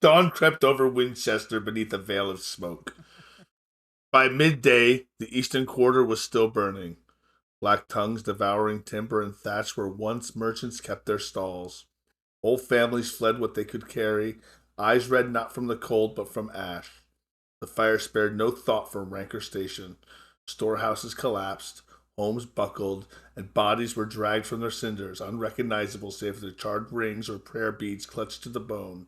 Dawn crept over Winchester beneath a veil of smoke. By midday, the eastern quarter was still burning. Black tongues devouring timber and thatch where once merchants kept their stalls. Whole families fled what they could carry, eyes red not from the cold but from ash. The fire spared no thought for rank or station. Storehouses collapsed, homes buckled, and bodies were dragged from their cinders, unrecognizable save for their charred rings or prayer beads clutched to the bone.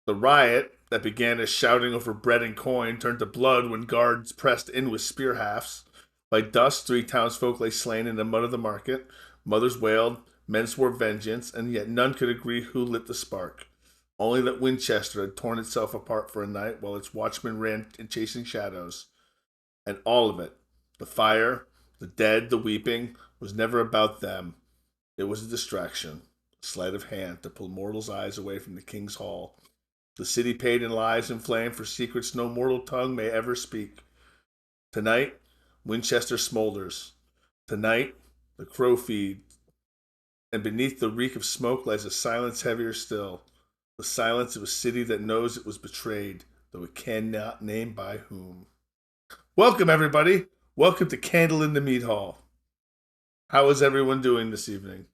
The riot, that began as shouting over bread and coin, turned to blood when guards pressed in with spear hafts. By dusk, 3 townsfolk lay slain in the mud of the market. Mothers wailed, men swore vengeance, and yet none could agree who lit the spark. Only that Winchester had torn itself apart for a night while its watchmen ran in chasing shadows. And all of it, the fire, the dead, the weeping, was never about them. It was a distraction, a sleight of hand to pull mortals' eyes away from the king's hall. The city paid in lives and flame for secrets no mortal tongue may ever speak. Tonight, Winchester smolders. Tonight, the crow feeds, and beneath the reek of smoke lies a silence heavier still. The silence of a city that knows it was betrayed, though it cannot name by whom. Welcome, everybody. Welcome to Candle in the Mead Hall. How is everyone doing this evening?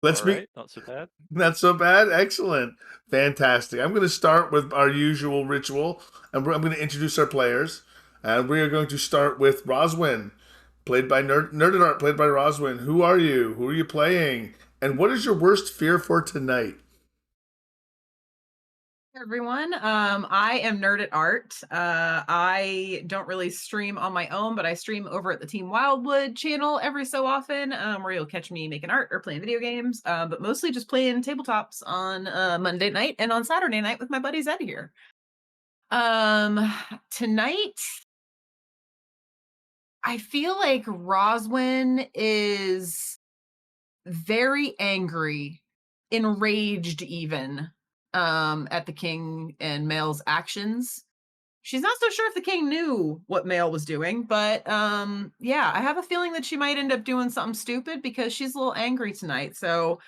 Let's meet. Right, not so bad. Not so bad. Excellent. Fantastic. I'm going to start with our usual ritual, and I'm going to introduce our players. And we are going to start with Roswin, played by Nerded Art, played by Roswin. Who are you? Who are you playing? And what is your worst fear for tonight? Everyone. I am Nerd at Art. I don't really stream on my own, but I stream over at the Team Wildwood channel every so often, where you'll catch me making art or playing video games, but mostly just playing tabletops on Monday night and on Saturday night with my buddies out here. Tonight, I feel like Roswin is very angry, enraged even, at the king and Mael's actions. She's not so sure if the king knew what Mael was doing, but yeah, I have a feeling that she might end up doing something stupid because she's a little angry tonight. So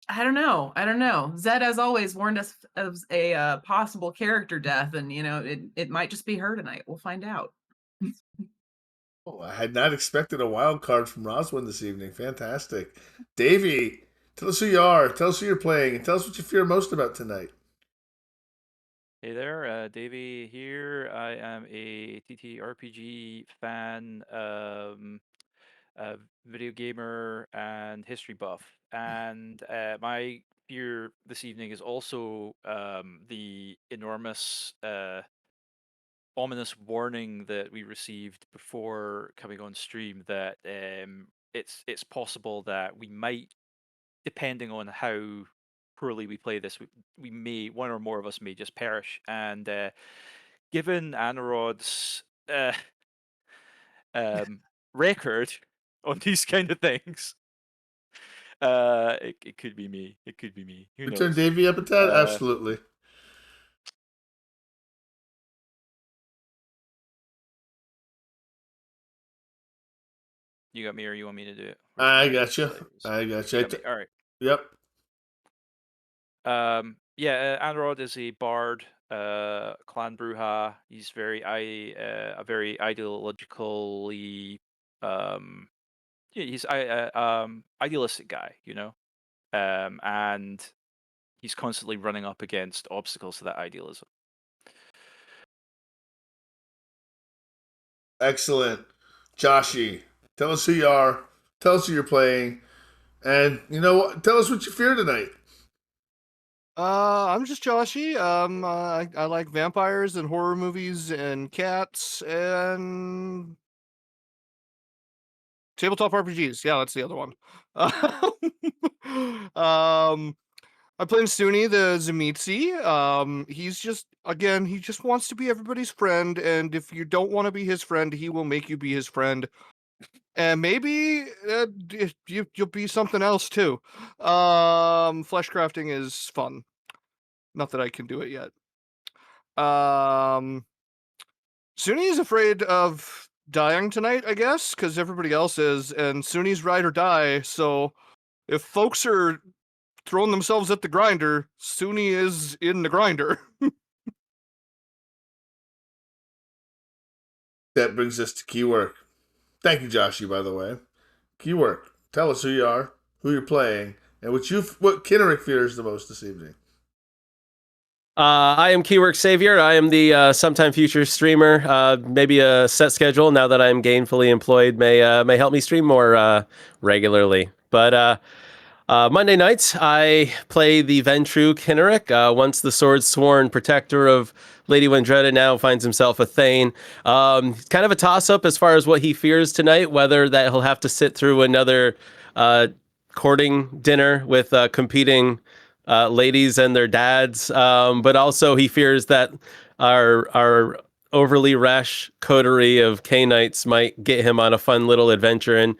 I don't know. I don't know. Zed, as always, warned us of a possible character death, and it might just be her tonight. We'll find out. Oh, I had not expected a wild card from Roswin this evening. Fantastic. Davey, tell us who you are. Tell us who you're playing, and tell us what you fear most about tonight. Hey there, Davey here. I am a TTRPG fan, video gamer, and history buff. And my fear this evening is also the enormous, ominous warning that we received before coming on stream that it's possible that we might, depending on how poorly we play this, we may, one or more of us may just perish. And given Anorod's record on these kind of things, it could be me. It could be me. Who Return knows? Davey up at that? Absolutely. You got me, or you want me to do it? I got you. I got you. All right. Yep. Yeah, Anrod is a bard, clan Bruja. He's very a very ideologically, yeah, he's idealistic guy, and he's constantly running up against obstacles to that idealism. Excellent. Joshy, tell us who you are. Tell us who you're playing. And tell us what you fear tonight. I'm just Joshy. I like vampires and horror movies and cats and tabletop RPGs. Yeah, that's the other one. I'm playing Suni, the Zemitzi. He's just, again, he just wants to be everybody's friend, and if you don't want to be his friend, he will make you be his friend. And maybe you'll be something else too. Flesh crafting is fun. Not that I can do it yet. Suni is afraid of dying tonight, I guess, because everybody else is, and Sunni's ride or die. So if folks are throwing themselves at the grinder, Sunni is in the grinder. That brings us to key work. Thank you, Joshy, by the way. Key work. Tell us who you are, who you're playing, and what Kinnerick fears the most this evening. I am Keywork Savior. I am the sometime future streamer. Maybe a set schedule now that I'm gainfully employed may help me stream more regularly. But Monday nights, I play the Ventru Kinnerick. Once the sword sworn protector of Lady Wendretta, now finds himself a Thane. Kind of a toss-up as far as what he fears tonight, whether that he'll have to sit through another courting dinner with competing ladies and their dads, but also he fears that our overly rash coterie of K-Knights might get him on a fun little adventure, and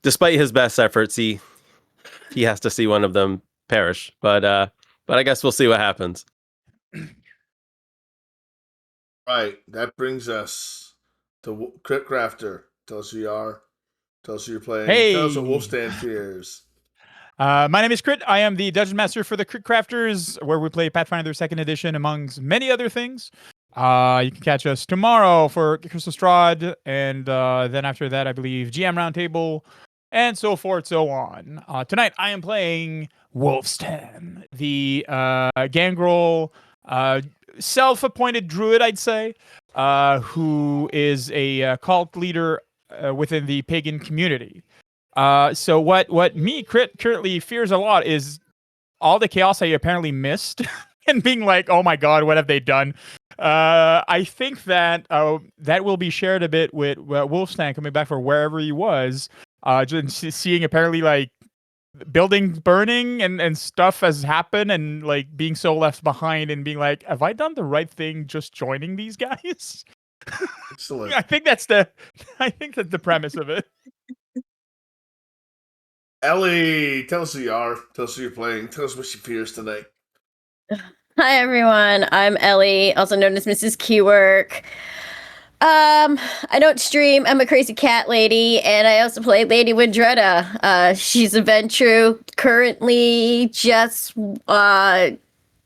despite his best efforts, he has to see one of them perish. But I guess we'll see what happens. Right, that brings us to Crypt Crafter. Tell us who you are. Tell us who you're playing. Hey! Tell us what Wolfstand fears. My name is Crit. I am the Dungeon Master for the Crit Crafters, where we play Pathfinder 2nd Edition, amongst many other things. You can catch us tomorrow for Crystal Strahd, and then after that, I believe, GM Roundtable, and so forth, so on. Tonight, I am playing Wolfstan, the Gangrel self-appointed druid, I'd say, who is a cult leader within the pagan community. So what me currently fears a lot is all the chaos I apparently missed and being like, oh my god, what have they done? I think that that will be shared a bit with Wolfstan coming back from wherever he was, just seeing apparently like buildings burning and stuff has happened, and like being so left behind and being like, have I done the right thing just joining these guys? Excellent. I think that's the premise of it. Ellie, tell us who you are. Tell us who you're playing. Tell us what she fears tonight. Hi everyone, I'm Ellie, also known as Mrs. Keywork. I don't stream, I'm a crazy cat lady, and I also play Lady Wendretta. She's a Ventru, currently just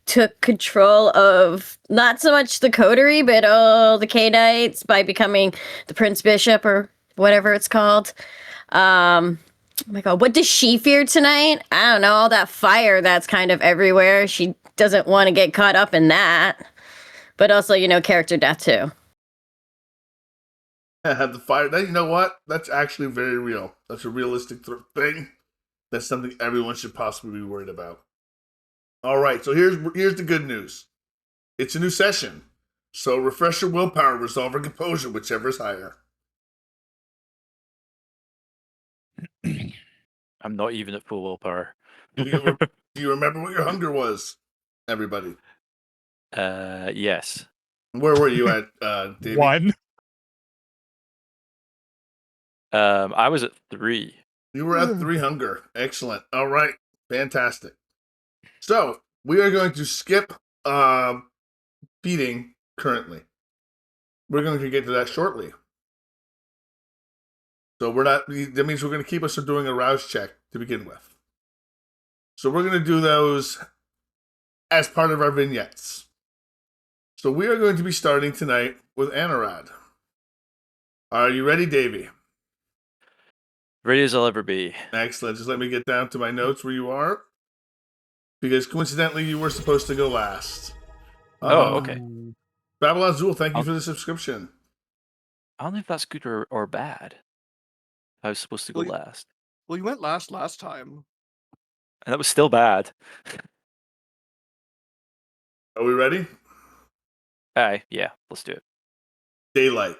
took control of not so much the coterie, but all the K-Knights by becoming the Prince Bishop or whatever it's called. Oh my god, what does she fear tonight? I don't know, all that fire that's kind of everywhere. She doesn't want to get caught up in that. But also, character death too. The fire. You know what? That's actually very real. That's a realistic thing. That's something everyone should possibly be worried about. All right, so here's the good news. It's a new session. So refresh your willpower, resolve, or composure, whichever is higher. I'm not even at full willpower. Do you remember what your hunger was, everybody? Yes. Where were you at, Davey? 1. I was at 3. You were at 3 hunger. Excellent. All right. Fantastic. So we are going to skip feeding currently. We're going to get to that shortly. So that means we're going to keep us from doing a rouse check to begin with. So we're going to do those as part of our vignettes. So we are going to be starting tonight with Anarad. Are you ready, Davey? Ready as I'll ever be. Excellent. Just let me get down to my notes where you are. Because coincidentally, you were supposed to go last. Okay. Babylon Zool, thank you for the subscription. I don't know if that's good or bad. I was supposed to go last. Well, you went last time. And that was still bad. Are we ready? Yeah, let's do it. Daylight.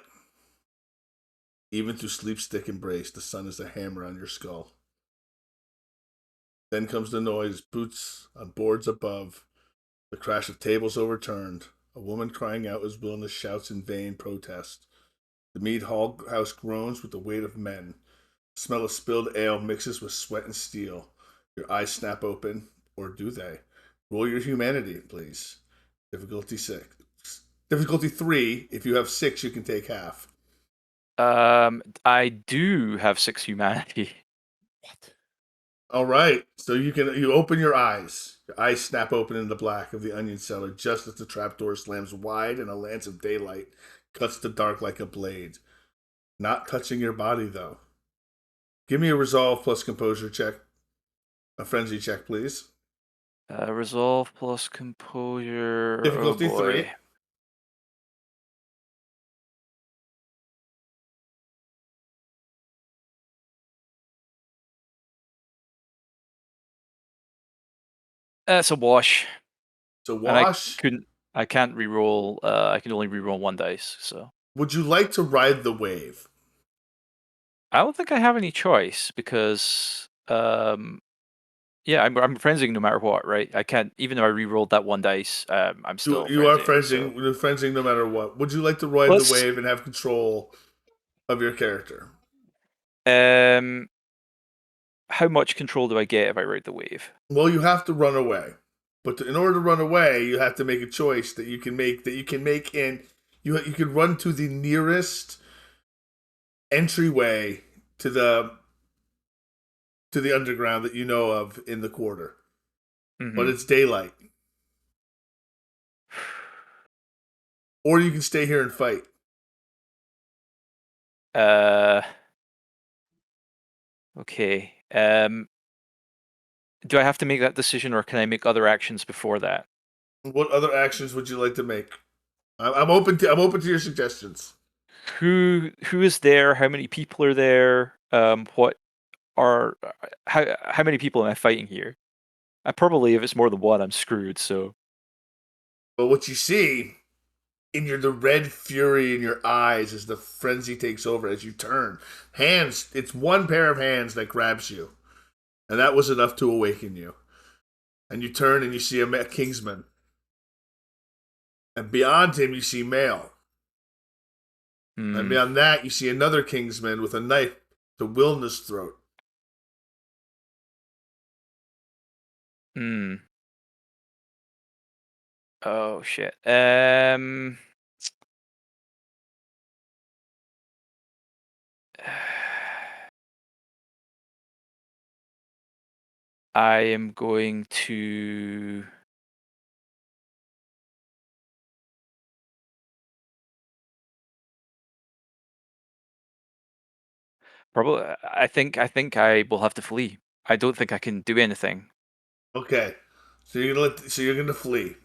Even through sleep's thick embrace, the sun is a hammer on your skull. Then comes the noise, boots on boards above, the crash of tables overturned, a woman crying out as wilderness shouts in vain protest. The Mead Hall house groans with the weight of men. The smell of spilled ale mixes with sweat and steel. Your eyes snap open, or do they? Roll your humanity, please. Difficulty 6. Difficulty 3. If you have 6, you can take half. I do have 6 humanity. All right. So you open your eyes. Your eyes snap open in the black of the onion cellar just as the trapdoor slams wide and a lance of daylight cuts the dark like a blade. Not touching your body, though. Give me a resolve plus composure check. A frenzy check, please. Resolve plus composure. Difficulty oh boy. 3. That's a wash. So And wash. I can't reroll. I can only reroll 1 dice. So Would you like to ride the wave? I don't think I have any choice because yeah, I'm frenzying no matter what, right? I can't, even though I rerolled that 1 dice. I'm still. You are frenzying, frenzying. You're frenzying no matter what. Would you like to ride the wave and have control of your character? How much control do I get if I ride the wave? Well, you have to run away, but in order to run away, you have to make a choice that you can make. And you can run to the nearest entryway to the underground that you know of in the quarter, but it's daylight. Or you can stay here and fight. Okay. Do I have to make that decision, or can I make other actions before that? What other actions would you like to make? I'm open to your suggestions. Who is there? How many people are there? What are how many people am I fighting here? I probably, if it's more than one, I'm screwed. So, But what you see in the red fury in your eyes as the frenzy takes over, as you turn, it's one pair of hands that grabs you, and that was enough to awaken you. And you turn and you see a Kingsman, and beyond him you see Mail, and beyond that you see another Kingsman with a knife to Wilna's throat. Oh shit. I am going to. Probably, I think I will have to flee. I don't think I can do anything. Okay, so you're gonna flee.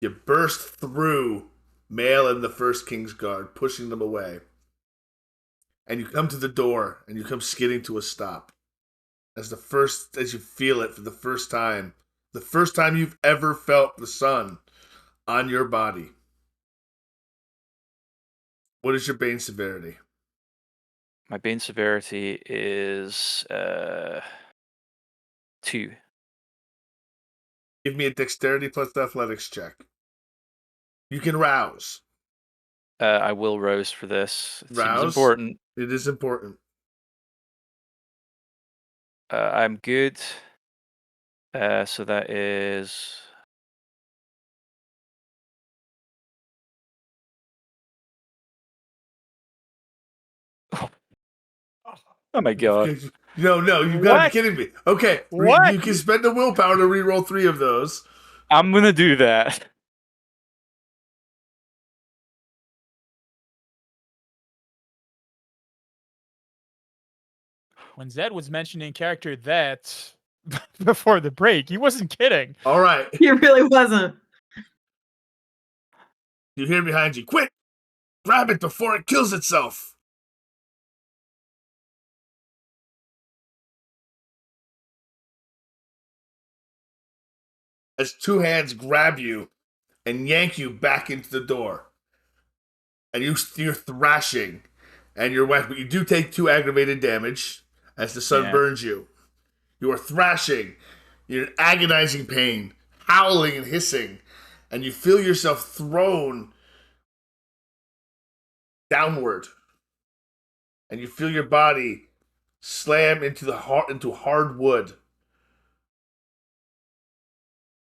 You burst through Mail and the first King's Guard, pushing them away, and you come to the door and you come skidding to a stop. As you feel it for the first time you've ever felt the sun on your body. What is your Bane severity? My Bane severity is 2. Give me a dexterity plus athletics check. You can rouse. I will rouse for this. It Rouse? seems important. It is important. I'm good. So that is. Oh my god. No, you gotta be kidding me. Okay, What? You can spend the willpower to reroll 3 of those. I'm gonna do that. When Zed was mentioning character that before the break, he wasn't kidding. All right. He really wasn't. You hear behind you. Quick! Grab it before it kills itself. As 2 hands grab you and yank you back into the door. And you're thrashing. And you're wet, but you do take 2 aggravated damage as the sun burns you. You are thrashing. You're in agonizing pain, howling and hissing. And you feel yourself thrown downward. And you feel your body slam into hard wood.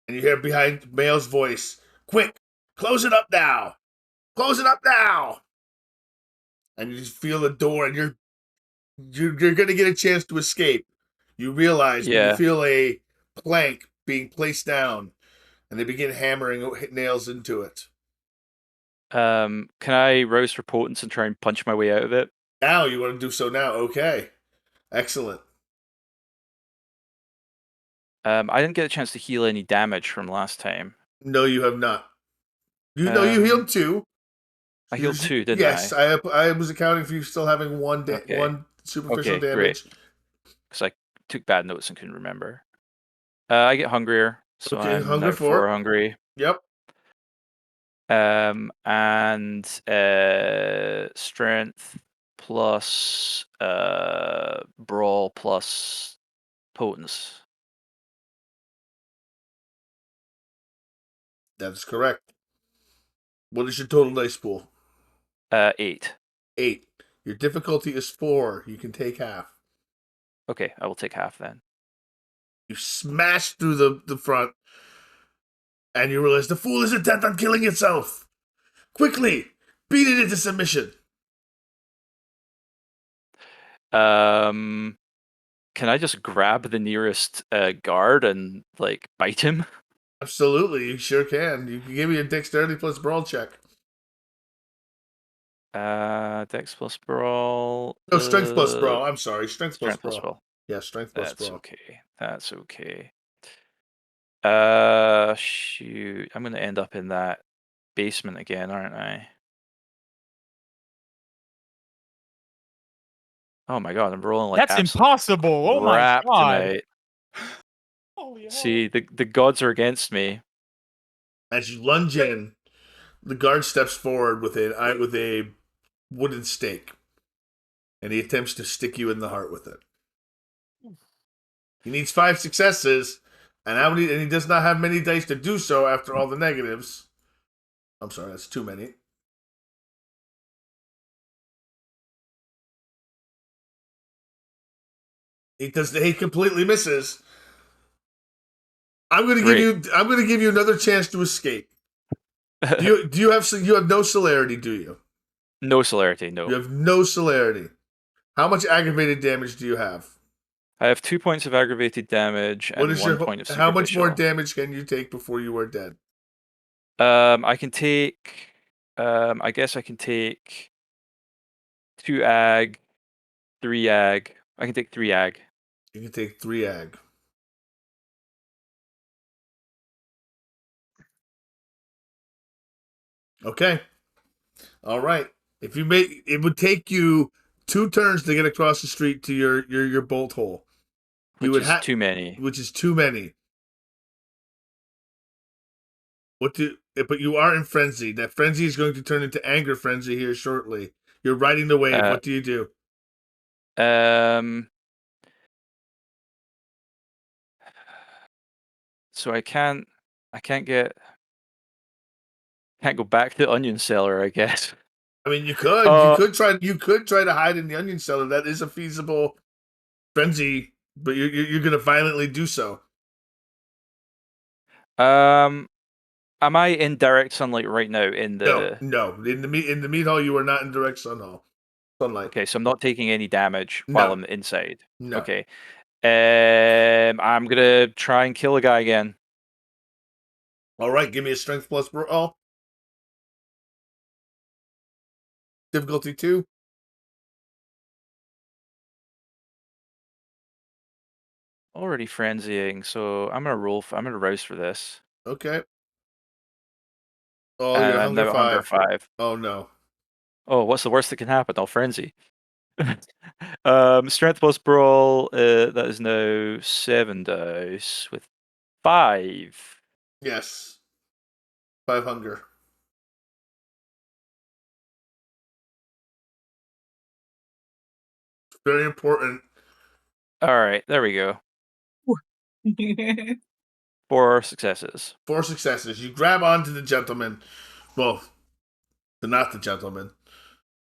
And you hear behind Mail's voice, "Quick, close it up now! Close it up now!" and you just feel the door, and you're going to get a chance to escape. You realize when you Yeah. feel a plank being placed down, and they begin hammering nails into it. Can I rouse for potence and try and punch my way out of it? Now you want to do so now? Okay, excellent. I didn't get a chance to heal any damage from last time. No, you have not. You know you healed 2. I healed 2, didn't yes, I? I was accounting for you still having one Okay. one superficial Okay, damage. Because I took bad notes and couldn't remember. I get hungrier, so Okay, I'm hunger now 4. 4 hungry. Yep. And strength plus brawl plus potence. That's correct. What is your total dice pool? 8. 8. Your difficulty is 4. You can take half. Okay, I will take half then. You smash through the front, and you realize the fool is intent on killing itself. Quickly, beat it into submission. Can I just grab the nearest guard and like bite him? Absolutely, you sure can. You can give me a dexterity plus brawl check. Dex plus brawl. No, strength plus brawl. I'm sorry, strength plus Strength plus brawl. brawl. Yeah, strength plus That's brawl. okay. That's okay. Shoot. I'm gonna end up in that basement again, aren't I? Oh my god, I'm rolling like That's impossible. Oh my crap god. tonight. Holy hell. See, the gods are against me. As you lunge in, the guard steps forward with a wooden stake, and he attempts to stick you in the heart with it. He needs 5 successes, and he does not have many dice to do so after all the negatives. I'm sorry, that's too many. He completely misses. I'm going to give you another chance to escape. You have no celerity, do you? No celerity, no. You have no celerity. How much aggravated damage do you have? I have 2 points of aggravated damage and 1 point of superficial. How much more damage can you take before you are dead? I can take. I guess I can take 2 ag, 3 ag. I can take 3 ag. You can take 3 ag. Okay. All right. It would take you 2 turns to get across the street to your bolt hole. Which is too many. Which is too many. But you are in frenzy. That frenzy is going to turn into anger frenzy here shortly. You're riding the wave. What do you do? So I can't go back to the onion cellar, I guess. I mean, you could try to hide in the onion cellar. That is a feasible frenzy, but you're going to violently do so. Am I in direct sunlight right now? No. In the Mead Hall, you are not in direct sunlight. Okay, so I'm not taking any damage while I'm inside. No. Okay. I'm gonna try and kill a guy again. All right, give me a strength plus brawl. Difficulty 2. Already frenzying, so I'm gonna rouse for this. Okay. Oh, you're hunger 5. Oh no. Oh, what's the worst that can happen? I'll frenzy. Strength plus brawl. That is now 7 dice with 5. Yes. 5 hunger. Very important. All right, there we go. 4 successes. 4 successes. You grab onto the gentleman. Well, not the gentleman.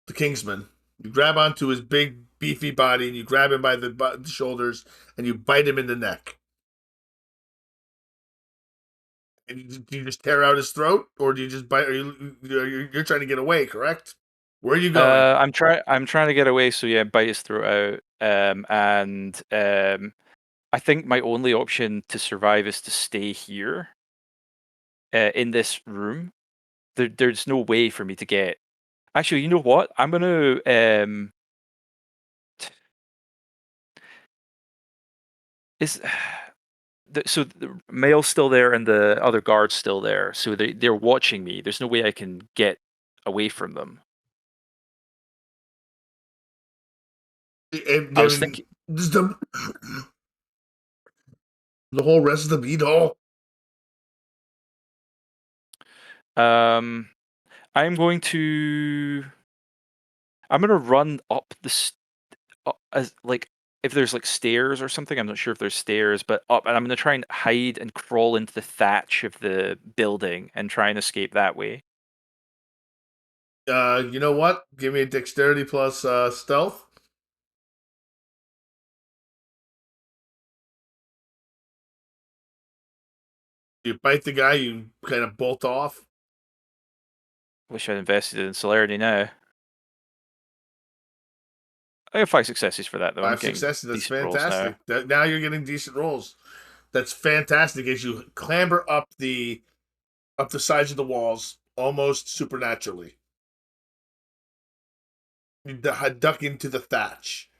The Kingsman. You grab onto his big, beefy body, and you grab him by the shoulders, and you bite him in the neck. And do you just tear out his throat, or do you just bite? You're trying to get away, correct? Where are you going? I'm trying to get away, so yeah, bite his throat out. I think my only option to survive is to stay here, in this room. There's no way for me to get. Actually, you know what? I'm gonna is so the male's still there and the other guard's still there, so they're watching me. There's no way I can get away from them. I was thinking. Just the whole rest of the Mead Hall. I'm going to run up as like if there's like stairs or something. I'm not sure if there's stairs, but up, and I'm going to try and hide and crawl into the thatch of the building and try and escape that way. You know what? Give me a dexterity plus stealth. You bite the guy, you kind of bolt off. Wish I'd invested in celerity now. I have 5 successes for that though. 5 successes. That's fantastic. Now you're getting decent rolls. That's fantastic as you clamber up the sides of the walls almost supernaturally. You duck into the thatch.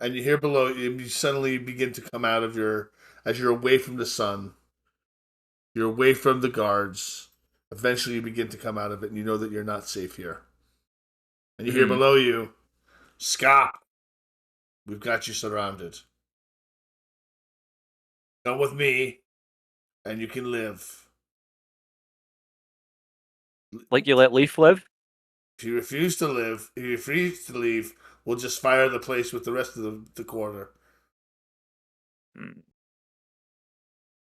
And you hear below you suddenly begin to come out of as you're away from the sun. You're away from the guards. Eventually you begin to come out of it and you know that you're not safe here. And you hear below you, Scott, we've got you surrounded. Come with me and you can live. Like you let Leaf live? If you refuse to leave, we'll just fire the place with the rest of the quarter.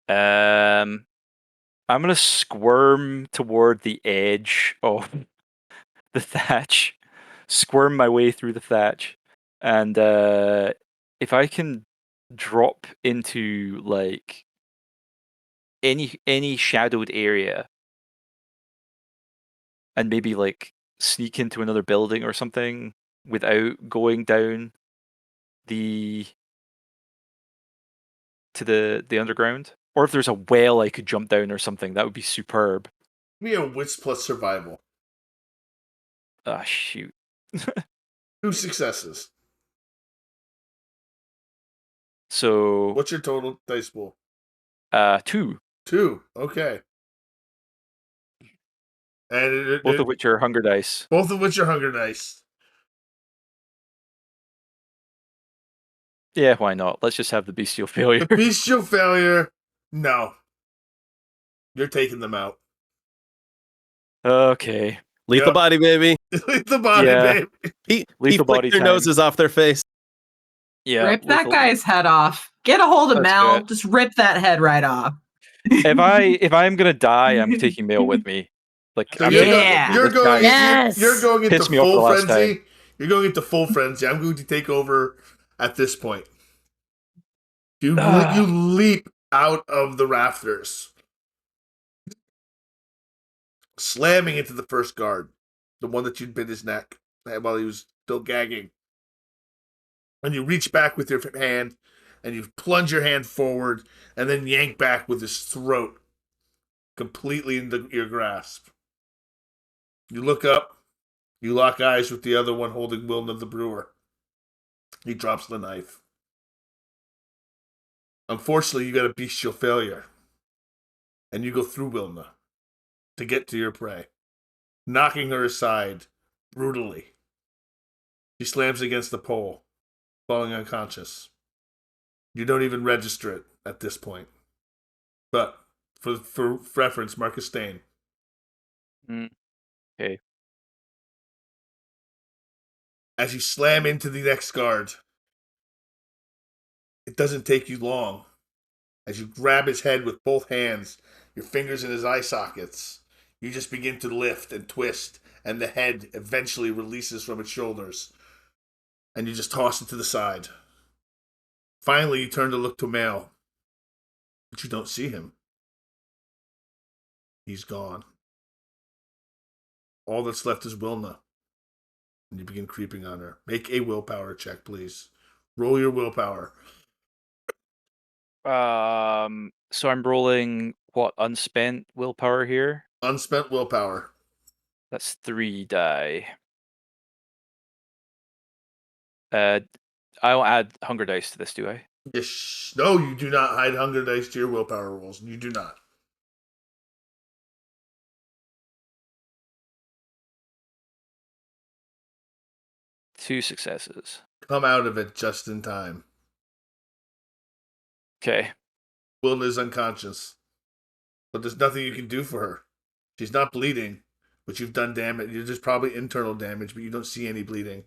I'm gonna squirm toward the edge of the thatch, squirm my way through the thatch, and if I can drop into like any shadowed area, and maybe like sneak into another building or something without going down to the underground. Or if there's a well I could jump down or something, that would be superb. Give me a wits plus survival. Ah, shoot. 2 successes. So what's your total dice pool? 2. 2. Okay. And both of which are hunger dice. Both of which are hunger dice. Yeah, why not? Let's just have the bestial failure. The bestial failure. No. You're taking them out. Okay. Lethal body, baby. Lethal body, baby. He flicked their noses off their face. Yeah. Rip that guy's head off. Get a hold of Mel. Just rip that head right off. if I'm gonna die, I'm taking Mel with me. Like, so I'm you're going into full frenzy. You're going into full frenzy. I'm going to take over at this point. You leap out of the rafters, slamming into the first guard, the one that you'd bit his neck while he was still gagging. And you reach back with your hand, and you plunge your hand forward, and then yank back with his throat completely into your grasp. You look up, you lock eyes with the other one holding Wilna the Brewer. He drops the knife. Unfortunately, you got a bestial failure. And you go through Wilna to get to your prey, knocking her aside brutally. She slams against the pole, falling unconscious. You don't even register it at this point. But for reference, mark a stain. Okay. As you slam into the next guard, it doesn't take you long. As you grab his head with both hands, your fingers in his eye sockets, you just begin to lift and twist, and the head eventually releases from its shoulders, and you just toss it to the side. Finally, you turn to look to Male, but you don't see him. He's gone. All that's left is Wilna. And you begin creeping on her. Make a willpower check, please. Roll your willpower. So I'm rolling what, unspent willpower here? Unspent willpower. That's 3 die. I don't add hunger dice to this, do I? Yes. No, you do not hide hunger dice to your willpower rolls. You do not. Two successes. Come out of it just in time. Okay. Wilna is unconscious. But there's nothing you can do for her. She's not bleeding, but you've done damage. There's probably internal damage, but you don't see any bleeding.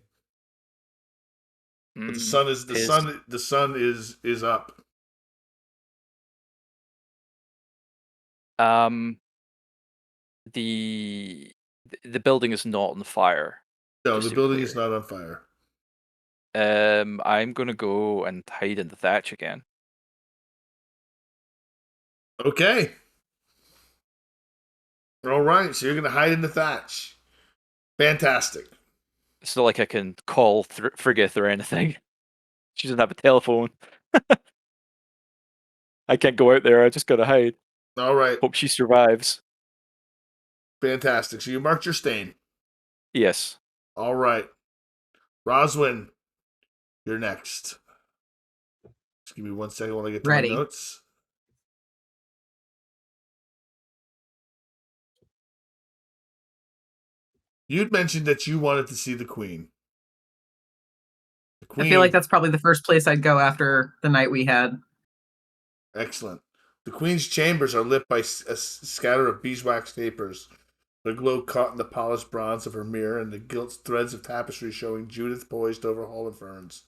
But the sun is up. The building is not on fire. No, just the to be building clear. is not on fire. I'm gonna go and hide in the thatch again. Okay. All right, so you're going to hide in the thatch. Fantastic. It's not like I can call Frigith or anything. She doesn't have a telephone. I can't go out there. I just gotta hide. All right. Hope she survives. Fantastic. So you marked your stain. Yes. All right. Roswin, you're next. Just give me 1 second while I get to Ready. my notes. You'd mentioned that you wanted to see the Queen. The Queen. I feel like that's probably the first place I'd go after the night we had. Excellent. The Queen's chambers are lit by a scatter of beeswax tapers. The glow caught in the polished bronze of her mirror and the gilt threads of tapestry showing Judith poised over Hall of Ferns.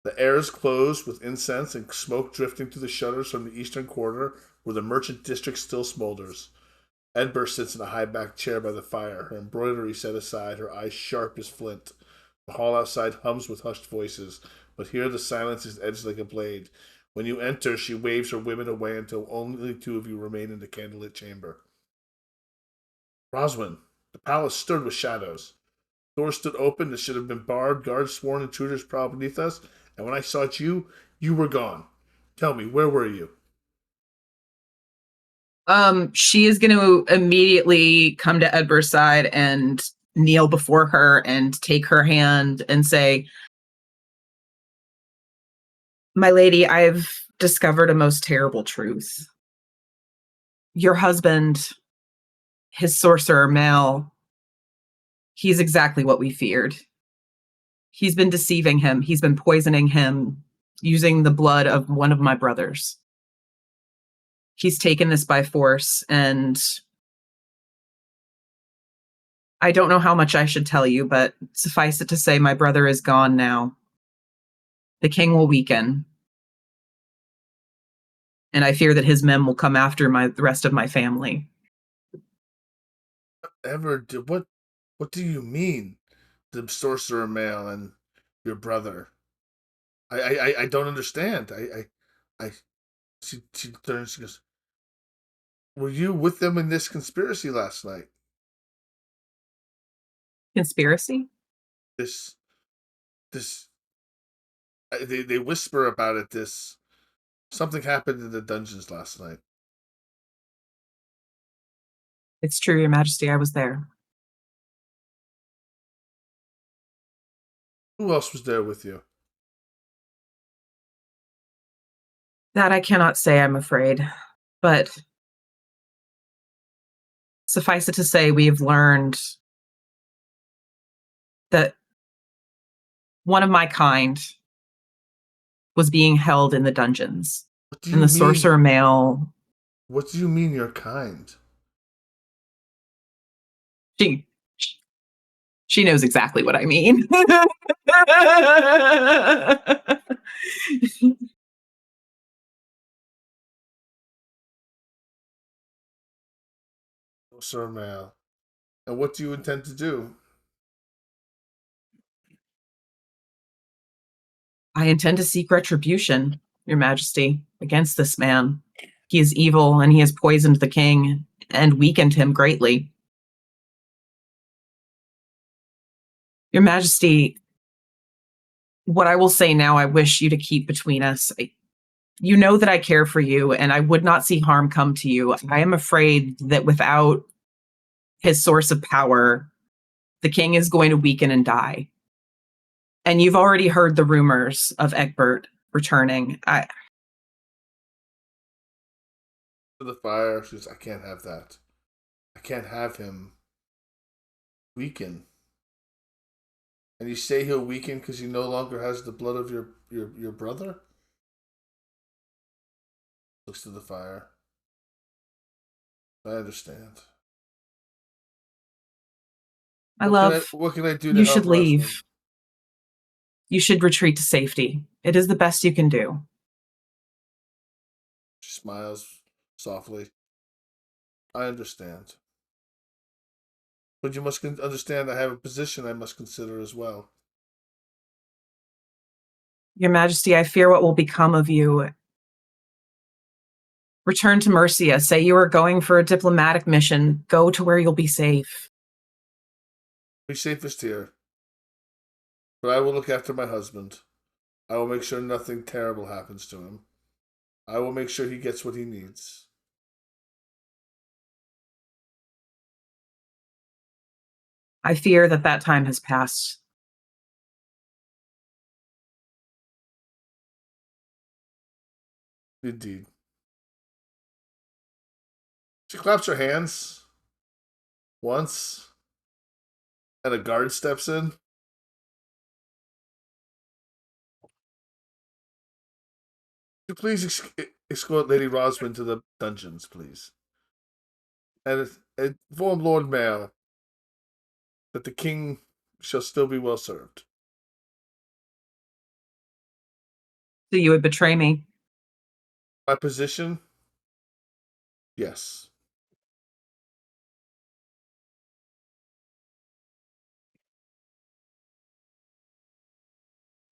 The air is closed with incense and smoke drifting through the shutters from the eastern quarter where the merchant district still smolders. Edbur sits in a high-backed chair by the fire, her embroidery set aside, her eyes sharp as flint. The hall outside hums with hushed voices, but here the silence is edged like a blade. When you enter, she waves her women away until only 2 of you remain in the candlelit chamber. Roswin, the palace stirred with shadows. Doors stood open that should have been barred, guards sworn intruders prowled beneath us, and when I sought you, you were gone. Tell me, where were you? She is going to immediately come to Edbur's side and kneel before her and take her hand and say, "My lady, I've discovered a most terrible truth. Your husband, his sorcerer Mal, he's exactly what we feared. He's been deceiving him. He's been poisoning him using the blood of one of my brothers. He's taken this by force, and I don't know how much I should tell you, but suffice it to say my brother is gone now. The king will weaken, and I fear that his men will come after the rest of my family." What do you mean? The sorcerer Mal and your brother? I don't understand. She turns and goes, "Were you with them in this conspiracy last night?" Conspiracy? They whisper about it. Something happened in the dungeons last night. It's true, Your Majesty, I was there. Who else was there with you? That I cannot say, I'm afraid. But suffice it to say, we have learned that one of my kind was being held in the dungeons. What do you And the mean? sorcerer Mal, What do you mean you're kind? she knows exactly what I mean. Sir Mal. And what do you intend to do? I intend to seek retribution, Your Majesty, against this man. He is evil and he has poisoned the king. and weakened him greatly. Your Majesty, what I will say now, I wish you to keep between us. You know that I care for you, and I would not see harm come to you. I am afraid that without his source of power, the king is going to weaken and die. And you've already heard the rumors of Egbert returning. To the fire, she says, I can't have that. I can't have him weaken. And you say he'll weaken because he no longer has the blood of your brother? Looks to the fire. I understand. What can I do to you help should leave. Rosalind? You should retreat to safety. It is the best you can do. She smiles softly. I understand. But you must understand I have a position I must consider as well. Your Majesty, I fear what will become of you. Return to Mercia. Say you are going for a diplomatic mission. Go to where you'll be safe. Be safest here. But I will look after my husband. I will make sure nothing terrible happens to him. I will make sure he gets what he needs. I fear that time has passed. Indeed. She claps her hands once, and a guard steps in. Please escort Lady Rosalind to the dungeons, please. And inform Lord Mayor that the king shall still be well served. So you would betray me? My position? Yes.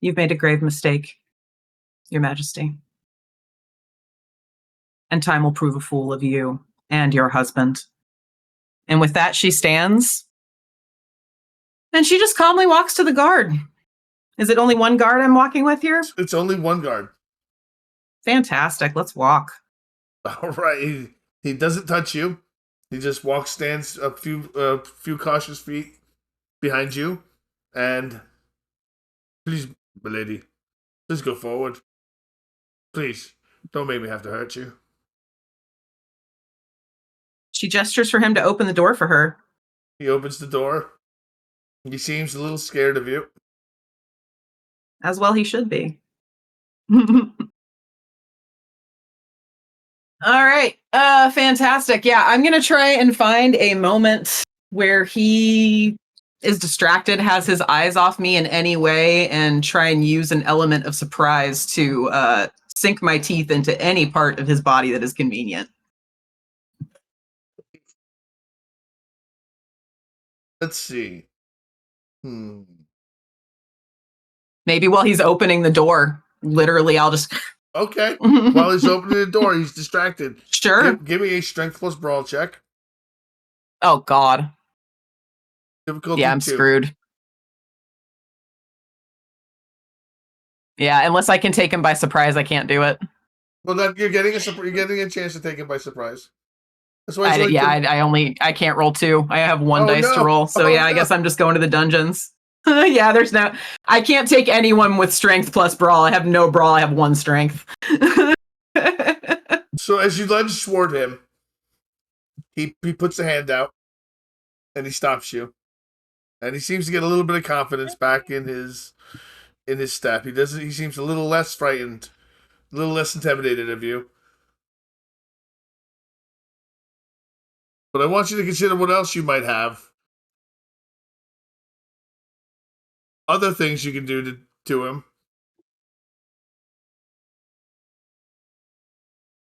You've made a grave mistake, Your Majesty. And time will prove a fool of you and your husband. And with that, she stands. And she just calmly walks to the guard. Is it only one guard I'm walking with here? It's only one guard. Fantastic. Let's walk. All right. He doesn't touch you. He just stands a few cautious feet behind you. And please, milady, please go forward. Please, don't make me have to hurt you. She gestures for him to open the door for her. He opens the door. He seems a little scared of you. As well he should be. All right. Fantastic. Yeah, I'm going to try and find a moment where he is distracted, has his eyes off me in any way, and try and use an element of surprise to sink my teeth into any part of his body that is convenient. Let's see. Maybe while he's opening the door, literally, I'll just... Okay. While he's opening the door, he's distracted. Sure. Give me a strength plus brawl check. Oh, God. Difficulty yeah, I'm 2. screwed. Yeah, unless I can take him by surprise, I can't do it. Well, you're getting a chance to take him by surprise. That's why I can't roll 2. I have 1 dice to roll. So I guess I'm just going to the dungeons. Yeah, I can't take anyone with strength plus brawl. I have no brawl. I have 1 strength. So as you lunge toward him, he puts a hand out and he stops you. And he seems to get a little bit of confidence back in his step. He seems a little less frightened, a little less intimidated of you. But I want you to consider what else you might have. Other things you can do to him.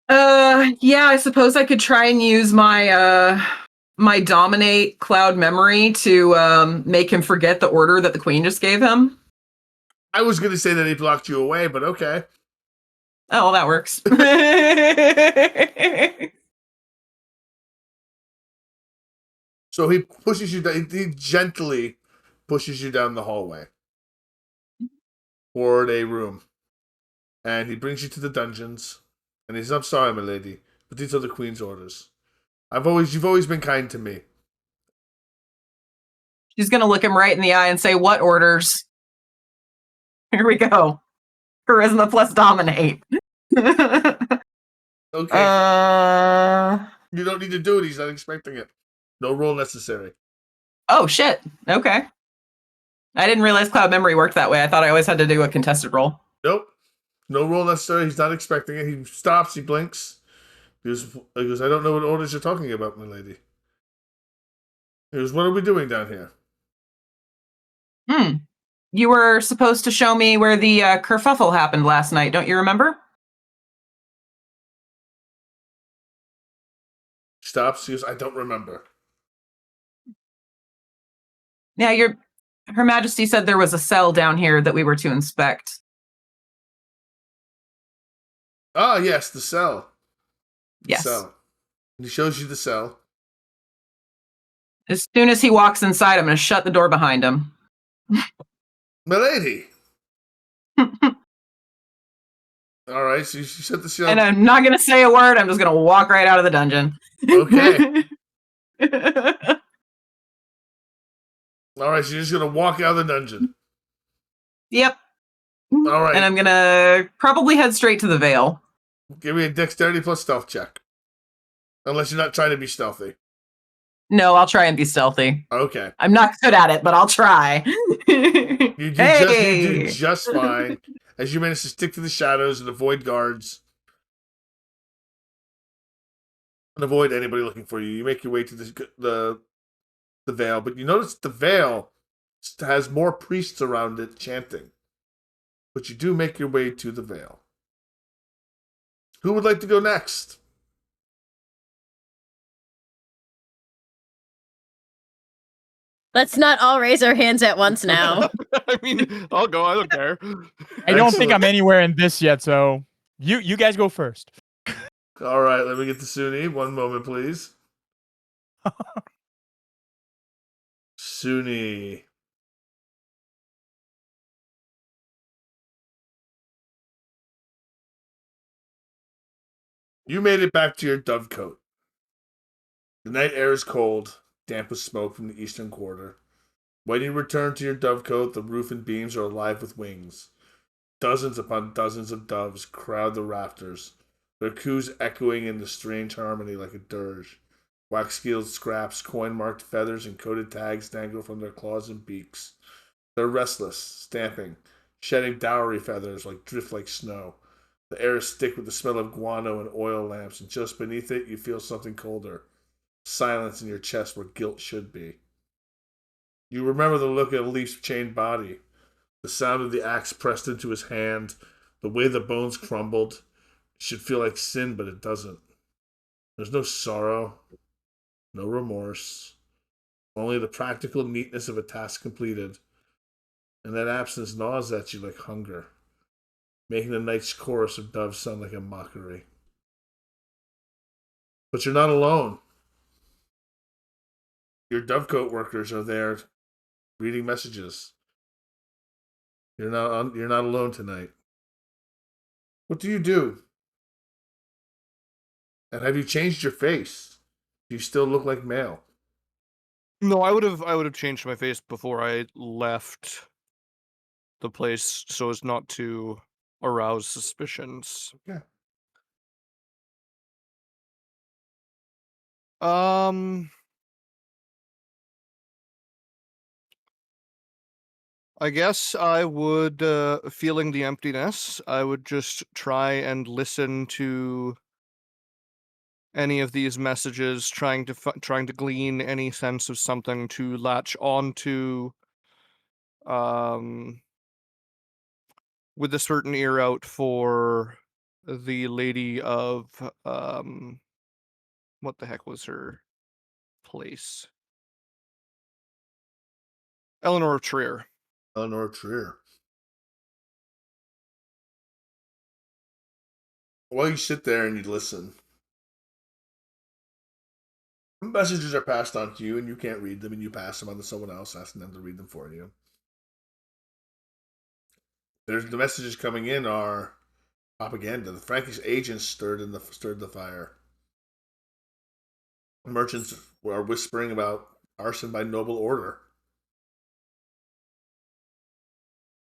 Yeah, I suppose I could try and use my my dominate cloud memory to make him forget the order that the queen just gave him. I was going to say that he blocked you away, but okay. Oh, well, that works. So he pushes you down. He gently pushes you down the hallway toward a room, and he brings you to the dungeons. And he says, "I'm sorry, my lady, but these are the Queen's orders. You've always been kind to me." She's gonna look him right in the eye and say, "What orders?" Here we go. Charisma plus dominate. Okay. You don't need to do it. He's not expecting it. No roll necessary. Oh shit. Okay. I didn't realize cloud memory worked that way. I thought I always had to do a contested roll. Nope. No roll necessary. He's not expecting it. He stops. He blinks. He goes, "I don't know what orders you're talking about, my lady." He goes, "What are we doing down here?" You were supposed to show me where the kerfuffle happened last night. Don't you remember? Stops. He goes, "I don't remember." Yeah, Her Majesty said there was a cell down here that we were to inspect. Ah, yes, the cell. Yes. Cell. And he shows you the cell. As soon as he walks inside, I'm going to shut the door behind him. Milady! All right, so you shut the cell. And I'm not going to say a word. I'm just going to walk right out of the dungeon. Okay. All right, so you're just going to walk out of the dungeon. Yep. All right. And I'm going to probably head straight to the Veil. Give me a dexterity plus stealth check. Unless you're not trying to be stealthy. No, I'll try and be stealthy. Okay. I'm not good at it, but I'll try. You do just fine. As you manage to stick to the shadows and avoid guards. And avoid anybody looking for you. You make your way to the Veil. But you notice the Veil has more priests around it chanting. But you do make your way to the Veil. Who would like to go next? Let's not all raise our hands at once now. I mean, I'll go. I don't care. I don't think I'm anywhere in this yet, so you guys go first. All right, let me get to Suni. One moment, please. Suni. You made it back to your dovecote. The night air is cold, damp with smoke from the eastern quarter. When you return to your dovecote, the roof and beams are alive with wings. Dozens upon dozens of doves crowd the rafters, their coos echoing in the strange harmony like a dirge. Wax-keeled scraps, coin-marked feathers, and coated tags dangle from their claws and beaks. They're restless, stamping, shedding dowry feathers like drift like snow. The air is thick with the smell of guano and oil lamps, and just beneath it you feel something colder. Silence in your chest where guilt should be. You remember the look of Leaf's chained body, the sound of the axe pressed into his hand, the way the bones crumbled. It should feel like sin, but it doesn't. There's no sorrow, no remorse, only the practical neatness of a task completed. And that absence gnaws at you like hunger, making the night's chorus of doves sound like a mockery. But you're not alone. Your dovecote workers are there reading messages. You're not alone tonight. What do you do? And have you changed your face? Do you still look like male? No, I would have changed my face before I left the place so as not to arouse suspicions. Yeah. I guess I would, feeling the emptiness, I would just try and listen to any of these messages, trying to glean any sense of something to latch onto, with a certain ear out for the lady of, what the heck was her place? Eleanor of Trier. Eleanor Trier. While you sit there and you listen, Messages are passed on to you, and you can't read them, and you pass them on to someone else, asking them to read them for you. The messages coming in are propaganda. The Frankish agents stirred the fire. Merchants are whispering about arson by noble order.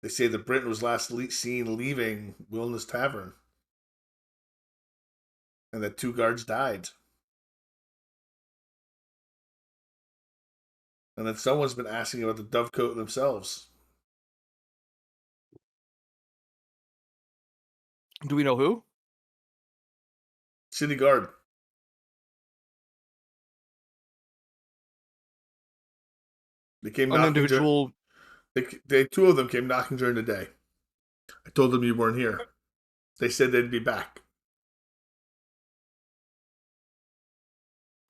They say that Britain was last seen leaving Wilderness Tavern, and that 2 guards died. And that someone's been asking about the Dovecote themselves. Do we know who? City Guard. They came An knocking. individual. They 2 of them came knocking during the day. I told them you weren't here. They said they'd be back.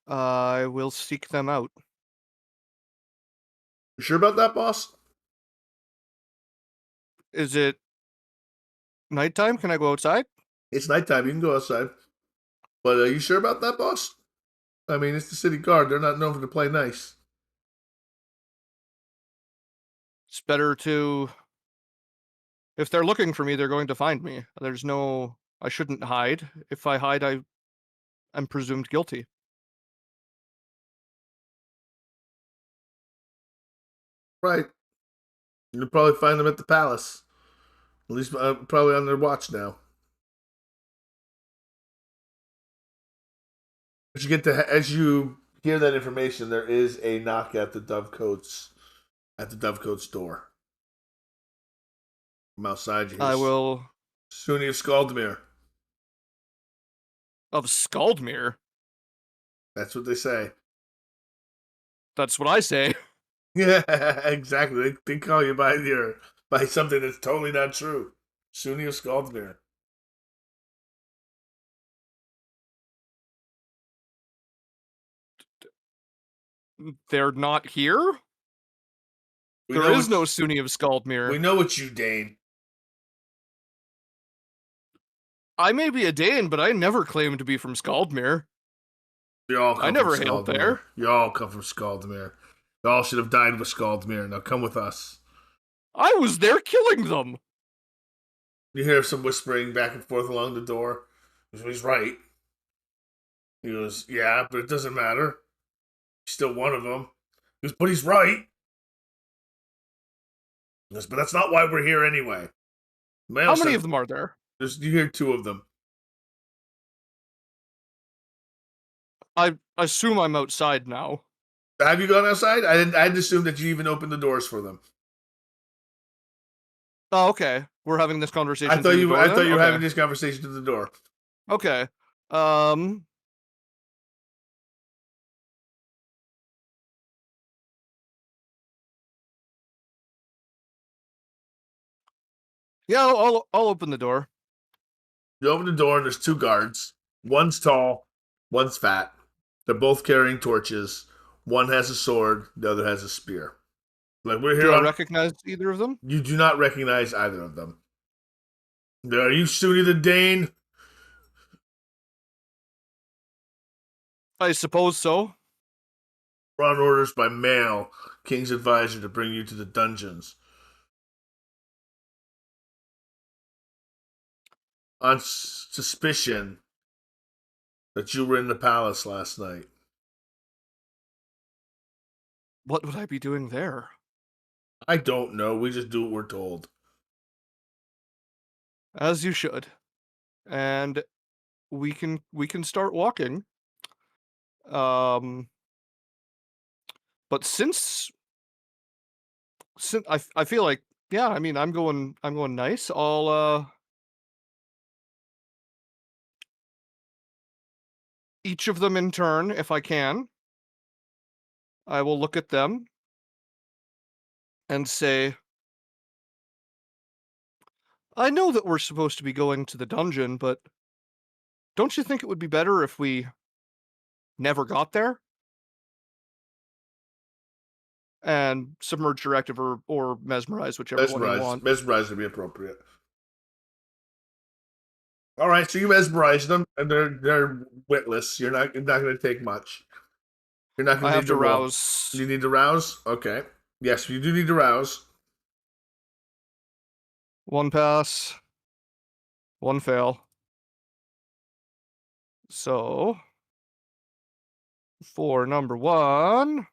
I will seek them out. You sure about that, boss? Is it nighttime? Can I go outside? It's nighttime. You can go outside. But are you sure about that, boss? I mean, it's the City Guard. They're not known to play nice. It's better to. If they're looking for me, they're going to find me. There's no. I shouldn't hide. If I hide, I'm presumed guilty. Right. You'll probably find them at the palace. At least probably on their watch now. As you hear that information, there is a knock at the Dovecote's door. From outside, you hear I will. Sunni of Skaldmere. Of Skaldmere? That's what they say. That's what I say. Yeah, exactly. They call you by something that's totally not true. Sunni of Skaldmere. They're not here? There is no Sunni of Skaldmere. We know it's you, Dane. I may be a Dane, but I never claimed to be from Skaldmere. I never hailed there. You all come from Skaldmere. You all should have died with Skaldmere. Now come with us. I was there killing them. You hear some whispering back and forth along the door. He's right. He goes, yeah, but it doesn't matter. He's still one of them. He goes, but he's right. He goes, but that's not why we're here anyway. How many of them are there? You hear 2 of them. I assume I'm outside now. Have you gone outside? I didn't assume that you even opened the doors for them. Oh, okay. We're having this conversation. I thought you were having this conversation through the door. Okay. Yeah, I'll open the door. You open the door and there's 2 guards. One's tall, one's fat. They're both carrying torches. One has a sword, the other has a spear. Like we're here. Do I recognize either of them? You do not recognize either of them. Are you Sunni the Dane? I suppose so. We're on orders by mail, King's advisor, to bring you to the dungeons. On suspicion that you were in the palace last night. What would I be doing there? I don't know. We just do what we're told. As you should. And we can start walking. But since I feel like, yeah, I mean, I'm going nice. I'll each of them in turn, if I can. I will look at them and say, I know that we're supposed to be going to the dungeon, but don't you think it would be better if we never got there? And submerge directive or mesmerize, whichever one you want. Mesmerize would be appropriate. All right, so you mesmerize them, and they're witless. You're not going to take much. You're not I going to have need to to roll. rouse. You need to rouse? Okay. Yes, you do need to rouse. 1 pass. 1 fail. So, for number 1...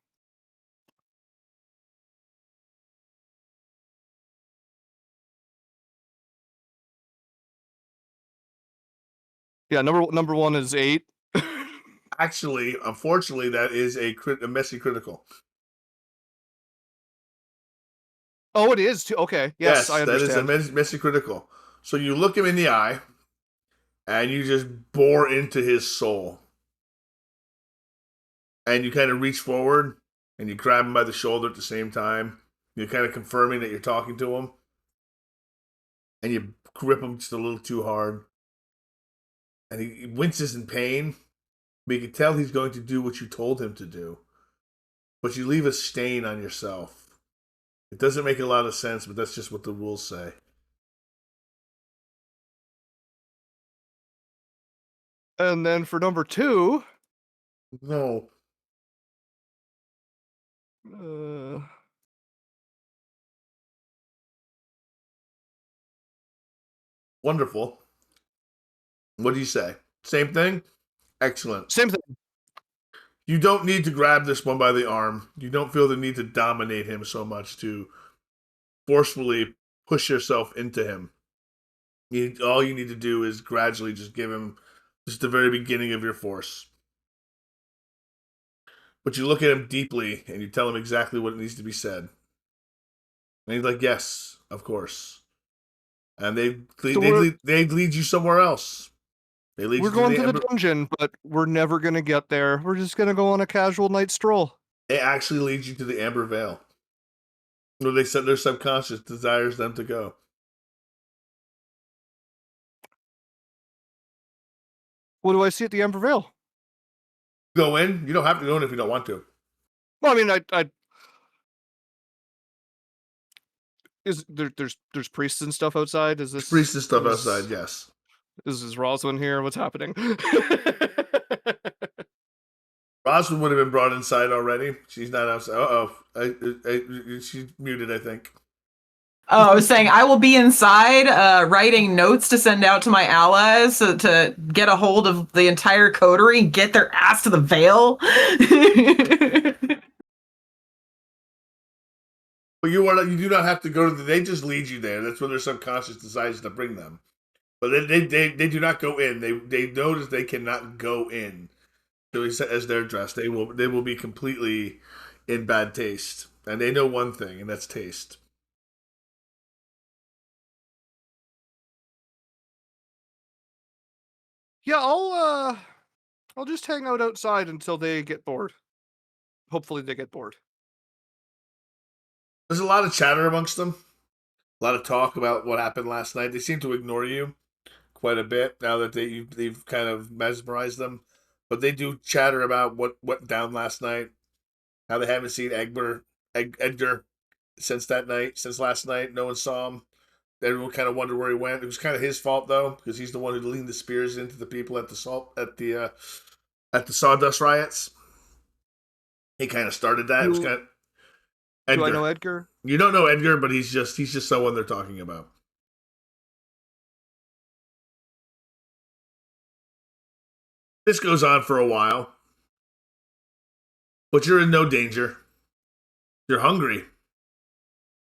Yeah, number 1 is 8. Actually, unfortunately, that is a messy critical. Oh, it is too. Okay, yes, I that is a understand. messy critical. So you look him in the eye, and you just bore into his soul. And you kind of reach forward, and you grab him by the shoulder at the same time. You're kind of confirming that you're talking to him. And you grip him just a little too hard. And he winces in pain, but you can tell he's going to do what you told him to do. But you leave a stain on yourself. It doesn't make a lot of sense, but that's just what the rules say. And then for number 2... No. Wonderful. What do you say? Same thing? Excellent. Same thing. You don't need to grab this one by the arm. You don't feel the need to dominate him so much to forcefully push yourself into him. All you need to do is gradually just give him just the very beginning of your force. But you look at him deeply and you tell him exactly what needs to be said. And he's like, yes, of course. And they lead you somewhere else. We're going to the dungeon, but we're never going to get there. We're just going to go on a casual night stroll. They actually lead you to the Amber Veil, where they said their subconscious desires them to go. What do I see at the Amber Veil? Go in. You don't have to go in if you don't want to. Well, I mean, I is there's priests and stuff outside? Is this Priests and stuff outside? Yes. Is Roswin here? What's happening? Roswin would have been brought inside already. She's not outside. She's muted, I think. Oh, I was saying I will be inside writing notes to send out to my allies to get a hold of the entire coterie and get their ass to the Veil. But you do not have to go to they just lead you there. That's where their subconscious decides to bring them. But they do not go in. They notice they cannot go in. So as they're dressed, they will be completely in bad taste. And they know one thing, and that's taste. Yeah, I'll just hang out outside until they get bored. Hopefully they get bored. There's a lot of chatter amongst them. A lot of talk about what happened last night. They seem to ignore you quite a bit now that they've kind of mesmerized them. But they do chatter about what went down last night. How they haven't seen Edgar since last night. No one saw him. Everyone kind of wondered where he went. It was kind of his fault though, because he's the one who leaned the spears into the people at the sawdust riots. He kind of started that. It was kind of Edgar. Do I know Edgar? You don't know Edgar, but he's just someone they're talking about. This goes on for a while, but you're in no danger. You're hungry,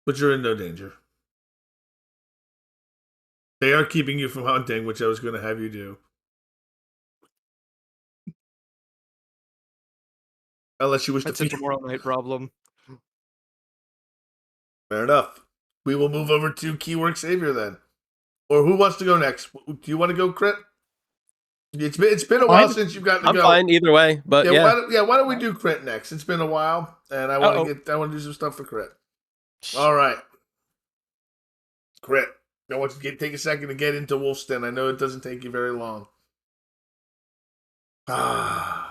but you're in no danger. They are keeping you from hunting, which I was going to have you do. Unless you wish That's to a tomorrow night problem. Fair enough. We will move over to Keyword Savior then. Or who wants to go next? Do you want to go, Crit? It's been a while since you've gotten to I'm go. fine either way, but yeah. Why don't we do Crit next? It's been a while, and I want to do some stuff for Crit. All right, Crit. I want you to take a second to get into Wolfston. I know it doesn't take you very long. The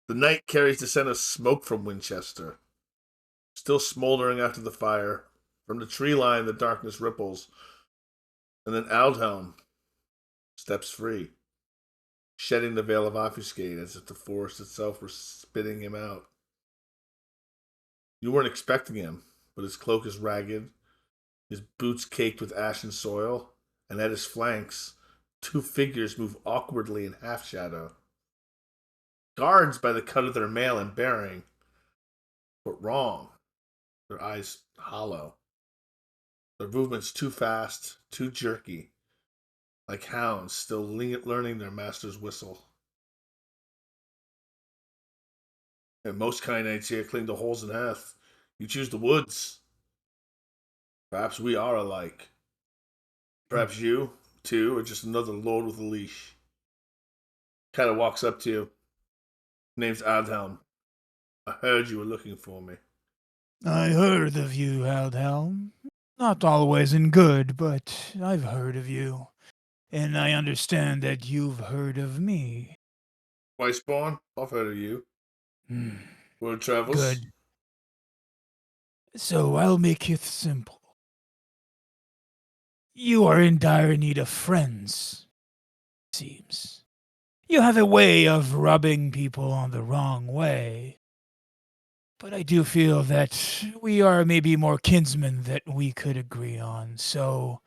night carries the scent of smoke from Winchester, still smoldering after the fire. From the tree line, the darkness ripples, and then Aldhelm steps free. shedding the veil of obfuscate as if the forest itself were spitting him out. You weren't expecting him, but his cloak is ragged, his boots caked with ashen soil, and at his flanks, two figures move awkwardly in half shadow. Guards by the cut of their mail and bearing, but wrong. Their eyes hollow. Their movements too fast, too jerky, like hounds still learning their master's whistle. And most Kainites here cling to holes in earth. You choose the woods. Perhaps we are alike. Perhaps you, too, are just another lord with a leash. Kind of walks up to you. Name's Adhelm. I heard you were looking for me. I heard of you, Aldhelm. Not always in good, but I've heard of you. And I understand that you've heard of me. Weissborn, I've heard of you. Hmm. Word travels. Good. So I'll make it simple. You are in dire need of friends, it seems. You have a way of rubbing people on the wrong way. But I do feel that we are maybe more kinsmen that we could agree on, so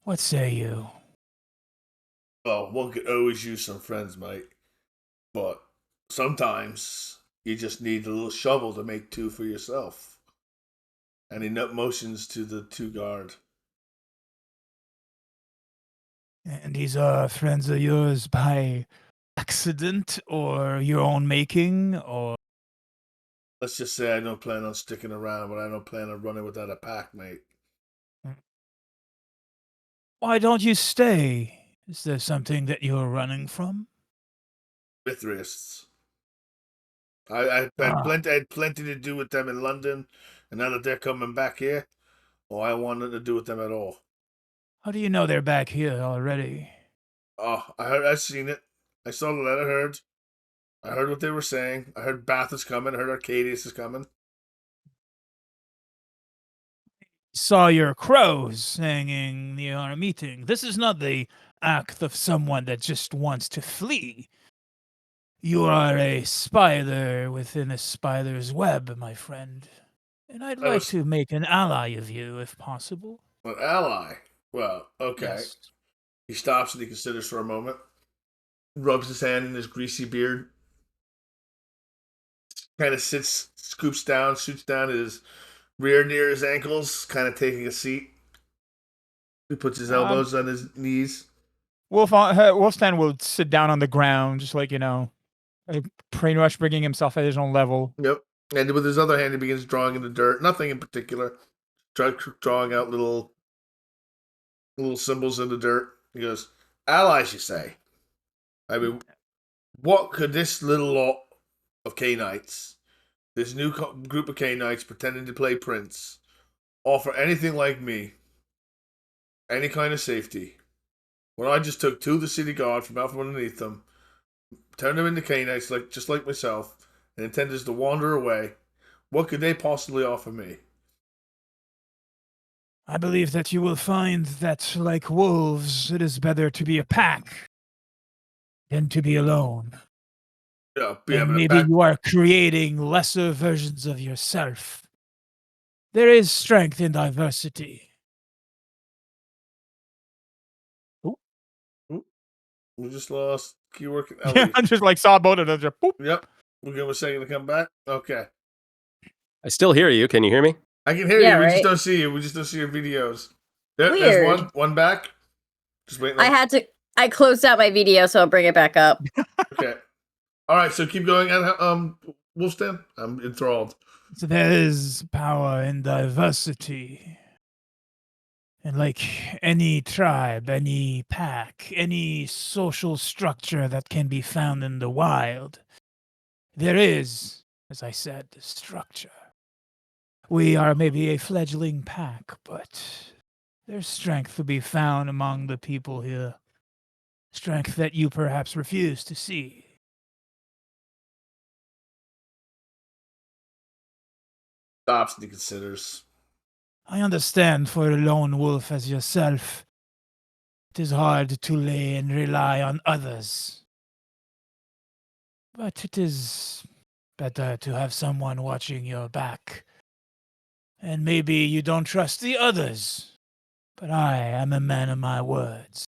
what say you? Well, one could always use some friends, mate. But sometimes you just need a little shovel to make two for yourself. And he motions to the two guard. And these are friends of yours by accident or your own making, or... Let's just say I don't plan on sticking around, but I don't plan on running without a pack, mate. Why don't you stay? Is there something that you're running from? Mithrists. I had plenty to do with them in London, and now that they're coming back here, I want nothing to do with them at all. How do you know they're back here already? Oh, I seen it. I saw the letter, I heard what they were saying. I heard Bath is coming, I heard Arcadius is coming. Saw your crows hanging near our meeting. This is not the act of someone that just wants to flee. You are a spider within a spider's web, my friend. And I'd like to make an ally of you, if possible. An ally? Well, okay. Yes. He stops and he considers for a moment. Rubs his hand in his greasy beard. Kind of scoops down, shoots down his rear near his ankles, kind of taking a seat. He puts his elbows on his knees. Wolfstan will sit down on the ground, just like, pretty much bringing himself at his own level. Yep. And with his other hand, he begins drawing in the dirt. Nothing in particular. Drawing out little symbols in the dirt. He goes, allies, you say? I mean, what could this little lot of K-Knights, this new group of K-Knights pretending to play Prince, offer anything like me? Any kind of safety? When I just took two of the city guard from out from underneath them, turned them into K-Knights just like myself, and intended to wander away, what could they possibly offer me? I believe that you will find that, like wolves, it is better to be a pack than to be alone. Yeah, and maybe you are creating lesser versions of yourself. There is strength in diversity. We just lost keyword. Yeah, I just saw both of them. Just, boop. Yep. We'll give him a second to come back. Okay. I still hear you. Can you hear me? I can hear you. We just don't see you. We just don't see your videos. There's one back. Just wait. I closed out my video, so I'll bring it back up. Okay. All right. So keep going. Wolfstan, I'm enthralled. So there is power in diversity. And like any tribe, any pack, any social structure that can be found in the wild, there is, as I said, structure. We are maybe a fledgling pack, but there's strength to be found among the people here. Strength that you perhaps refuse to see. Stops and he considers. I understand for a lone wolf as yourself, It is hard to lay and rely on others. But it is better to have someone watching your back. And maybe you don't trust the others, but I am a man of my words.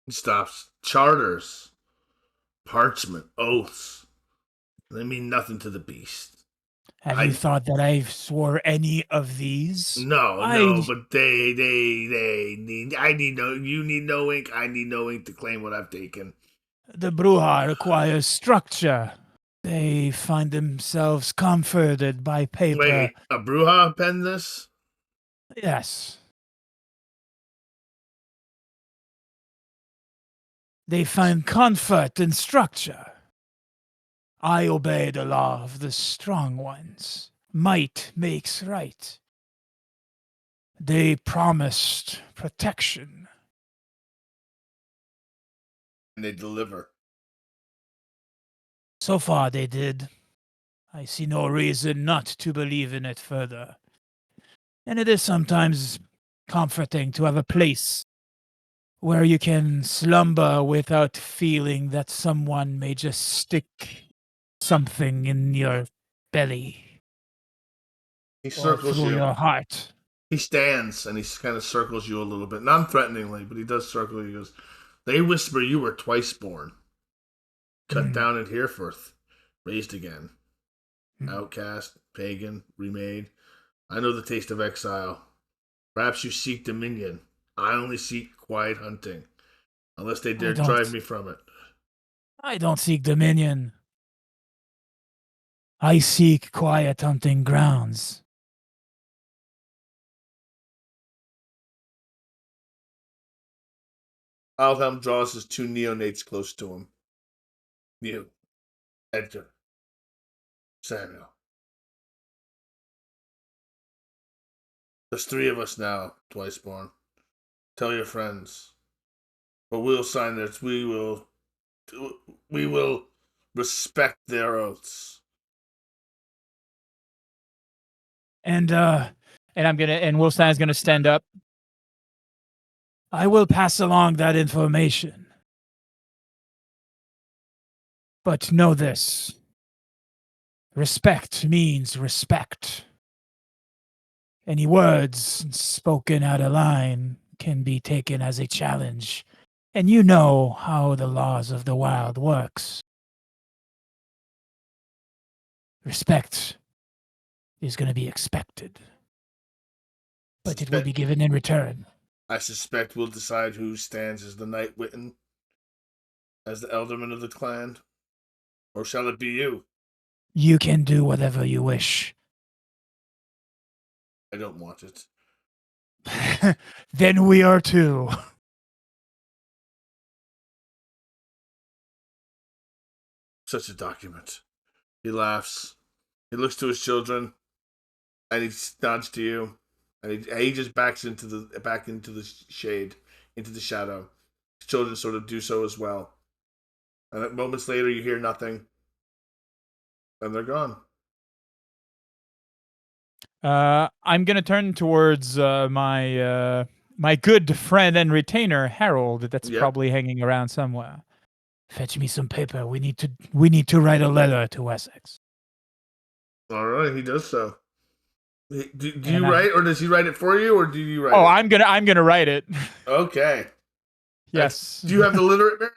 He stops. Charters, parchment, oaths. They mean nothing to the beast. Have you thought that I swore any of these? No, but they need. You need no ink. I need no ink to claim what I've taken. The Bruja requires structure. They find themselves comforted by paper. Wait, a Bruja penned this? Yes. They find comfort in structure. I obey the law of the strong ones. Might makes right. They promised protection. And they deliver. So far they did. I see no reason not to believe in it further. And it is sometimes comforting to have a place where you can slumber without feeling that someone may just stick something in your belly. He Or circles through you. your heart. He stands and he kind of circles you a little bit. Non-threateningly, but he does circle you. He goes, they whisper you were twice born. Cut down at Hereford. Raised again. Outcast, pagan, remade. I know the taste of exile. Perhaps you seek dominion. I only seek quiet hunting. Unless they dare drive me from it. I don't seek dominion. I seek quiet hunting grounds. Alhelm draws his two neonates close to him. You, Edgar, Samuel. There's three of us now, Twiceborn. Tell your friends. But we'll sign this. We will respect their oaths. And Wolfstein's gonna stand up. I will pass along that information. But know this. Respect means respect. Any words spoken out of line can be taken as a challenge. And you know how the laws of the wild works. Respect is going to be expected. But it will be given in return. I suspect we'll decide who stands as the Night Witten, as the Elderman of the clan. Or shall it be you? You can do whatever you wish. I don't want it. Then we are two. Such a document. He laughs. He looks to his children, and he nods to you, and he just backs into the shade, into the shadow. His children sort of do so as well. And moments later, you hear nothing, and they're gone. I'm gonna turn towards my good friend and retainer Harold. That's probably hanging around somewhere. Fetch me some paper. We need to write a letter to Wessex. All right, he does so. Do you write, or does he write it for you, or do you write? Oh, it? I'm gonna write it. Okay. Yes. Do you have the literate merit?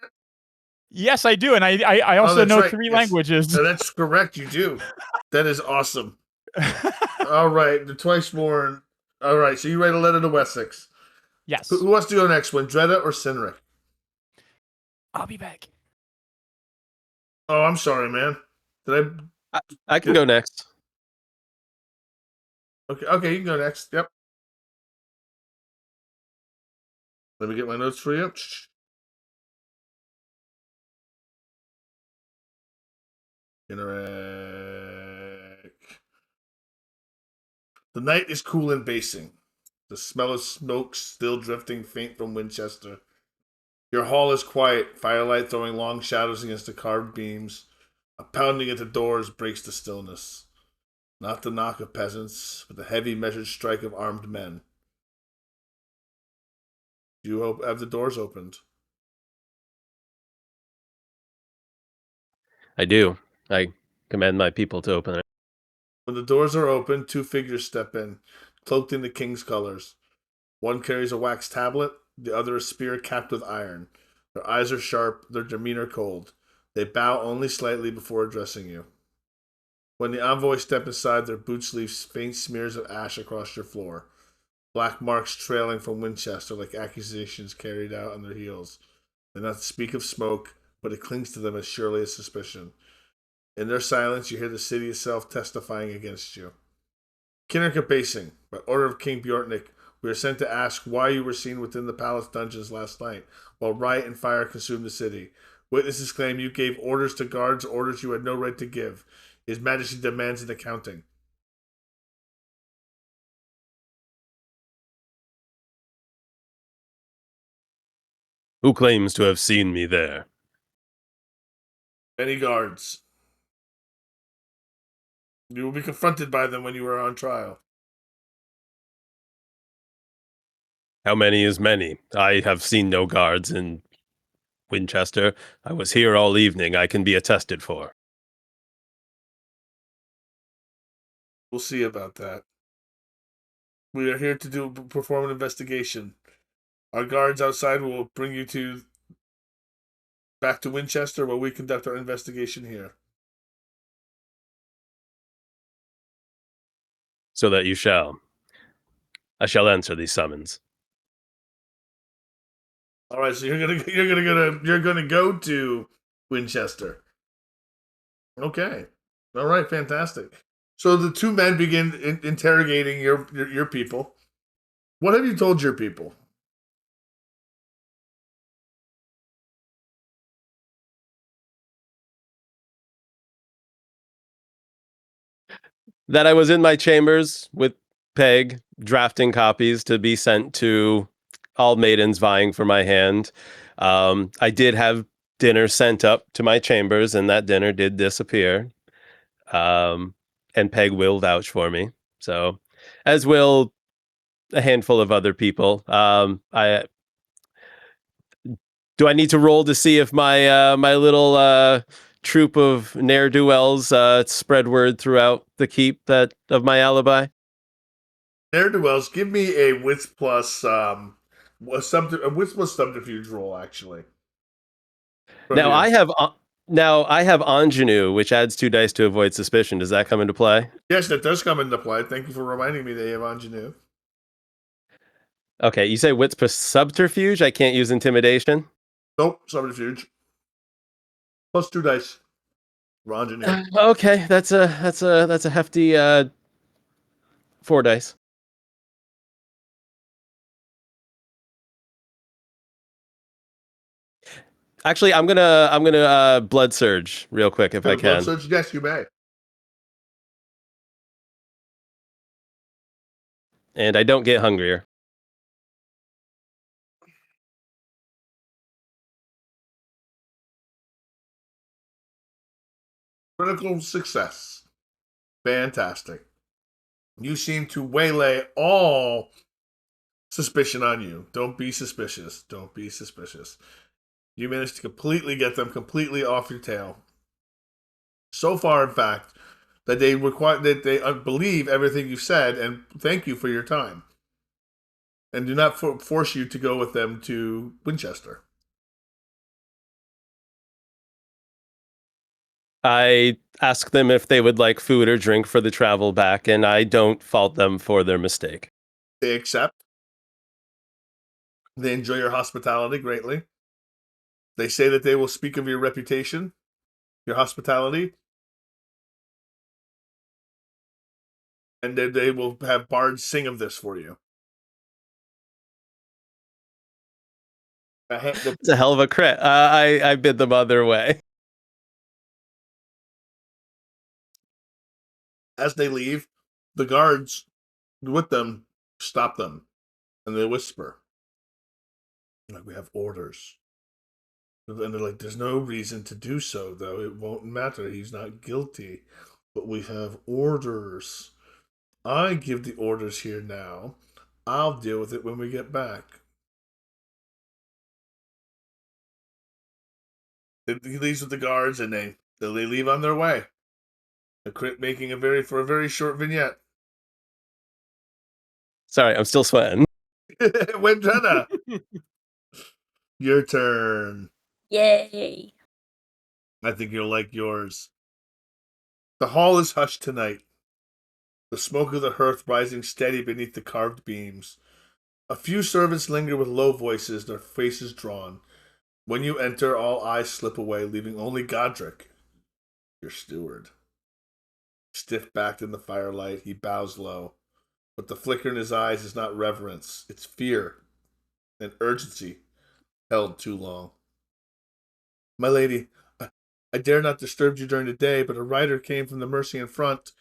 Yes, I do, and I also know three languages. No, that's correct. You do. That is awesome. All right, the Twiceborn. All right, so you write a letter to Wessex. Yes. Who wants to go next one, Dreda or Sinric? I'll be back. Oh, I'm sorry, man. Did I can go next. Okay, you can go next. Yep. Let me get my notes for you. Interact. The night is cool and basing. The smell of smoke still drifting faint from Winchester. Your hall is quiet, firelight throwing long shadows against the carved beams. A pounding at the doors breaks the stillness. Not the knock of peasants, but the heavy measured strike of armed men. You have the doors opened. I do. I command my people to open it. When the doors are open, two figures step in, cloaked in the king's colors. One carries a wax tablet, the other a spear capped with iron. Their eyes are sharp, their demeanor cold. They bow only slightly before addressing you. When the envoys step inside, their boots leave faint smears of ash across your floor. Black marks trailing from Winchester like accusations carried out on their heels. They not speak of smoke, but it clings to them as surely as suspicion. In their silence, you hear the city itself testifying against you. Kinnerka Basing, by order of King Bjortnik, we are sent to ask why you were seen within the palace dungeons last night, while riot and fire consumed the city. Witnesses claim you gave orders to guards, orders you had no right to give. His Majesty demands an accounting. Who claims to have seen me there? Many guards. You will be confronted by them when you are on trial. How many is many? I have seen no guards in Winchester. I was here all evening. I can be attested for. We'll see about that. We are here to perform an investigation. Our guards outside will bring you back to Winchester while we conduct our investigation here. So that you shall. I shall answer these summons. All right, so you're gonna go to Winchester. Okay. All right, fantastic. So the two men begin interrogating your people. What have you told your people? That I was in my chambers with Peg, drafting copies to be sent to all maidens vying for my hand. I did have dinner sent up to my chambers, and that dinner did disappear. And Peg will vouch for me. So, as will a handful of other people. Do I need to roll to see if my little troop of ne'er-do-wells spread word throughout the keep of my alibi? Ne'er-do-wells, give me a wits plus subterfuge roll, actually. Now I have ingenue, which adds 2 dice to avoid suspicion. Does that come into play? Yes, that does come into play. Thank you for reminding me that you have ingenue. Okay, you say wits plus subterfuge? I can't use intimidation? Nope, subterfuge. Plus 2 dice. Ingenue. Okay, that's a hefty 4 dice. Actually, I'm gonna blood surge real quick if I can. Blood surge, yes, you may. And I don't get hungrier. Critical success. Fantastic. You seem to waylay all suspicion on you. Don't be suspicious. Don't be suspicious. You managed to completely get them completely off your tail. So far, in fact, that they believe everything you've said and thank you for your time. And do not force you to go with them to Winchester. I ask them if they would like food or drink for the travel back, and I don't fault them for their mistake. They accept. They enjoy your hospitality greatly. They say that they will speak of your reputation, your hospitality, and that they will have bards sing of this for you. It's a hell of a crit. I bid them other way. As they leave, the guards with them stop them, and they whisper, like, we have orders. And they're like, there's no reason to do so, though. It won't matter. He's not guilty. but we have orders. I give the orders here now. I'll deal with it when we get back. He leaves with the guards, and they leave on their way. The crit making a very short vignette. Sorry, I'm still sweating. Winchester, your turn. Yay. I think you'll like yours. The hall is hushed tonight. The smoke of the hearth rising steady beneath the carved beams. A few servants linger with low voices, their faces drawn. When you enter, all eyes slip away, leaving only Godric, your steward. Stiff-backed in the firelight, he bows low. But the flicker in his eyes is not reverence, it's fear and urgency held too long. My lady, I dare not disturb you during the day, but a rider came from the Mercy in front.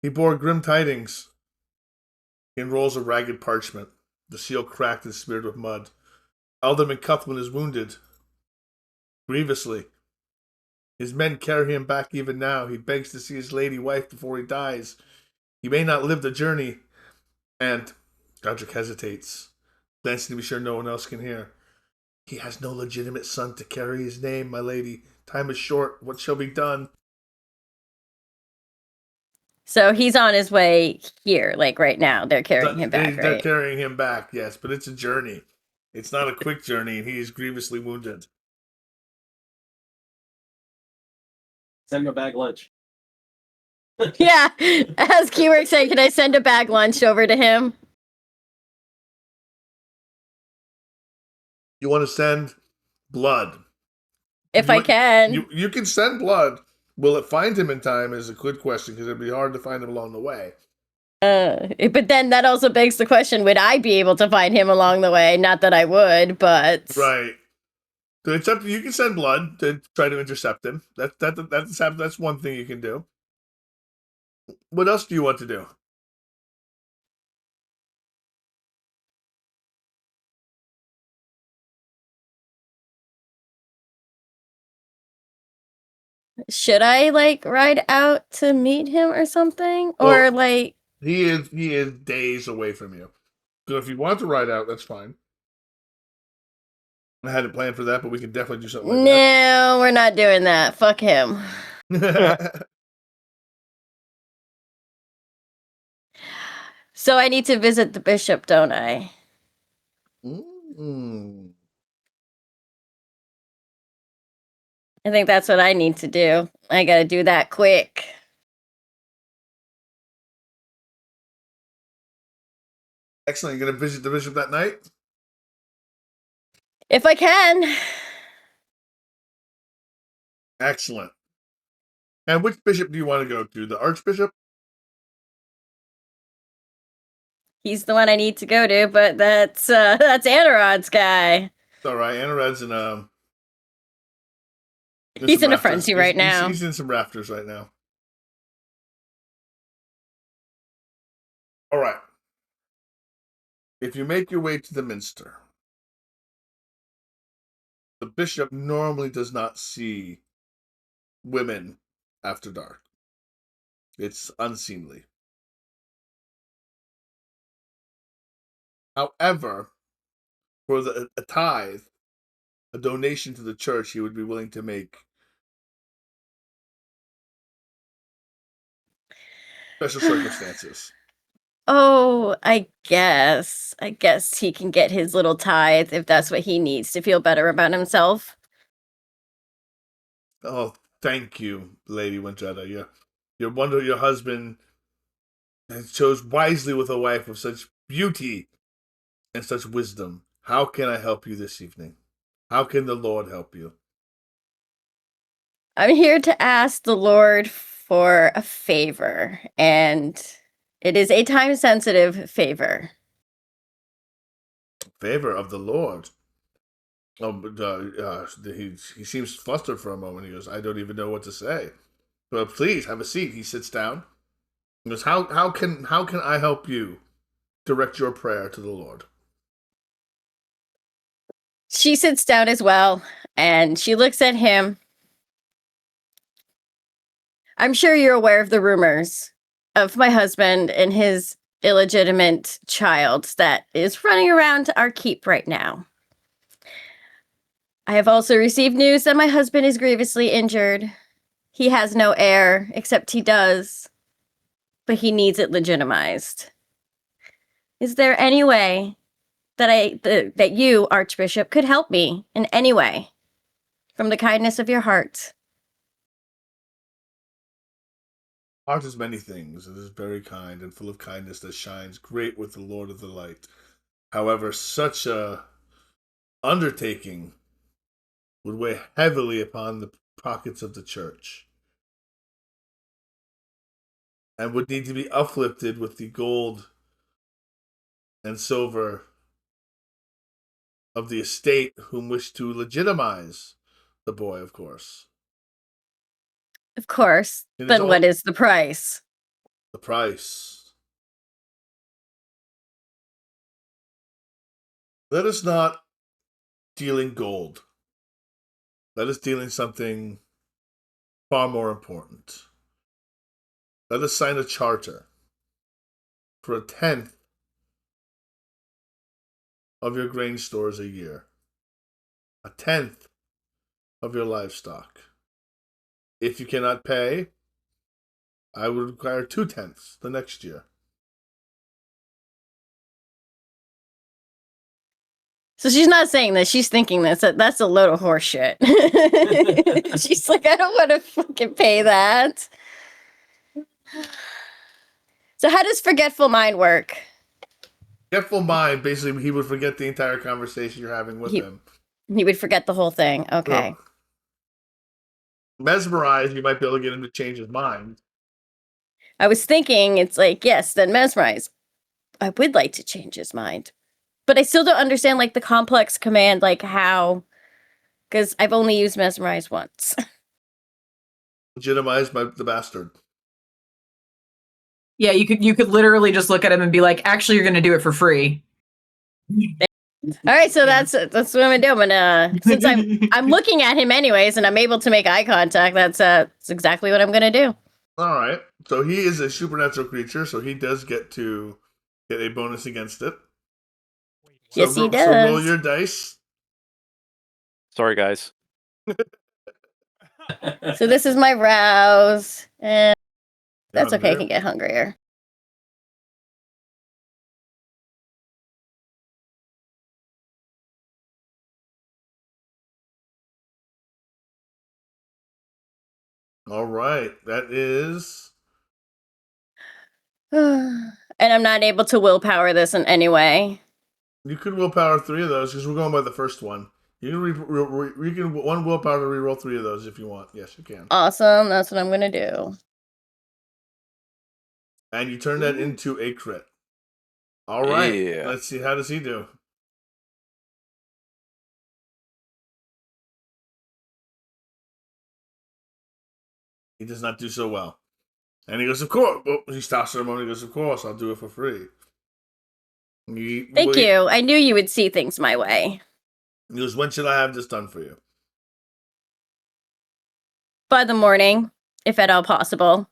He bore grim tidings. He unrolls a ragged parchment, the seal cracked and smeared with mud. Alderman Cuthman is wounded, grievously. His men carry him back even now. He begs to see his lady wife before he dies. He may not live the journey. And Godric hesitates, glancing to be sure no one else can hear. He has no legitimate son to carry his name, my lady. Time is short. What shall be done? So he's on his way here, like right now. They're carrying him back, They're right? carrying him back, yes, but it's a journey. It's not a quick journey, and he is grievously wounded. Send him a bag lunch. Yeah. As Keywork said, can I send a bag lunch over to him? You want to send blood? If I can. You can send blood. Will it find him in time is a good question, because it'd be hard to find him along the way. But then that also begs the question, would I be able to find him along the way? Not that I would, but... Right. So it's up to you. Can send blood to try to intercept him. That's one thing you can do. What else do you want to do? Should I, like, ride out to meet him or something? Or, Well, like... He is days away from you. So if you want to ride out, that's fine. I hadn't planned for that, but we can definitely do something like No, we're not doing that. Fuck him. that. So I need to visit the bishop, don't I? Mm. I think that's what I need to do. I gotta do that quick. Excellent. You're going to visit the bishop that night? If I can. Excellent. And which bishop do you want to go to? The archbishop? He's the one I need to go to, but that's Anarod's guy. It's all right. Anarad's in He's some in a rafters. frenzy right now. He's in some rafters right now. All right. If you make your way to the minster, the bishop normally does not see women after dark. It's unseemly. However, for a tithe, a donation to the church, he would be willing to make. Special circumstances. Oh, I guess he can get his little tithe if that's what he needs to feel better about himself. Oh, thank you, Lady Winchester. Your husband has chose wisely with a wife of such beauty and such wisdom. How can I help you this evening? How can the Lord help you? I'm here to ask the Lord for a favor, and it is a time-sensitive favor. Favor of the Lord. Oh, but he seems flustered for a moment. He goes, I don't even know what to say. But please have a seat. He sits down. He goes, how can I help you direct your prayer to the Lord? She sits down as well, and she looks at him. I'm sure you're aware of the rumors of my husband and his illegitimate child that is running around our keep right now. I have also received news that my husband is grievously injured. He has no heir, except he does, but he needs it legitimized. Is there any way that that you, Archbishop, could help me in any way from the kindness of your heart? Heart is many things. It is very kind and full of kindness that shines great with the Lord of the Light. However, such a undertaking would weigh heavily upon the pockets of the church and would need to be uplifted with the gold and silver of the estate whom wish to legitimize the boy, of course. Of course. It is Then all- what is the price? The price. Let us not deal in gold. Let us deal in something far more important. Let us sign a charter for 1/10 of your grain stores a year. 1/10 of your livestock. If you cannot pay, I would require 2/10 the next year. So she's not saying this. She's thinking this. That's a load of horse shit. She's like, I don't want to fucking pay that. So how does forgetful mind work? Forgetful mind, basically, he would forget the entire conversation you're having with him. He would forget the whole thing. Okay. Well, mesmerized, you might be able to get him to change his mind. I was thinking it's like, yes, then mesmerize. I would like to change his mind. But I still don't understand like the complex command, like how, because I've only used mesmerize once. Legitimize the bastard. Yeah, you could literally just look at him and be like, actually, you're going to do it for free. All right, so that's what I'm gonna do. I'm gonna, since I'm looking at him anyways, and I'm able to make eye contact. That's exactly what I'm gonna do. All right. So he is a supernatural creature, so he does get to get a bonus against it. So Yes, he So does. roll your dice. Sorry, guys. So this is my rouse, and that's Down okay. I there. can get hungrier. All right. That is. And I'm not able to willpower this in any way. You could willpower 3 of those because we're going by the first one. You can, you can one willpower to reroll 3 of those if you want. Yes, you can. Awesome. That's what I'm gonna do. And you turn that into a crit. All right. Yeah. Let's see. How does he do? He does not do so well. And he goes, of course. Well, he stops for a moment. He goes, of course, I'll do it for free. Thank you. I knew you would see things my way. He goes, when should I have this done for you? By the morning, if at all possible.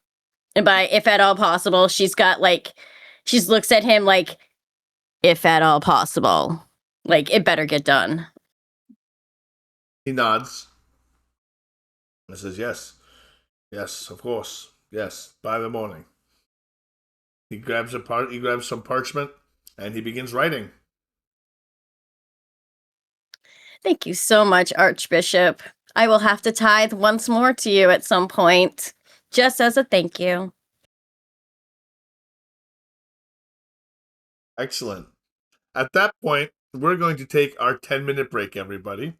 And by if at all possible, she's got like, she looks at him like, if at all possible. Like, it better get done. He nods. And says, yes. Yes, of course. Yes, by the morning. He grabs some parchment and he begins writing. Thank you so much, Archbishop. I will have to tithe once more to you at some point, just as a thank you. Excellent. At that point, we're going to take our 10-minute break, everybody.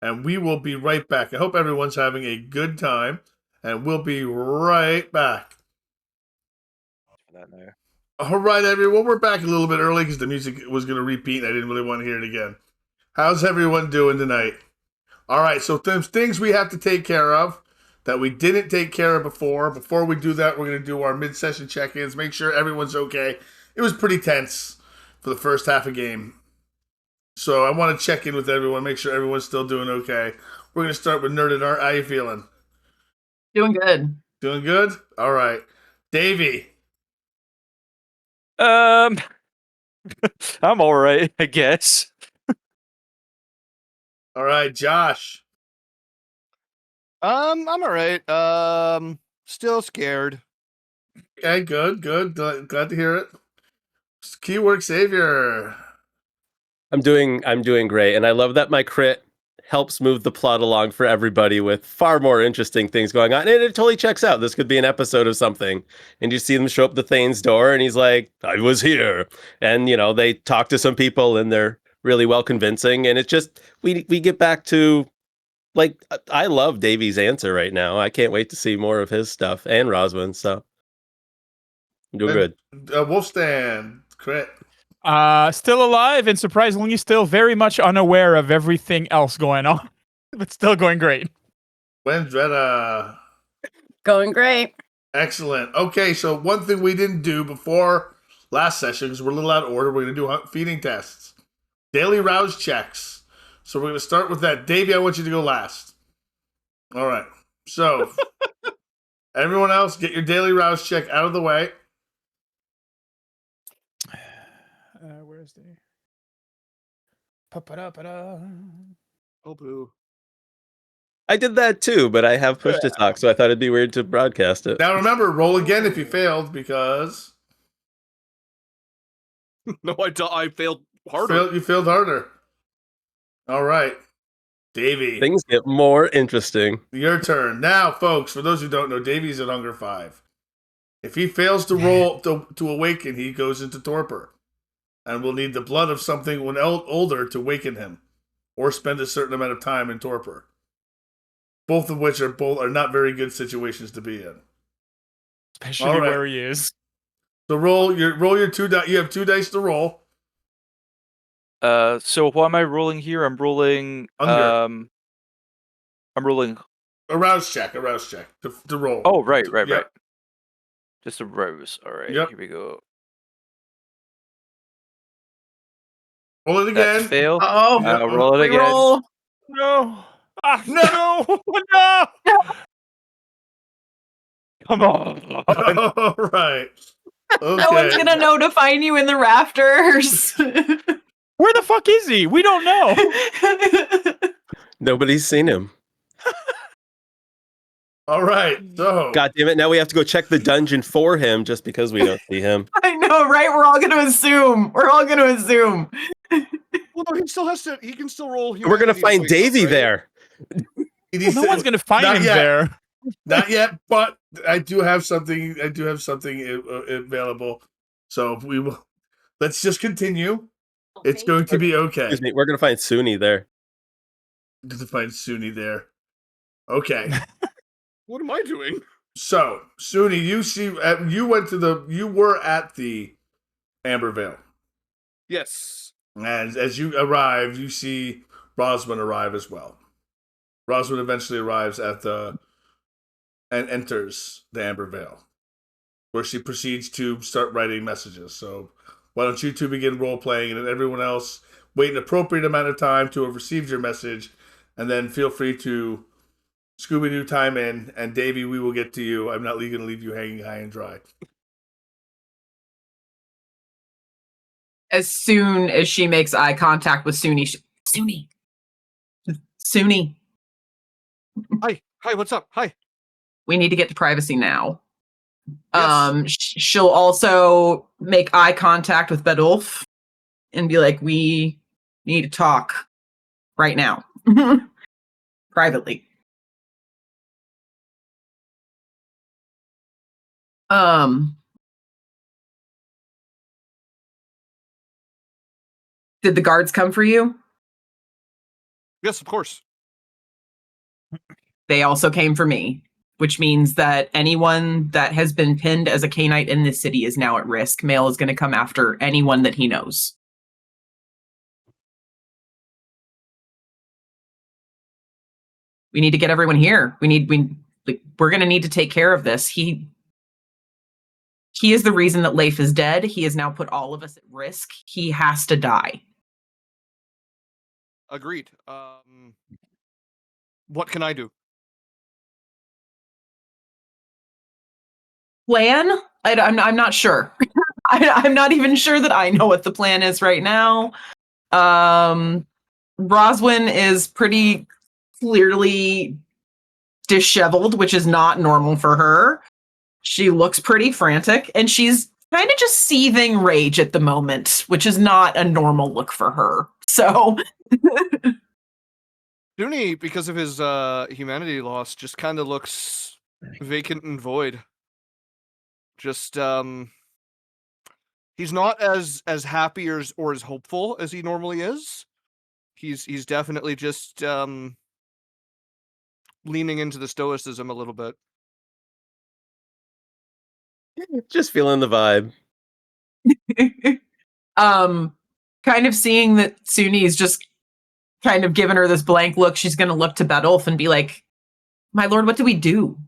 And we will be right back. I hope everyone's having a good time. And we'll be right back. All right, everyone. We're back a little bit early because the music was going to repeat and I didn't really want to hear it again. How's everyone doing tonight? All right, so there's things we have to take care of that we didn't take care of before. Before we do that, we're going to do our mid-session check-ins, make sure everyone's okay. It was pretty tense for the first half of game. So I want to check in with everyone, make sure everyone's still doing okay. We're going to start with Nerd and Art. How you feeling? Doing good. Doing good? All right. Davey. I'm all right, I guess. All right, Josh. I'm all right. Still scared. Okay, good. Glad to hear it. Keyword Savior. I'm doing great, and I love that my crit helps move the plot along for everybody with far more interesting things going on. And it totally checks out. This could be an episode of something. And you see them show up the Thane's door, and he's like, "I was here," and they talk to some people, and they're really well convincing. And it just we get back to like I love Davey's answer right now. I can't wait to see more of his stuff and Roswin. So I'm doing good. Wolfstand. Crit. Still alive and surprisingly still very much unaware of everything else going on, but still going great. Wendretta. Going great. Excellent. Okay, so one thing we didn't do before last session, because we're a little out of order, we're going to do feeding tests. Daily rouse checks. So we're going to start with that. Davey, I want you to go last. All right. So, everyone else, get your daily rouse check out of the way. Where's the... Pa-pa-da-pa-da. Oh, boo. I did that too, but I have push to talk, so I thought it'd be weird to broadcast it. Now remember, roll again if you failed, because... No, I failed harder. You failed harder. All right. Davey. Things get more interesting. Your turn. Now, folks, for those who don't know, Davey's at Hunger 5. If he fails to roll to awaken, he goes into torpor. And will need the blood of something older to waken him, or spend a certain amount of time in torpor. Both of which are not very good situations to be in. Especially where he is. So roll your 2 dice. You have 2 dice to roll. So what am I rolling here? I'm rolling Hunger. I'm rolling A rouse check to roll. Oh, right. Yep. Just a rose. All right, Yep. Here we go. Roll it again. That's fail. Oh, I'll roll it again. roll. No. No. No. Come on. All right. Okay. No one's gonna know to find you in the rafters. Where the fuck is he? We don't know. Nobody's seen him. All right. So. God damn it! Now we have to go check the dungeon for him just because we don't see him. I know, right? We're all gonna assume. Well, no, he still has to. He can still roll. We're gonna humanity find to Davey wake up, right? there. No one's gonna find Not him yet. there. Not yet, but I do have something. Available. So we will. Let's just continue. It's going to be okay. Excuse me. We're gonna find Suni there. To find Suni there. Okay. What am I doing? So Suni, you were at the Amber Vale. Yes. And as you arrive, you see Roswin arrive as well. Roswin eventually arrives and enters the Amber Vale, where she proceeds to start writing messages. So why don't you two begin role-playing, and then everyone else wait an appropriate amount of time to have received your message, and then feel free to Scooby-Doo time in, and Davey, we will get to you. I'm not going to leave you hanging high and dry. As soon as she makes eye contact with Suni, Suni, Hi, what's up? Hi. we need to get to privacy now. Yes. She'll also make eye contact with Bedulf and be like, we need to talk right now. Privately. Did the guards come for you? Yes, of course. They also came for me, which means that anyone that has been pinned as a Cainite in this city is now at risk. Mail is going to come after anyone that he knows. We need to get everyone here. We're going to need to take care of this. He is the reason that Leif is dead. He has now put all of us at risk. He has to die. Agreed. What can I do? Plan? I'm not sure. I'm not even sure that I know what the plan is right now. Roswin is pretty clearly disheveled, which is not normal for her. She looks pretty frantic, and she's kind of just seething rage at the moment, which is not a normal look for her. So Dooney, because of his humanity loss, just kind of looks vacant and void. Just he's not as happy or as hopeful as he normally is. He's definitely just leaning into the stoicism a little bit. Just feeling the vibe. kind of seeing that Suni's just kind of giving her this blank look, she's going to look to Bedulf and be like, "My lord, what do we do?"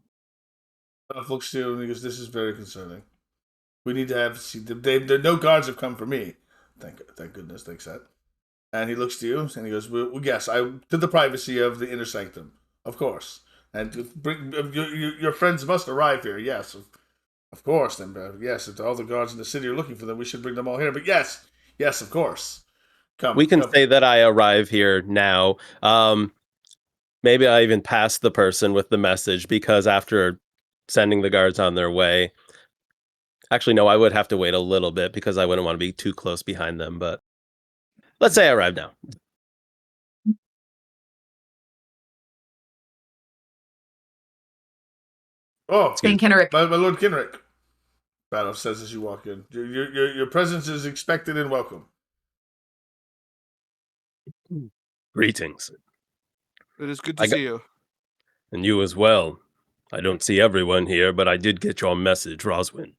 Looks to you and he goes, "This is very concerning. We need to have no guards have come for me. Thank goodness, thanks that." And he looks to you and he goes, "Well, yes, I to the privacy of the inner sanctum, of course. And bring your friends must arrive here. Yes, of course. And yes, if all the guards in the city are looking for them, we should bring them all here. But yes, of course. Come. We can say that I arrive here now. Maybe I even pass the person with the message because after sending the guards on their way, actually, no, I would have to wait a little bit because I wouldn't want to be too close behind them. But let's say I arrive now. Oh, King Kenrick. my lord Kenrick. Battle says as you walk in. Your presence is expected and welcome. Greetings. It is good to see you. And you as well. I don't see everyone here, but I did get your message, Roswin.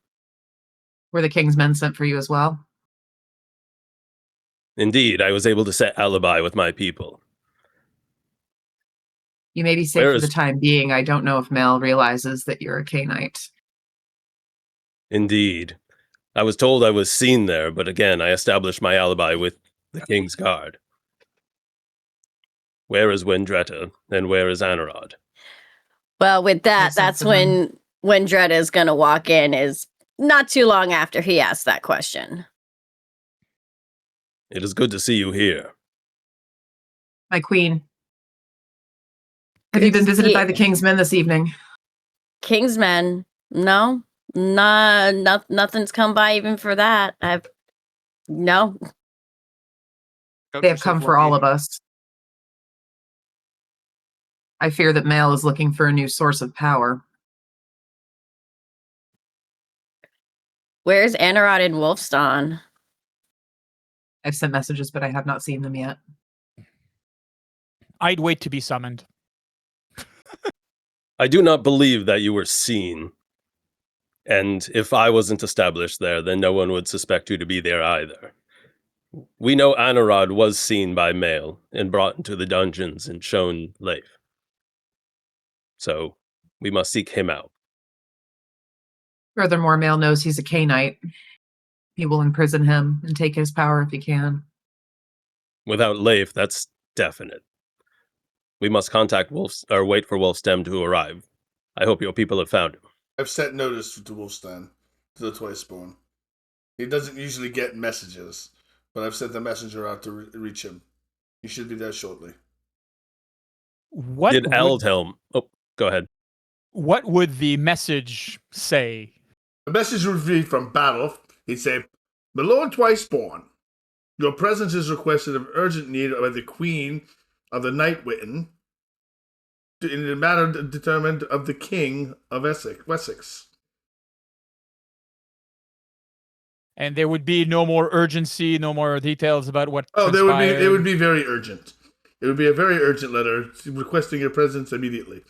Were the king's men sent for you as well? Indeed, I was able to set alibi with my people. You may be safe for the time being. I don't know if Mel realizes that you're a K-Knight. Indeed. I was told I was seen there, but again, I established my alibi with the King's Guard. Where is Wendretta, and where is Anarod? Well, with that, that's when Dredd is going to walk in, is not too long after he asked that question. It is good to see you here. My queen. Have you been visited by the King's Men this evening? King's Men? No. Nothing's come by even for that. No. They have come for all of us. I fear that Mail is looking for a new source of power. Where's Anarod and Wolfston? I've sent messages, but I have not seen them yet. I'd wait to be summoned. I do not believe that you were seen. And if I wasn't established there, then no one would suspect you to be there either. We know Anarod was seen by Mail and brought into the dungeons and shown Leif. So we must seek him out. Furthermore, Mail knows he's a K-Knight. He will imprison him and take his power if he can. Without Leif, that's definite. We must contact wait for Wolfstem to arrive. I hope your people have found him. I've sent notice to Wolfstem, to the Twiceborn. He doesn't usually get messages, but I've sent the messenger out to reach him. He should be there shortly. What did Eldhelm? Oh, go ahead. What would the message say? The message would be from Battle. He'd say, "My Lord Twiceborn, your presence is requested of urgent need by the Queen of the Night Witten in the matter determined of the King of Wessex." And there would be no more urgency, no more details about what. Oh, it would be very urgent. It would be a very urgent letter requesting your presence immediately.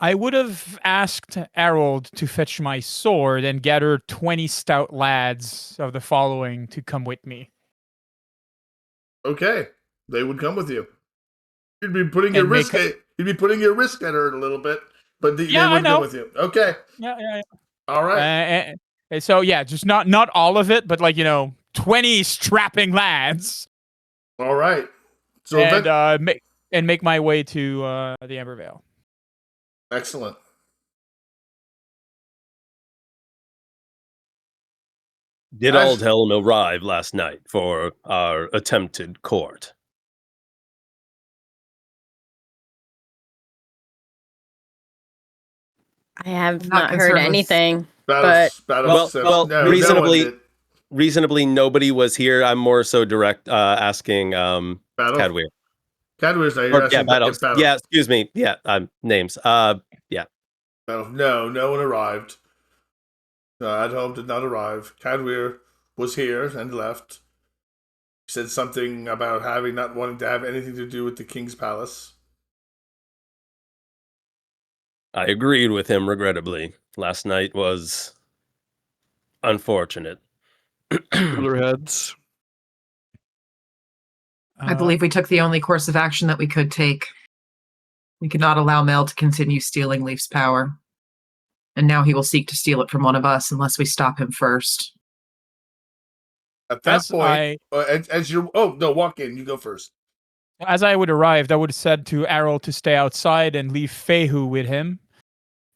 I would have asked Harold to fetch my sword and gather 20 stout lads of the following to come with me. Okay, they would come with you. You'd be putting your risk. You'd be putting your risk at her a little bit, but they would come with you. Okay. Yeah. All right. So yeah, just not all of it, but 20 strapping lads. All right. So and make my way to the Amber Vale. Excellent. Did As- Aldhelm arrive last night for our attempted court? I have I'm not heard concerned with- anything. Battle Well, says well, no, no one reasonably- did. Reasonably, nobody was here. I'm more so direct asking Battle? Cadweir. Cadweir's not here. Or, Asking Battle. if Battle. Yeah, excuse me. Yeah, names. Battle. No, no one arrived. Adholm did not arrive. Cadweir was here and left. He said something about not wanting to have anything to do with the king's palace. I agreed with him, regrettably. Last night was unfortunate. Cooler heads. I believe we took the only course of action that we could take. We could not allow Mel to continue stealing Leaf's power. And now he will seek to steal it from one of us unless we stop him first. At that As point, as you're... Oh, no, walk in. You go first. As I would arrive, I would have said to Errol to stay outside and leave Fehu with him,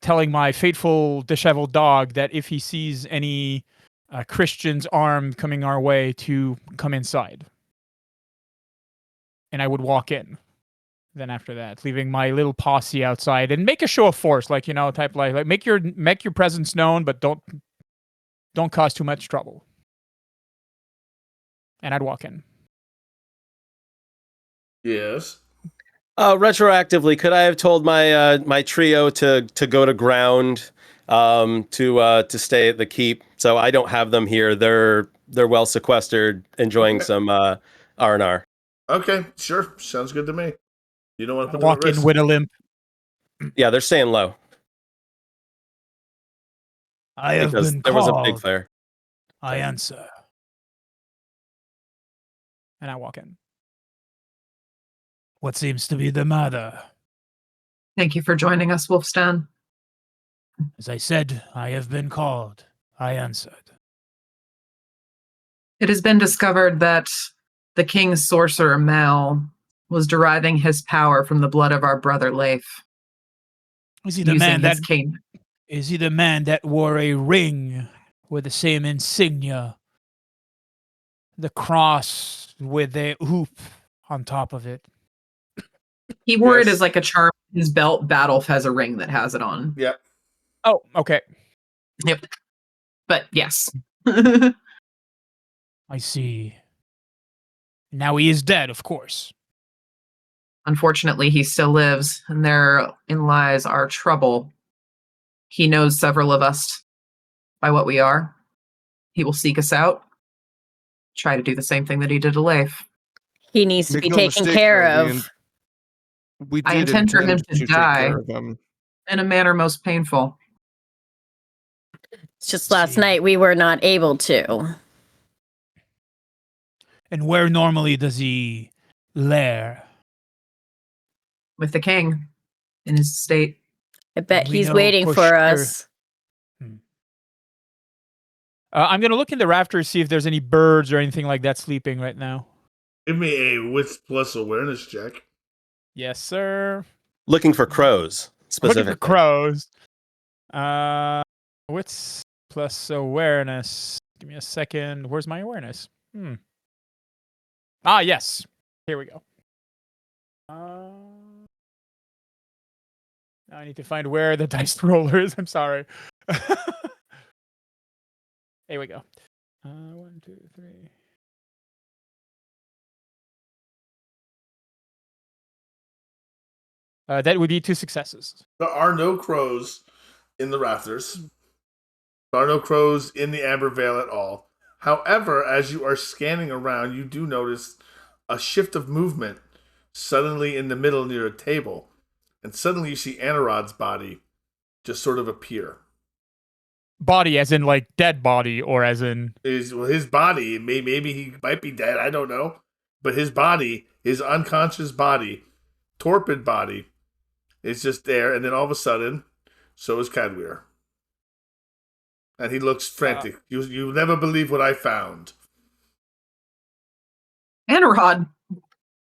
telling my faithful disheveled dog that if he sees any Christians armed coming our way, to come inside. And I would walk in. Then after that, leaving my little posse outside and make a show of force, like, type like make your presence known, but don't cause too much trouble. And I'd walk in. Yes. Retroactively, could I have told my my trio to go to ground, to stay at the keep? So I don't have them here. They're well sequestered, enjoying some R&R. Okay, sure. Sounds good to me. You don't want to put them Walk at in risk. with a limp. Yeah, they're staying low I have because been there was a called. big flare. I answer. And I walk in. What seems to be the matter? Thank you for joining us, Wolfstan. As I said, I have been called. I answered. It has been discovered that the king's sorcerer, Mal, was deriving his power from the blood of our brother Leif. Is he the using man that his cane. is he the man that wore a ring with the same insignia? The cross with a hoop on top of it. He wore it Yes. as like a charm. His belt, Badolf, has a ring that has it on. Yep. Oh, okay. Yep. But yes. I see. Now he is dead, of course. Unfortunately, he still lives, and therein lies our trouble. He knows several of us by what we are. He will seek us out, try to do the same thing that he did to Leif. He needs to Make be no taken mistake, care though, of. We I did intend for him to take die. care of him. In a manner most painful. It's just last See. night we were not able to. And where normally does he lair? With the king in his estate. I bet We he's know waiting for for sure. us. I'm going to look in the rafters, see if there's any birds or anything like that sleeping right now. Give me a wits plus awareness check. Yes, sir. Looking for crows Look specifically. at the crows. Wits plus awareness. Give me a second. Where's my awareness? Ah, yes. Here we go. Now I need to find where the dice roller is. I'm sorry. Here we go. 1, 2, 3. That would be 2 successes. There are no crows in the rafters. There are no crows in the Amber Vale at all. However, as you are scanning around, you do notice a shift of movement suddenly in the middle near a table. And suddenly you see Anarod's body just sort of appear. Body as in like dead body or as in... His body, maybe he might be dead, I don't know. But his body, his unconscious body, torpid body, is just there. And then all of a sudden, so is Cadweir. And he looks frantic. You never believe what I found. Anarod.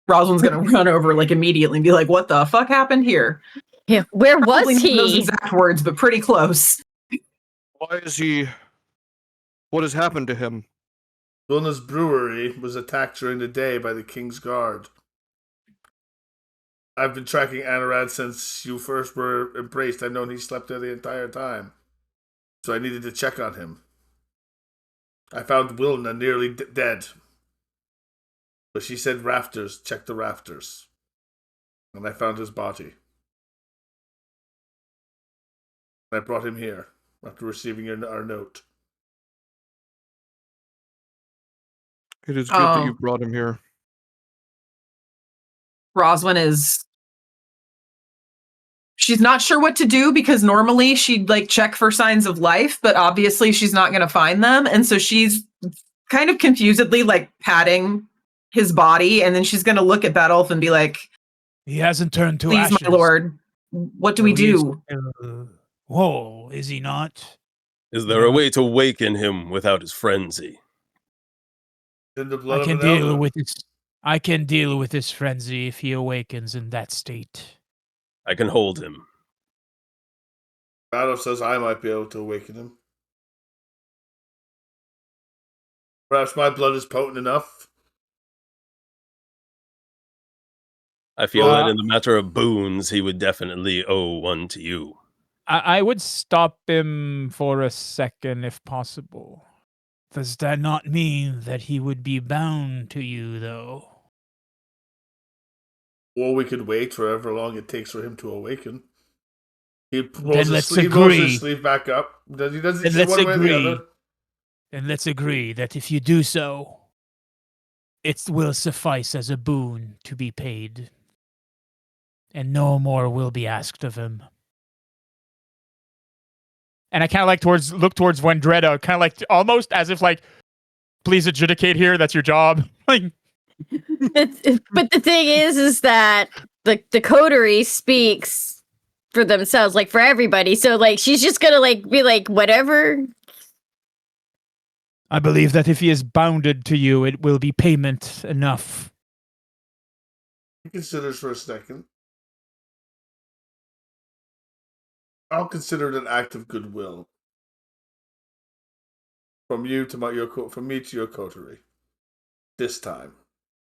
Rosalind's gonna run over like immediately and be like, "What the fuck happened here?" Yeah, where was Probably not those he? exact words, but pretty close. Why is he What has happened to him? Vilna's brewery was attacked during the day by the King's Guard. I've been tracking Anurad since you first were embraced. I've known he slept there the entire time. So I needed to check on him. I found Wilna nearly dead. But she said rafters, check the rafters. And I found his body. I brought him here after receiving our note. It is good that you brought him here. Roswin is... She's not sure what to do because normally she'd like check for signs of life, but obviously she's not going to find them. And so she's kind of confusedly like patting his body. And then she's going to look at Badolf and be like, He hasn't turned to please, ashes. my lord, what do we do? Whoa, is he not? Is there a way to waken him without his frenzy? In the blood I can of an deal elder. with his. I can deal with his frenzy if he awakens in that state. I can hold him. Badolf says I might be able to awaken him. Perhaps my blood is potent enough. I feel that in the matter of boons, he would definitely owe one to you. I would stop him for a second if possible. Does that not mean that he would be bound to you, though? Or we could wait for however long it takes for him to awaken. He rolls, Then his, let's sleeve, rolls agree. his sleeve back up. Does he Then say let's one way or the agree. other? And let's agree that if you do so, it will suffice as a boon to be paid. And no more will be asked of him. And I kind of like look towards Vendretta, kind of like almost as if like, please adjudicate here. That's your job. Like, But the thing is that the coterie speaks for themselves, like for everybody. So like she's just gonna like be like whatever. I believe that if he is bounded to you, it will be payment enough. He considers for a second. I'll consider it an act of goodwill. From you to from me to your coterie. This time.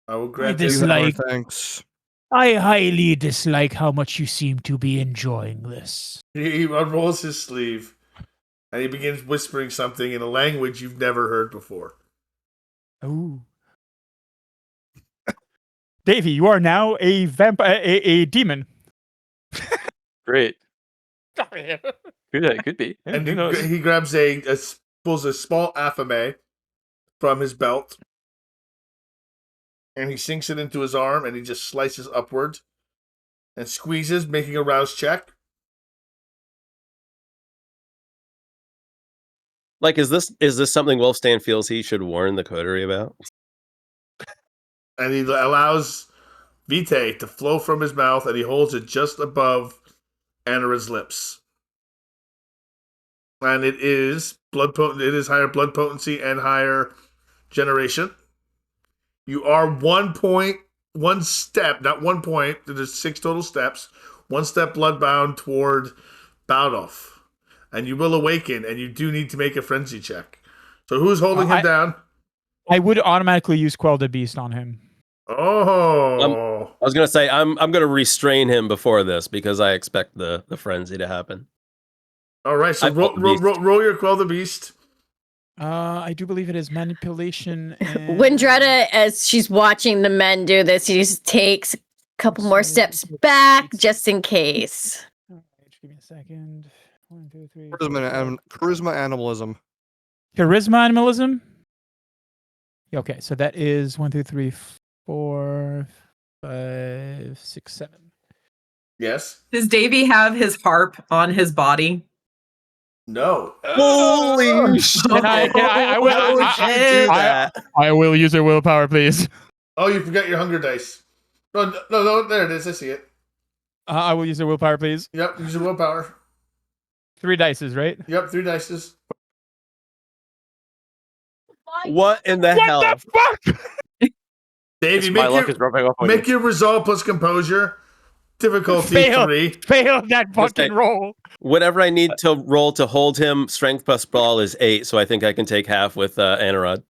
I will grant I you dislike- Thanks. I highly dislike how much you seem to be enjoying this. He unrolls his sleeve and he begins whispering something in a language you've never heard before. oh. Davey, you are now a a demon. Great. Could be. Yeah, And who knows? he grabs pulls a small affame from his belt and he sinks it into his arm and he just slices upward and squeezes, making a rouse check. Like, is this something Wolfstan feels he should warn the coterie about? And he allows Vitae to flow from his mouth and he holds it just above Anurad's lips. And it is it is higher blood potency and higher generation. You are 1 step, not 1 point, there's 6 total steps, 1 step bloodbound toward Badolf. And you will awaken, and you do need to make a frenzy check. So who's holding him down? I would automatically use Quell the Beast on him. Oh. I was gonna say I'm gonna restrain him before this because I expect the frenzy to happen. All right, so I roll your Quell the Beast. I do believe it is manipulation. And... Windretta, as she's watching the men do this, she just takes a couple more steps back just in case. Give me a second. 1, 2, 3. Charisma animalism. Charisma animalism. Okay, so that is 1, 2, 3, 4, 5, 6, 7. Yes. Does Davy have his harp on his body? No. Holy shit! I will- How would you do that? I will use your willpower, please. Oh, you forgot your hunger dice. No, there it is. I see it. I will use your willpower, please. Yep, use your willpower. 3 dices, right? Yep, 3 dices. What in the hell? What the fuck? Davey, My luck is rubbing off on make you. your resolve plus composure Difficulty 3. Fail that Just fucking say- roll. Whatever I need to roll to hold him, strength plus brawl is 8, so I think I can take half with Anarod.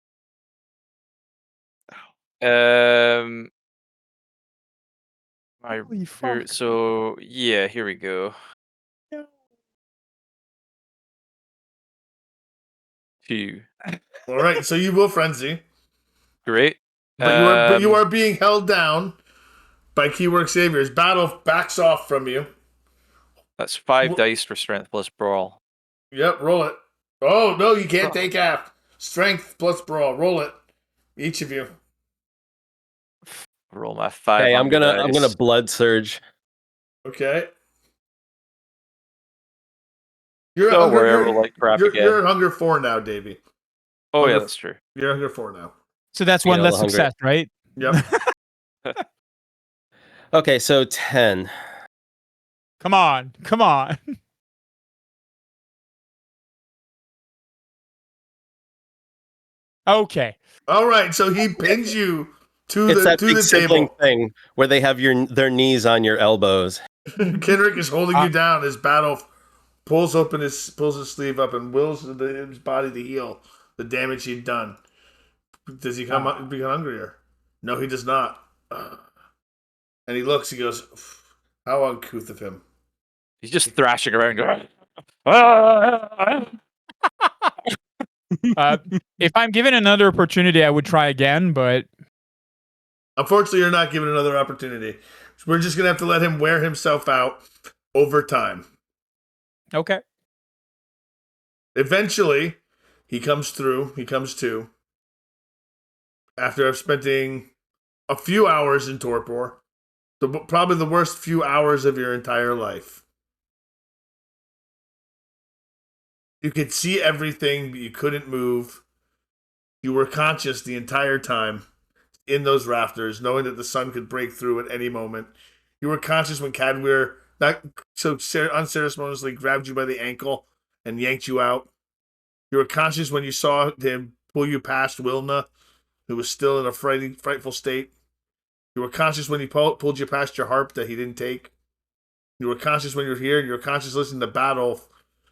Holy fuck. So yeah, here we go. No. 2. All right, so you will frenzy, Great. but you are being held down by Keywork Saviors. Battle backs off from you. That's 5 Wh- dice for strength plus brawl. Yep, roll it. Oh no, you can't take half. Strength plus brawl. Roll it, each of you. Roll my 5. Hey, I'm gonna blood surge. Okay. You're at Don't hunger, worry, I you're- roll like crap you're, again. You're at hunger 4 now, Davey. Oh yeah, hunger- that's true. You're at hunger 4 now. So that's one Feel less hungry. success, right? Yep. Okay, so 10. Come on. Come on. Okay. All right, so he pins you to It's the that to big the sibling table. thing where they have their knees on your elbows. Kendrick is holding you down. His battle pulls his sleeve up and wills his body to heal the damage he'd done. Does he become hungrier? No, he does not. And he looks. He goes, "How uncouth of him." He's just thrashing around going. If I'm given another opportunity, I would try again, but Unfortunately, you're not given another opportunity. We're just gonna have to let him wear himself out over time. okay. Eventually, he comes through. He comes to. After spending a few hours in torpor, probably the worst few hours of your entire life. You could see everything, but you couldn't move. You were conscious the entire time in those rafters, knowing that the sun could break through at any moment. You were conscious when Cadweir not so unceremoniously grabbed you by the ankle and yanked you out. You were conscious when you saw him pull you past Wilna, who was still in a frightful state. You were conscious when he pulled you past your harp that he didn't take. You were conscious when you were here, and you were conscious listening to Battle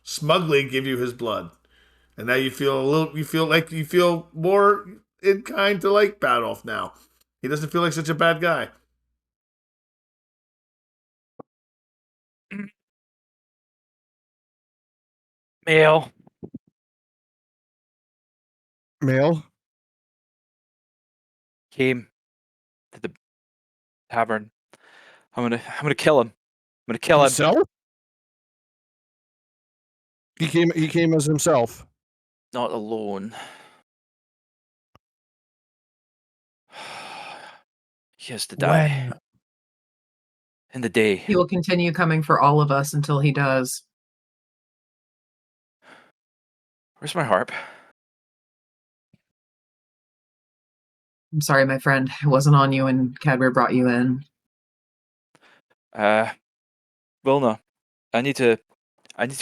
smugly give you his blood. And now you feel more inclined to like Badolf now. He doesn't feel like such a bad guy. Male. Male? Came to the tavern. I'm gonna kill him. I'm gonna kill him. Himself? He came as himself. Not alone. He has to die. When? In the day. He will continue coming for all of us until he does. Where's my harp? I'm sorry, my friend. It wasn't on you and Cadbury brought you in. Wilna, I need to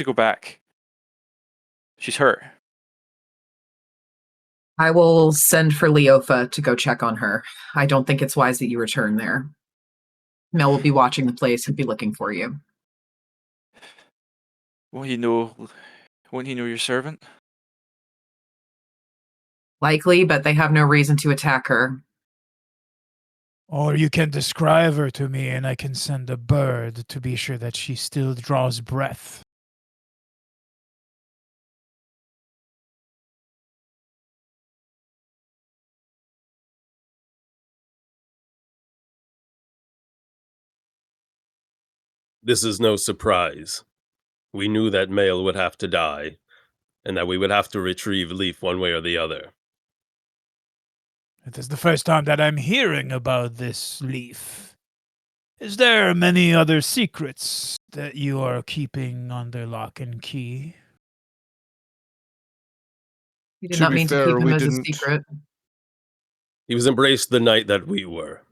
go back. She's hurt. I will send for Leofa to go check on her. I don't think it's wise that you return there. Mel will be watching the place and be looking for you. Won't he know your servant? Likely, but they have no reason to attack her. Or you can describe her to me and I can send a bird to be sure that she still draws breath. This is no surprise. We knew that Mael would have to die, and that we would have to retrieve Leaf one way or the other. It is the first time that I'm hearing about this Leaf. Is there many other secrets that you are keeping under lock and key? You did To not be mean to fair, keep him we as a didn't- secret. He was embraced the night that we were.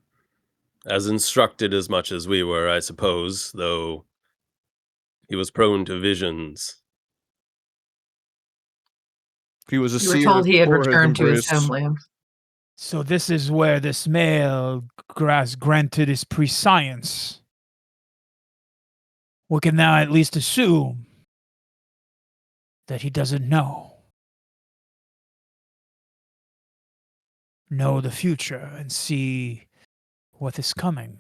As instructed as much as we were, I suppose, though he was prone to visions. He was a You were seer told he had before returned to his embrace. homeland. So this is where this male granted his prescience. We can now at least assume that he doesn't know the future and see what is coming.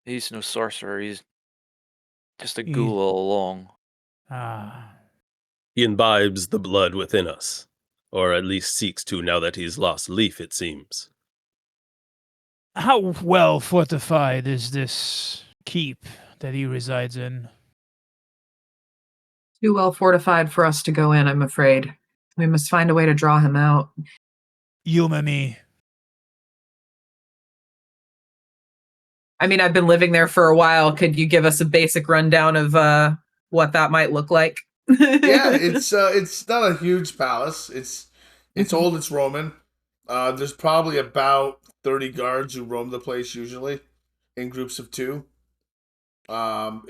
He's no sorcerer. He's just a He- ghoul all along. Ah, He imbibes the blood within us, or at least seeks to now that he's lost Leaf, it seems. how well fortified is this keep that he resides in? Too well fortified for us to go in, I'm afraid. We must find a way to draw him out. Yuma me. I mean, I've been living there for a while. Could you give us a basic rundown of what that might look like? Yeah, it's not a huge palace. It's old. It's Roman. There's probably about 30 guards who roam the place usually, in groups of 2.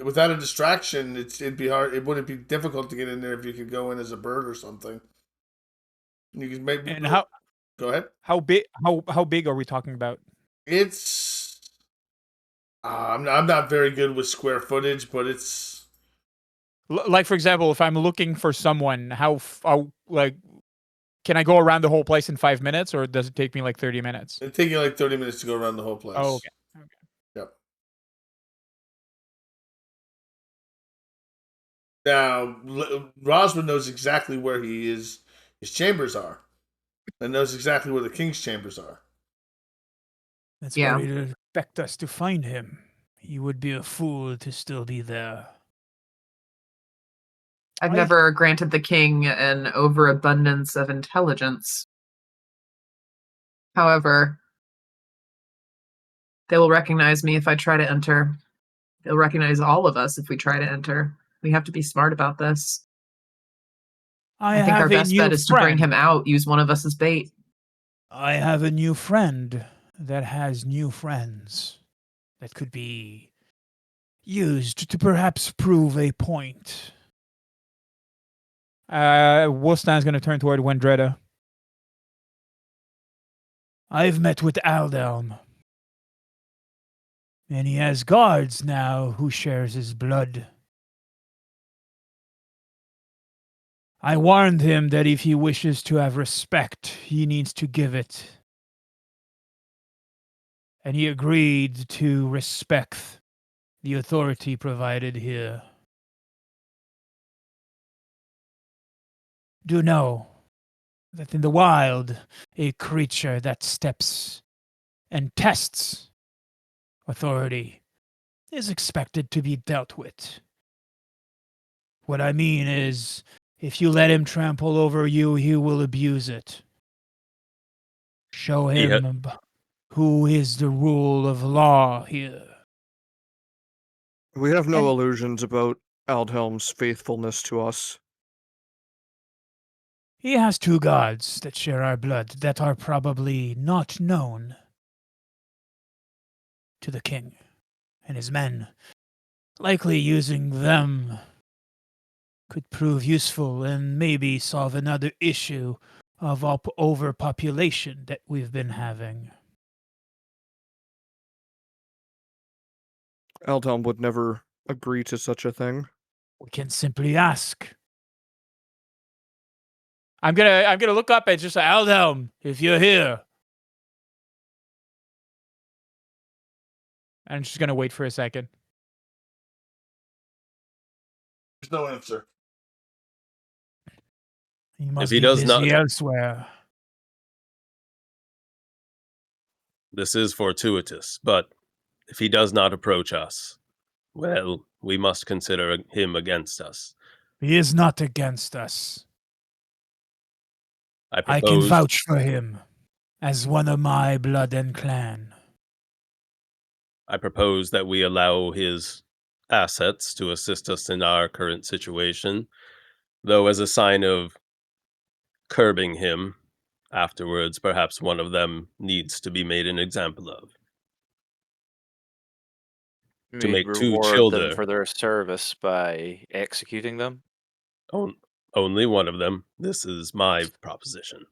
Without a distraction, it'd be hard. It wouldn't be difficult to get in there if you could go in as a bird or something. You could maybe. And Go ahead. how big are we talking about? It's. I'm not very good with square footage, but it's. Like, for example, if I'm looking for someone, how like can I go around the whole place in 5 minutes, or does it take me like 30 minutes? It'd take you like 30 minutes to go around the whole place. Oh, okay. Yep. Now, Roswell knows exactly where his chambers are, and knows exactly where the king's chambers are. That's Yeah. where he'd expect us to find him. He would be a fool to still be there. I've never granted the king an overabundance of intelligence. However, they will recognize me if I try to enter. They'll recognize all of us if we try to enter. We have to be smart about this. I think our have a best new bet is to bring friend. him out, use one of us as bait. I have a new friend that has new friends that could be used to perhaps prove a point. Wolfstan's going to turn toward Wendretta. I've met with Aldelm, and he has guards now who shares his blood. I warned him that if he wishes to have respect, he needs to give it. And he agreed to respect the authority provided here. Do know that in the wild, a creature that steps and tests authority is expected to be dealt with. What I mean is, if you let him trample over you, he will abuse it. Show him who is the rule of law here. We have no illusions about Aldhelm's faithfulness to us. He has 2 guards that share our blood that are probably not known to the king and his men. Likely using them could prove useful and maybe solve another issue of overpopulation that we've been having. Aldhelm would never agree to such a thing. We can simply ask. I'm gonna look up and just say, Aldelm, if you're here. And I'm just gonna wait for a second. There's no answer. He must he be does busy not- elsewhere. This is fortuitous, but if he does not approach us, well, we must consider him against us. He is not against us. I I can vouch for him as one of my blood and clan. I propose that we allow his assets to assist us in our current situation, though as a sign of curbing him, afterwards perhaps one of them needs to be made an example of. To We'd make 2 reward them children. for their service by executing them. Only one of them. This is my proposition.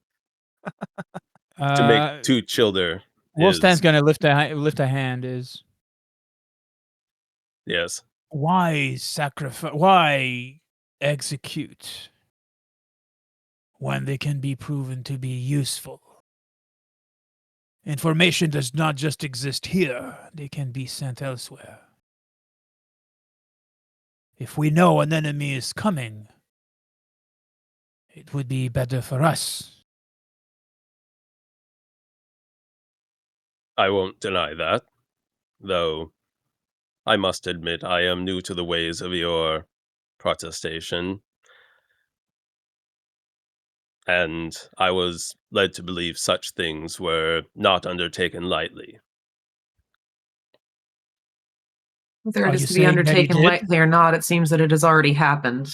To Uh, make 2 children. Wolfstan's gonna lift a hand. Yes. Why sacrifice? Why execute when they can be proven to be useful? Information does not just exist here, they can be sent elsewhere. If we know an enemy is coming, it would be better for us. I won't deny that, though I must admit I am new to the ways of your protestation, and I was led to believe such things were not undertaken lightly. Whether Are it is you to be saying that he undertaken did? lightly or not, it seems that it has already happened.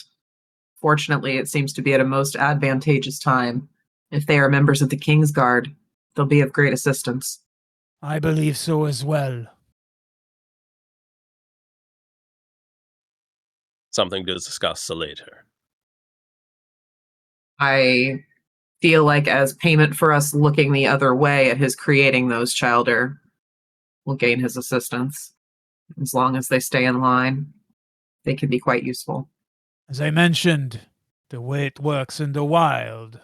Fortunately, it seems to be at a most advantageous time. If they are members of the King's Guard, they'll be of great assistance. I believe so as well. Something to discuss later. I feel like as payment for us looking the other way at his creating those childer, we'll gain his assistance. As long as they stay in line, they can be quite useful. As I mentioned, the way it works in the wild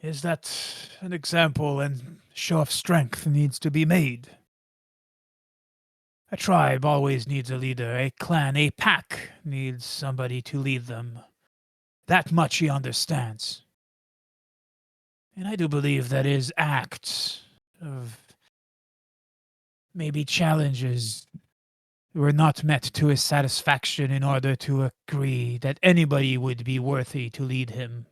is that an example and show of strength needs to be made. A tribe always needs a leader, a clan, a pack needs somebody to lead them. That much he understands. And I do believe that his acts of maybe challenges were not met to his satisfaction in order to agree that anybody would be worthy to lead him.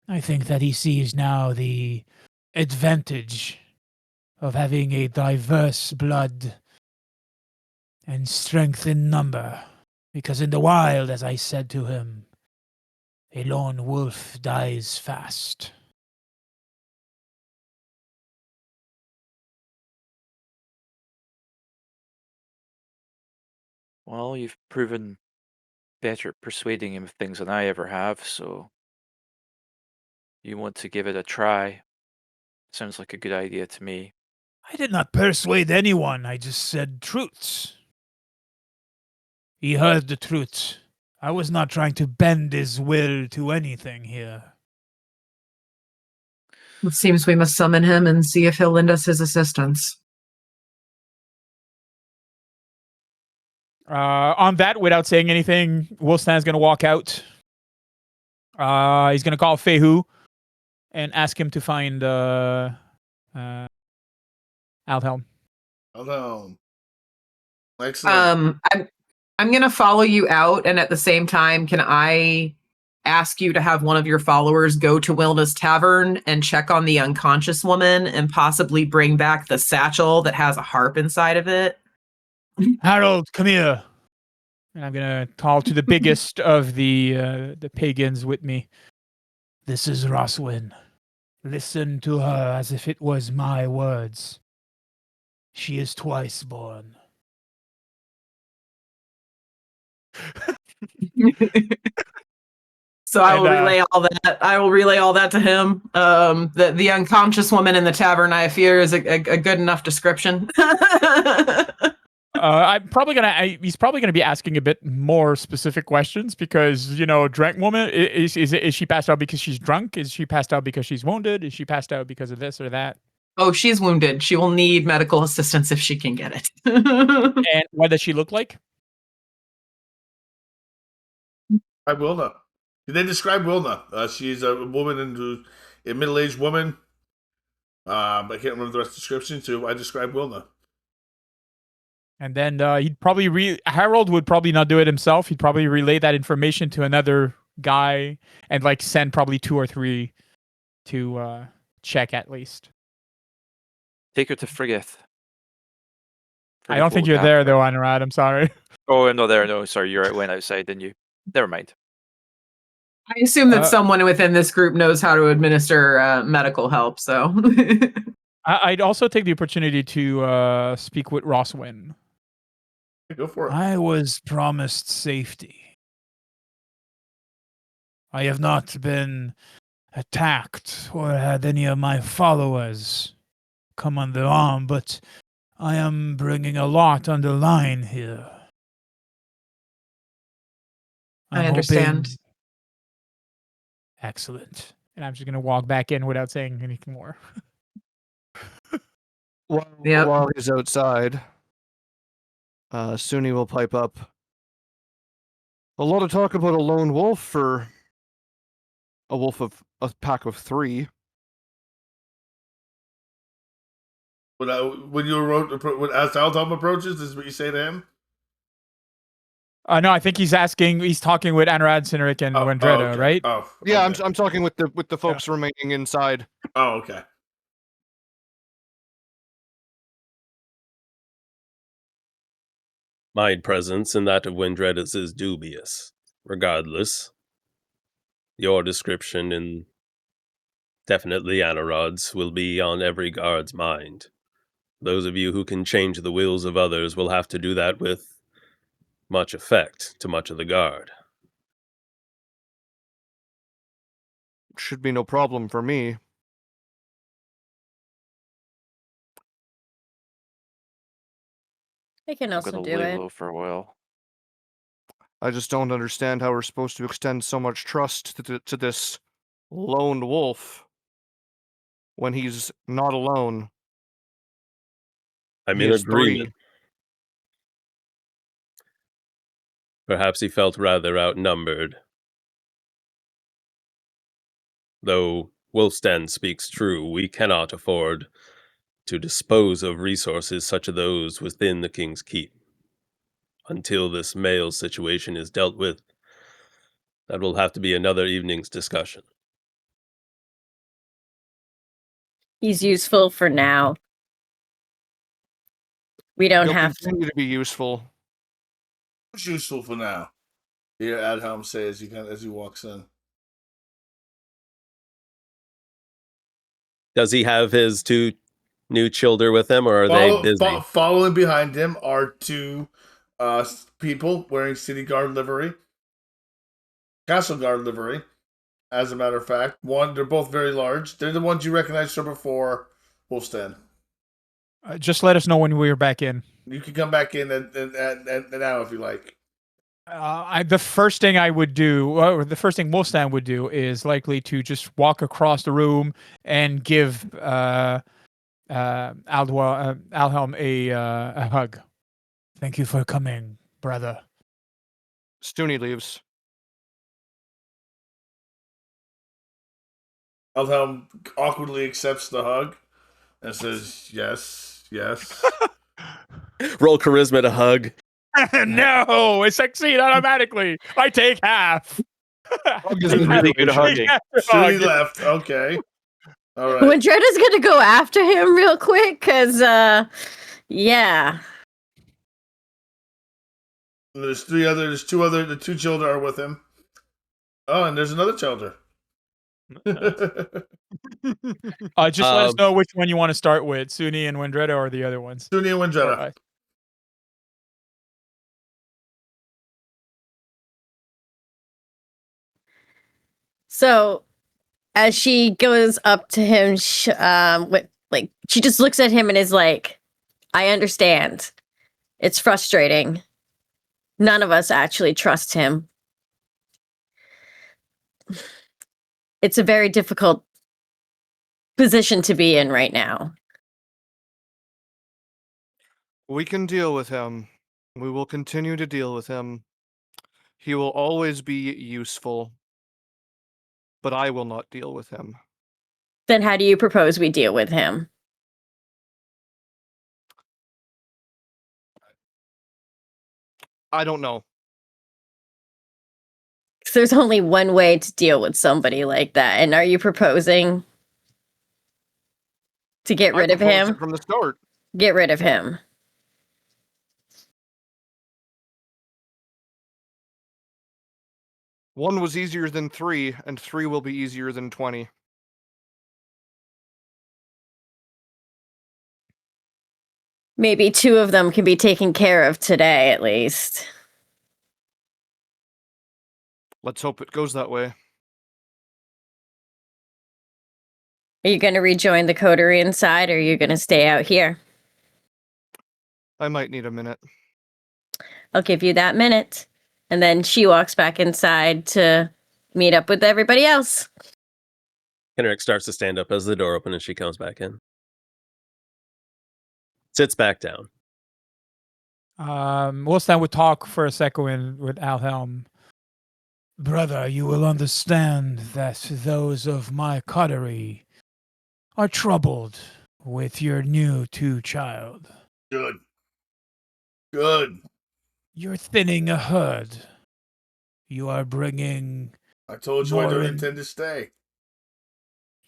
I think that he sees now the advantage of having a diverse blood and strength in number, because in the wild, as I said to him, a lone wolf dies fast. Well, you've proven better at persuading him of things than I ever have, so you want to give it a try. Sounds like a good idea to me. I did not persuade anyone, I just said truths. He heard the truth. I was not trying to bend his will to anything here. It seems we must summon him and see if he'll lend us his assistance. On that, without saying anything, Wolfstan's going to walk out. He's going to call Fehu and ask him to find Aldhelm. Hello. Excellent. I'm gonna follow you out, and at the same time, can I ask you to have one of your followers go to Wilna's tavern and check on the unconscious woman and possibly bring back the satchel that has a harp inside of it? Harold, come here. And I'm going to call to the biggest of the pagans with me. This is Roswin. Listen to her as if it was my words. She is twice born. So I will And, relay all that. I will relay all that to him. The unconscious woman in the tavern, I fear, is a good enough description. I'm probably he's probably gonna be asking a bit more specific questions because drunk woman is she passed out because she's drunk? Is she passed out because she's wounded? Is she passed out because of this or that? Oh, she's wounded. She will need medical assistance if she can get it. And what does she look like? I Wilna. They describe Wilna. She's a woman a middle-aged woman. I can't remember the rest of the description, so I describe Wilna. And then he'd probably Harold would probably not do it himself. He'd probably relay that information to another guy and send probably 2 or 3 to check at least. Take her to Frigeth. I don't think you're there though, Anurad. I'm sorry. Oh, I'm not there. No, sorry. You went outside, didn't you? Never mind. I assume that someone within this group knows how to administer medical help, so. I'd also take the opportunity to speak with Roswin. Go for it. I was promised safety. I have not been attacked or had any of my followers come on the arm, but I am bringing a lot on the line here. I understand. hoping- Excellent. And I'm just going to walk back in without saying anything more. Yep. While he's outside, Suni will pipe up. A lot of talk about a lone wolf for a wolf of a pack of 3. When you wrote, as Altom approaches, this is what you say to him? No, I think he's talking with Anurad, Cineric, and Wendretta, okay. right? Oh, Yeah, okay. I'm talking with the folks remaining inside. Oh, okay. My presence and that of Wendretta's is dubious. Regardless, your description and definitely Anarod's will be on every guard's mind. Those of you who can change the wills of others will have to do that with much effect to much of the guard. Should be no problem for me. I can I'm also gonna do lay it. low for a while. I just don't understand how we're supposed to extend so much trust to this lone wolf when he's not alone. I'm He in has agreement. 3. Perhaps he felt rather outnumbered. Though Wolfstan speaks true, we cannot afford to dispose of resources such as those within the King's Keep. Until this male situation is dealt with, that will have to be another evening's discussion. He's useful for now. We don't He'll have to. continue to be useful. It's useful for now. Here, Adhelm says as he walks in. Does he have his 2 new children with him, or are they busy? Following behind him are 2 people wearing city guard livery, castle guard livery. As a matter of fact, they're both very large. They're the ones you recognized from before Wolfstand. Just let us know when we're back in. You can come back in and now if you like. The first thing I would do, or the first thing Wolfstand would do, is likely to just walk across the room and give Alhelm a hug. Thank you for coming, brother. Stoonie leaves. Alhelm awkwardly accepts the hug and says, "Yes, yes." Roll charisma to hug. No, I succeed automatically. I take half. Really good hugging. Suni left. Okay. All right. Wendretta's gonna go after him real quick, cause yeah. And there's 2 other. The 2 children are with him. Oh, and there's another children. Just let us know which one you want to start with, Suni and Wendretta, or the other ones. Suni and Wendretta. So, as she goes up to him, she just looks at him and is like, "I understand. It's frustrating. None of us actually trust him. It's a very difficult position to be in right now." We can deal with him. We will continue to deal with him. He will always be useful. But I will not deal with him. Then how do you propose we deal with him? I don't know. 'Cause there's only one way to deal with somebody like that. And are you proposing to get rid of proposed him? it from the start. Get rid of him. One was easier than 3, and 3 will be easier than 20. Maybe 2 of them can be taken care of today, at least. Let's hope it goes that way. Are you going to rejoin the coterie inside, or are you going to stay out here? I might need a minute. I'll give you that minute. And then she walks back inside to meet up with everybody else. Henrik starts to stand up as the door opens and she comes back in. Sits back down. Wolfstein would talk for a second with Alhelm. Brother, you will understand that those of my coterie are troubled with your new child. Good. Good. You're thinning a herd. You are bringing... I told you I More don't in- intend to stay.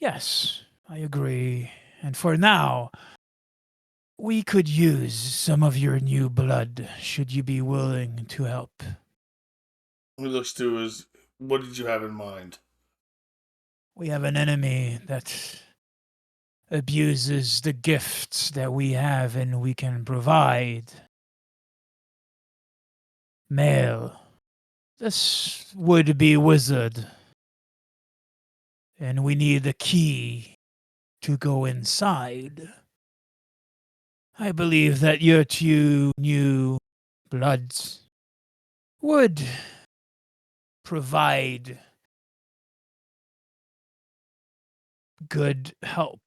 Yes, I agree. And for now, we could use some of your new blood, should you be willing to help. He looks to his. What did you have in mind? We have an enemy that abuses the gifts that we have and we can provide. Male, this would-be wizard. And we need a key to go inside. I believe that your two new bloods would provide good help.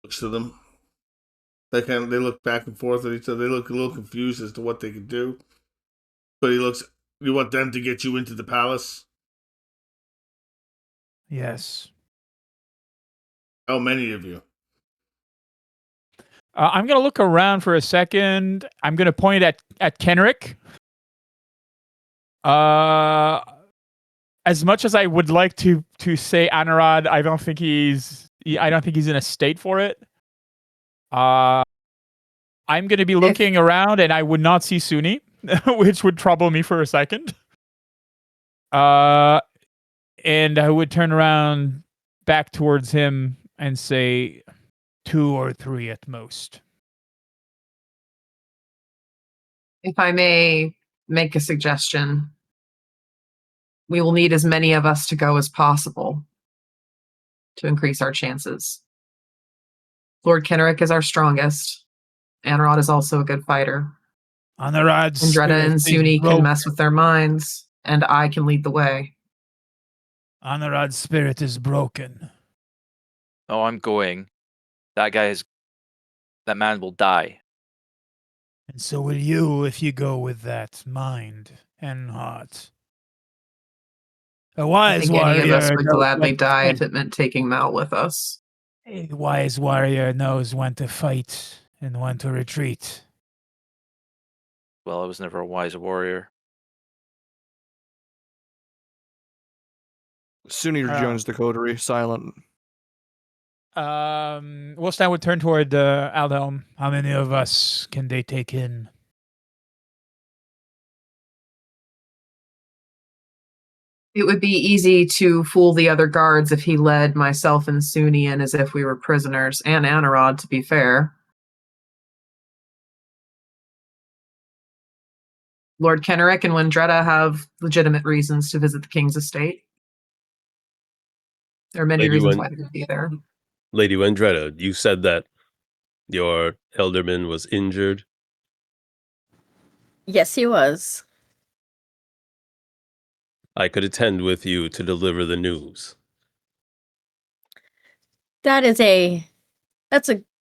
Looks to them. They look back and forth at each other. They look a little confused as to what they could do. But he looks. You want them to get you into the palace? Yes. How many of you? I'm going to look around for a second. I'm going to point at Kenrick. As much as I would like to say Anarad, I don't think he's in a state for it. I'm going to be looking around, and I would not see Suni, which would trouble me for a second. And I would turn around back towards him and say 2 or 3 at most. If I may make a suggestion, we will need as many of us to go as possible to increase our chances. Lord Kenrick is our strongest. Anarod is also a good fighter. Anarad's Andretta and spirit is Suni can broken. mess with their minds, and I can lead the way. Anarad's spirit is broken. Oh, I'm going. That man will die. And so will you if you go with that mind and heart. A I wise think any of warrior us would knows gladly when to die if fight. it meant taking Mal with us. A wise warrior knows when to fight and when to retreat. Well, I was never a wise warrior. Suni rejoins the coterie, silent. Wolfstein would turn toward Alhelm. How many of us can they take in? It would be easy to fool the other guards if he led myself and Suni in as if we were prisoners, and Anarod, to be fair. Lord Kenrick and Wendretta have legitimate reasons to visit the king's estate. There are many Lady reasons Wen- why they would be there. Lady Wendretta, you said that your elderman was injured. Yes, he was. I could attend with you to deliver the news. That's a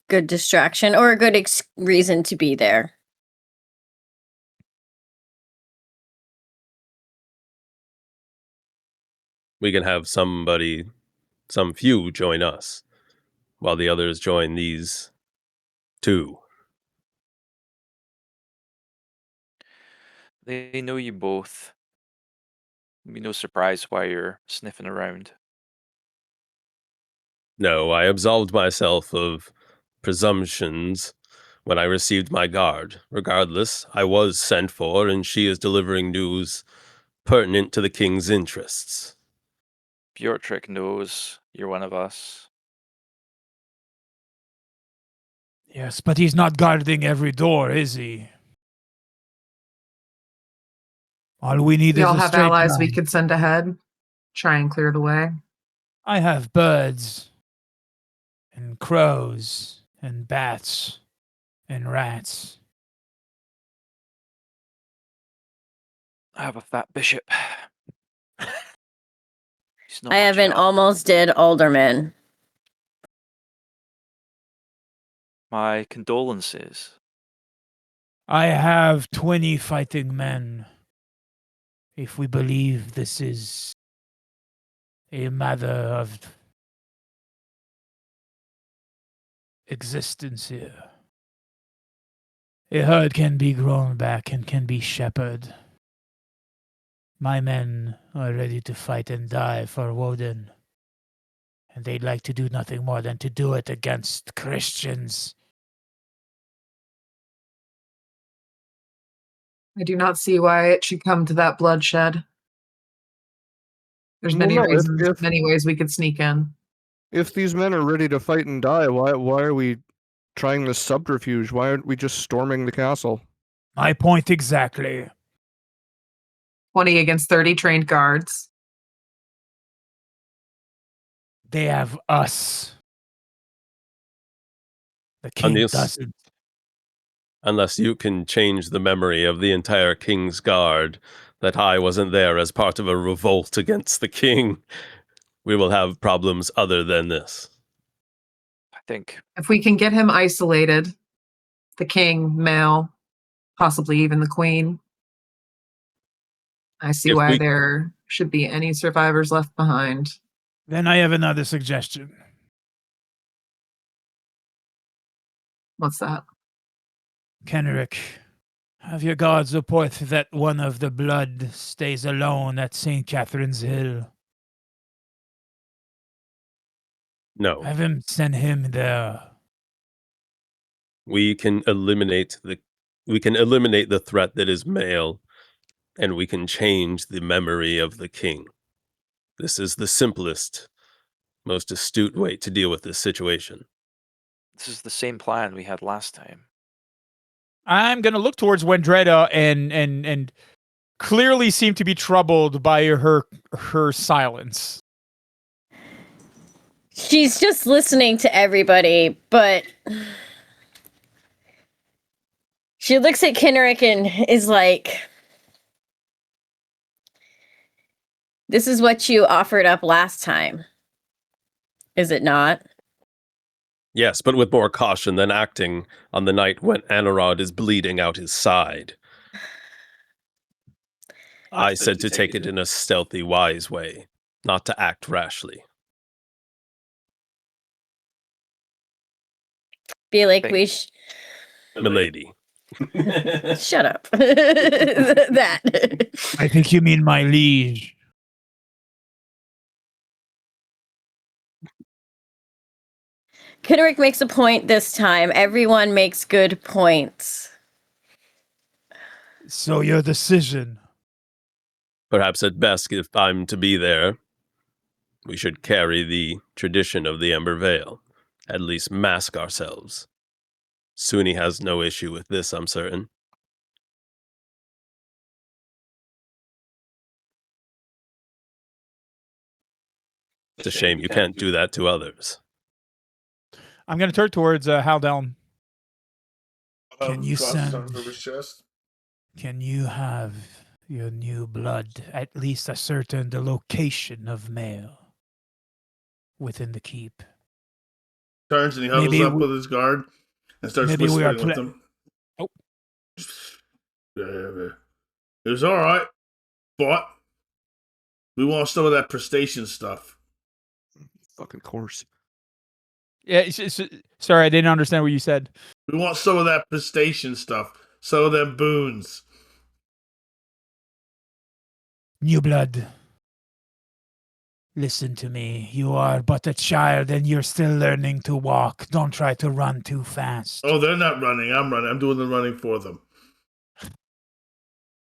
good distraction or a good reason to be there. We can have some few join us, while the others join these 2. They know you both. It'd be no surprise why you're sniffing around. No, I absolved myself of presumptions when I received my guard. Regardless, I was sent for, and she is delivering news pertinent to the king's interests. Bjortrick knows you're one of us. Yes, but he's not guarding every door, is he? All we need We is all a have straight allies line. we could send ahead, try and clear the way. I have birds and crows and bats and rats. I have a fat bishop. He's not I have much an help. almost dead alderman. My condolences. I have 20 fighting men. If we believe this is a matter of existence here. A herd can be grown back and can be shepherded. My men are ready to fight and die for Woden, and they'd like to do nothing more than to do it against Christians. I do not see why it should come to that bloodshed. There's many Well, no, reasons, many ways we could sneak in. If these men are ready to fight and die, why are we trying this subterfuge? Why aren't we just storming the castle? My point exactly. 20 against 30 trained guards. They have us. The king doesn't. Unless you can change the memory of the entire king's guard that I wasn't there as part of a revolt against the king, we will have problems other than this. I think. If we can get him isolated, the king, Mel, possibly even the queen, I see why there should be any survivors left behind. Then I have another suggestion. What's that? Kenrick, have your guards report that one of the blood stays alone at St. Catherine's Hill. No. Have him send him there. We can eliminate the threat that is male, and we can change the memory of the king. This is the simplest, most astute way to deal with this situation. This is the same plan we had last time. I'm gonna look towards Wendretta and clearly seem to be troubled by her silence. She's just listening to everybody, but she looks at Kenrick and is like, this is what you offered up last time. Is it not? Yes, but with more caution than acting on the night when Anarod is bleeding out his side. I said to take it in a stealthy, wise way, not to act rashly. Be like, Milady. Shut up. That. I think you mean my liege. Kenrick makes a point this time. Everyone makes good points. So your decision. Perhaps at best, if I'm to be there, we should carry the tradition of the Ember Veil. At least mask ourselves. Suni has no issue with this, I'm certain. It's a shame you can't do that to others. I'm gonna turn towards Haldhelm. Can you send? Over his chest. Can you have your new blood at least ascertain the location of male within the keep? Turns and he huddles up with his guard and starts whispering with them. Oh. It was all right, but we want some of that prestation stuff. Fucking course. Yeah, sorry, I didn't understand what you said. We want some of that prestation stuff. Some of them boons. New blood. Listen to me. You are but a child and you're still learning to walk. Don't try to run too fast. Oh, they're not running. I'm running. I'm doing the running for them.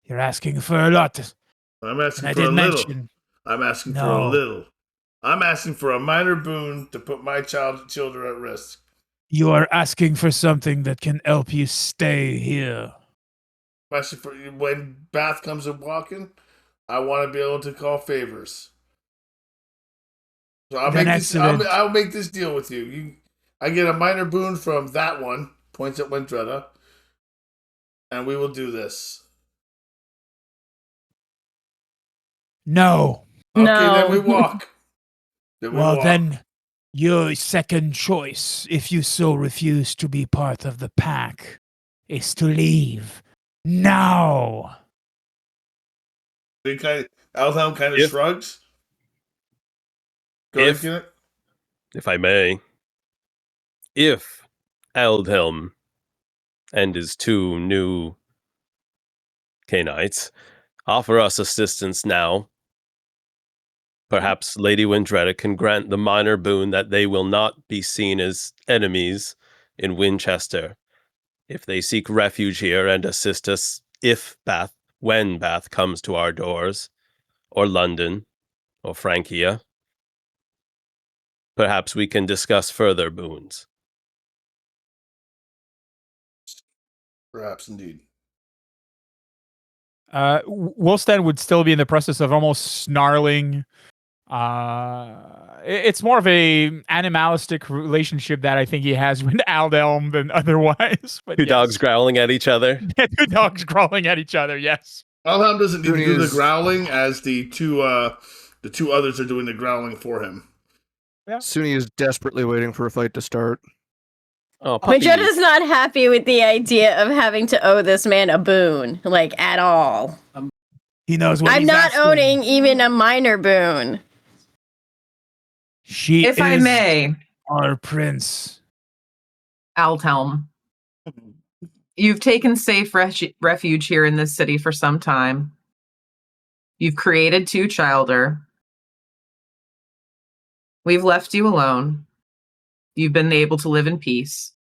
You're asking for a lot. I'm asking for a little. I'm asking for a little. I'm asking for a minor boon to put my children at risk. You are asking for something that can help you stay here. When Bath comes and walking, I want to be able to call favors. So I'll Then make this. excellent. I'll make this deal with you. I get a minor boon from that one. Points at Windretta, and we will do this. No. Okay, then we No. walk. Well, then, your second choice, if you so refuse to be part of the pack, is to leave now. Alhelm kind of If- shrugs. Go ahead, Kenneth. If I may, if Aldhelm and his two new Canaanites offer us assistance now, perhaps Lady Windretta can grant the minor boon that they will not be seen as enemies in Winchester if they seek refuge here and assist us when Bath comes to our doors, or London, or Francia. Perhaps we can discuss further boons. Perhaps indeed. Wolstan would still be in the process of almost snarling. It's more of a animalistic relationship that I think he has with Aldelm than otherwise. But Two dogs growling at each other. Two dogs growling at each other. Yes. Alhelm doesn't need to do the Is- growling, as the two others are doing the growling for him. Suni is desperately waiting for a fight to start. Oh, puppy. Winchetta's not happy with the idea of having to owe this man a boon, like at all. He knows what I'm he's not asking. owning even a minor boon. She If I is may, our prince. Altelm, you've taken safe refuge here in this city for some time. You've created two childer. We've left you alone. You've been able to live in peace.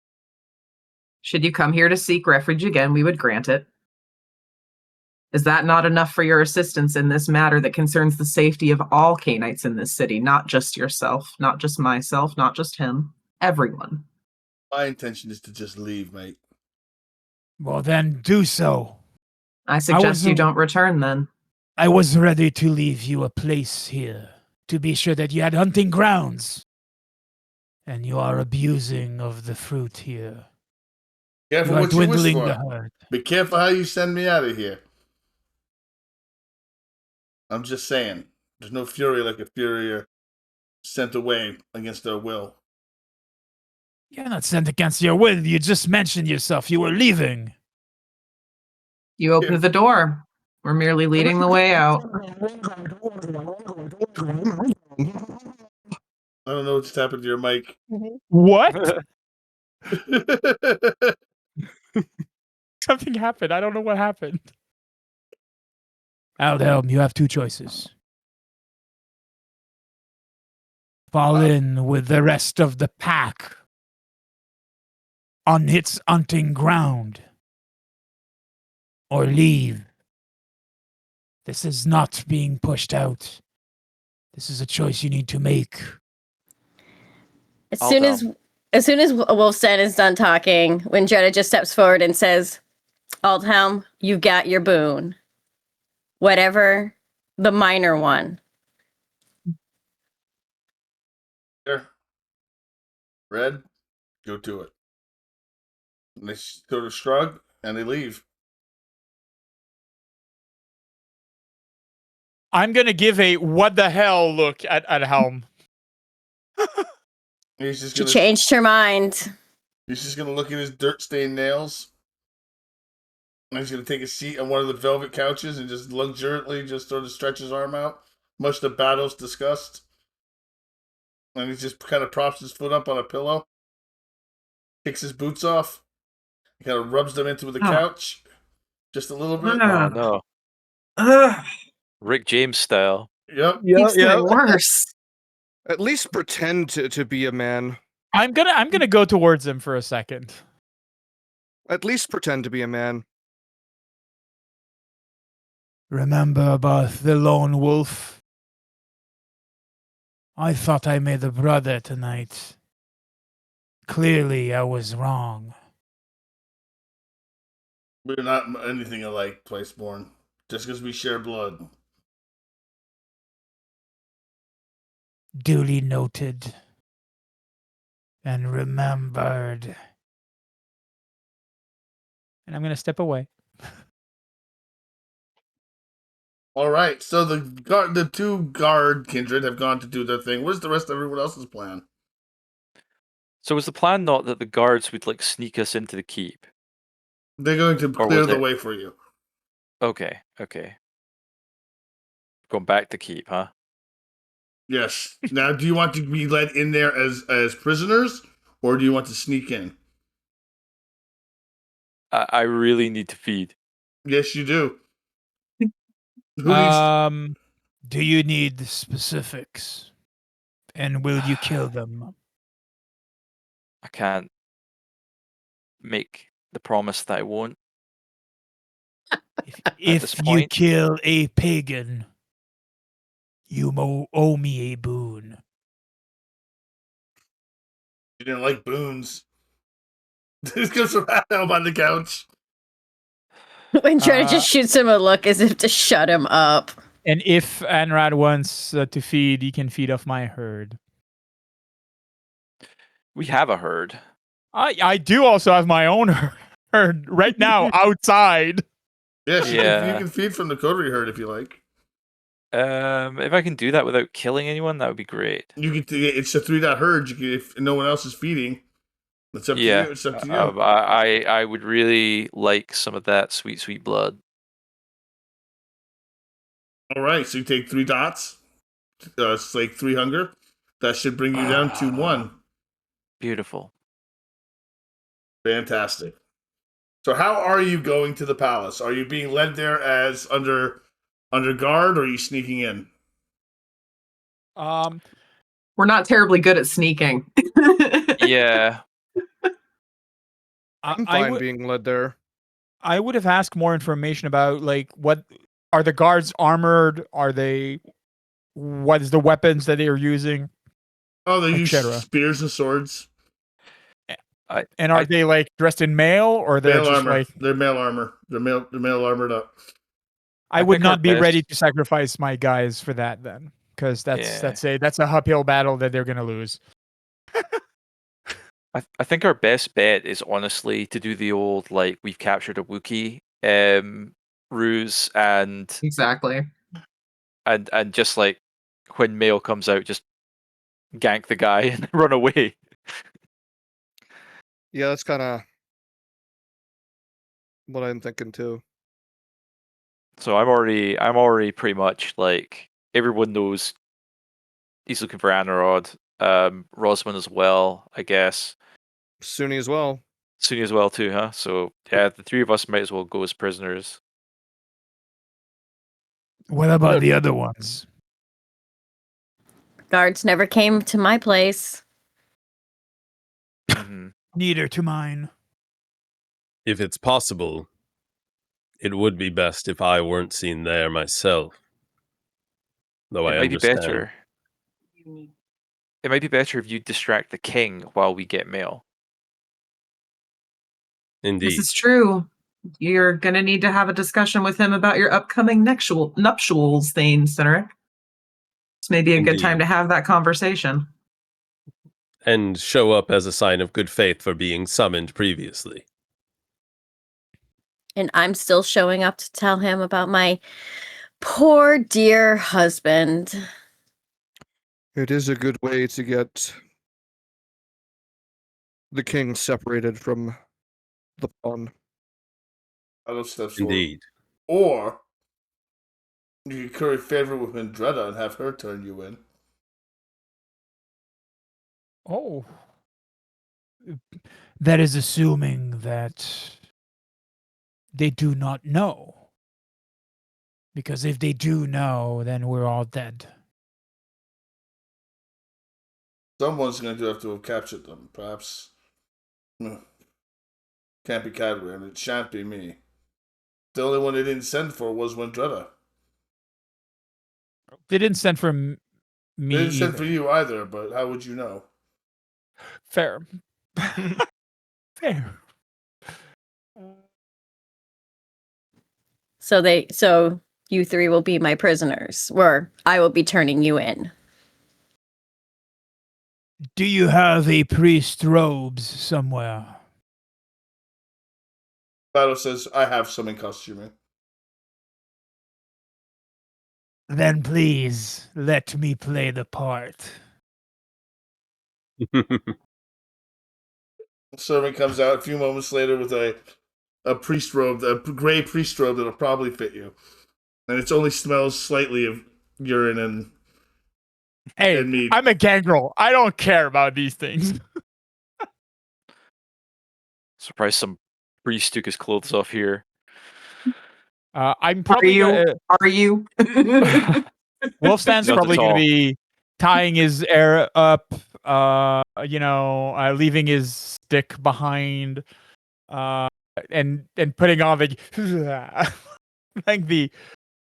Should you come here to seek refuge again, we would grant it. Is that not enough for your assistance in this matter that concerns the safety of all Canaanites in this city, not just yourself, not just myself, not just him, everyone? My intention is to just leave, mate. Well, then do so. I suggest you wasn't- don't return then. I was ready to leave you a place here to be sure that you had hunting grounds. And you are abusing of the fruit here. Careful You are what you wish dwindling for. the herd. Be careful how you send me out of here. I'm just saying. There's no fury like a fury sent away against their will. You're not sent against your will. You just mentioned yourself. You were leaving. You opened the door. We're merely leading the way out. I don't know what just happened to your mic. What? Something happened. I don't know what happened. Aldhelm, you have two choices. Fall in with the rest of the pack on its hunting ground, or leave. This is not being pushed out. This is a choice you need to make. As soon as Wolfstein is done talking, when Jetta just steps forward and says, Aldhelm, you got your boon. Whatever the minor one. There. Red, go to it. And they sort of shrug and they leave. I'm gonna give a what the hell look at Helm. He's just She gonna changed her mind. He's just gonna look at his dirt-stained nails. And he's gonna take a seat on one of the velvet couches and just luxuriantly just sort of stretch his arm out, much to Battle's disgust. And he just kind of props his foot up on a pillow, kicks his boots off, kind of rubs them into the couch, just a little bit. Oh no, Ugh, Rick James style. Yep. keeps getting worse. At least pretend to be a man. I'm gonna go towards him for a second. At least pretend to be a man. Remember about the lone wolf? I thought I made a brother tonight. Clearly, I was wrong. We're not anything alike, Twiceborn. Just because we share blood. Duly noted and remembered. And I'm going to step away. All right, so the two guard kindred have gone to do their thing. Where's the rest of everyone else's plan? So was the plan not that the guards would like sneak us into the keep? They're going to Or clear was the it- way for you. Okay. Going back to keep, huh? Yes. Now, do you want to be led in there as prisoners, or do you want to sneak in? I really need to feed. Yes, you do. Who needs? Do you need specifics? And will you kill them? I can't make the promise that I won't. If this you point. kill a pagan, you owe me a boon. You didn't like boons. This comes from Adam on the couch. When Trevor just shoots him a look as if to shut him up. And if Anrad wants to feed, he can feed off my herd. We have a herd. I do also have my own herd right now outside. Yes, you Yeah. can feed from the coterie herd if you like. If I can do that without killing anyone, that would be great. You can. It's a 3-dot herd. You can, if no one else is feeding, it's up to Yeah. you. It's up to you. I would really like some of that sweet blood. All right, so you take 3 dots. It's like 3 hunger. That should bring you down to 1. Beautiful. Fantastic. So how are you going to the palace? Are you being led there as under guard, or are you sneaking in? We're not terribly good at sneaking. Yeah. I'm I fine would- being led there. I would have asked more information about like what are the guards armored? Are they what is the weapons that they are using? Oh, they use etc. spears and swords. And are they like dressed in mail or they're Mail just armor. like They're mail armor. They're mail armored up. I I would think our not be ready best- to sacrifice my guys for that then. Because Yeah. that's a uphill battle that they're gonna lose. I think our best bet is honestly to do the old like we've captured a Wookiee ruse and Exactly. just like when mail comes out, just gank the guy and run away. Yeah, that's kind of what I'm thinking too. So I'm already pretty much like everyone knows he's looking for Anarod. Rosman as well, I guess. Sunni as well. Sunni as well too, huh? So yeah, the 3 of us might as well go as prisoners. What about the other ones? Guards never came to my place. Mhm. Neither to mine. If it's possible, it would be best if I weren't seen there myself. Though It I might be understand. better. It might be better if you distract the king while we get mail. Indeed. This is true. You're going to need to have a discussion with him about your upcoming nuptials thing, Cynric. This may be a good time Indeed. to have that conversation. And show up as a sign of good faith for being summoned previously. And I'm still showing up to tell him about my poor dear husband. It is a good way to get the king separated from the pawn. Out of steps forward. Indeed. Or you can curry favor with Vendretta and have her turn you in. Oh. That is assuming that they do not know. Because if they do know, then we're all dead. Someone's going to have captured them. Perhaps. Can't be Cadway, and it shan't be me. The only one they didn't send for was Vendretta. They didn't send for me. They didn't send either. for you either, but how would you know? Fair. Fair. So you 3 will be my prisoners, or I will be turning you in. Do you have a priest robes somewhere? Battle says, I have some in costuming. Then please let me play the part. Servant comes out a few moments later with a priest robe, a gray priest robe that'll probably fit you. And it only smells slightly of urine and Hey, mead. I'm a gangrel. I don't care about these things. Surprised some priest took his clothes off here. I'm probably Are you? Wolfstan's Not probably at going to all. be tying his heir up, leaving his stick behind, and putting on the like the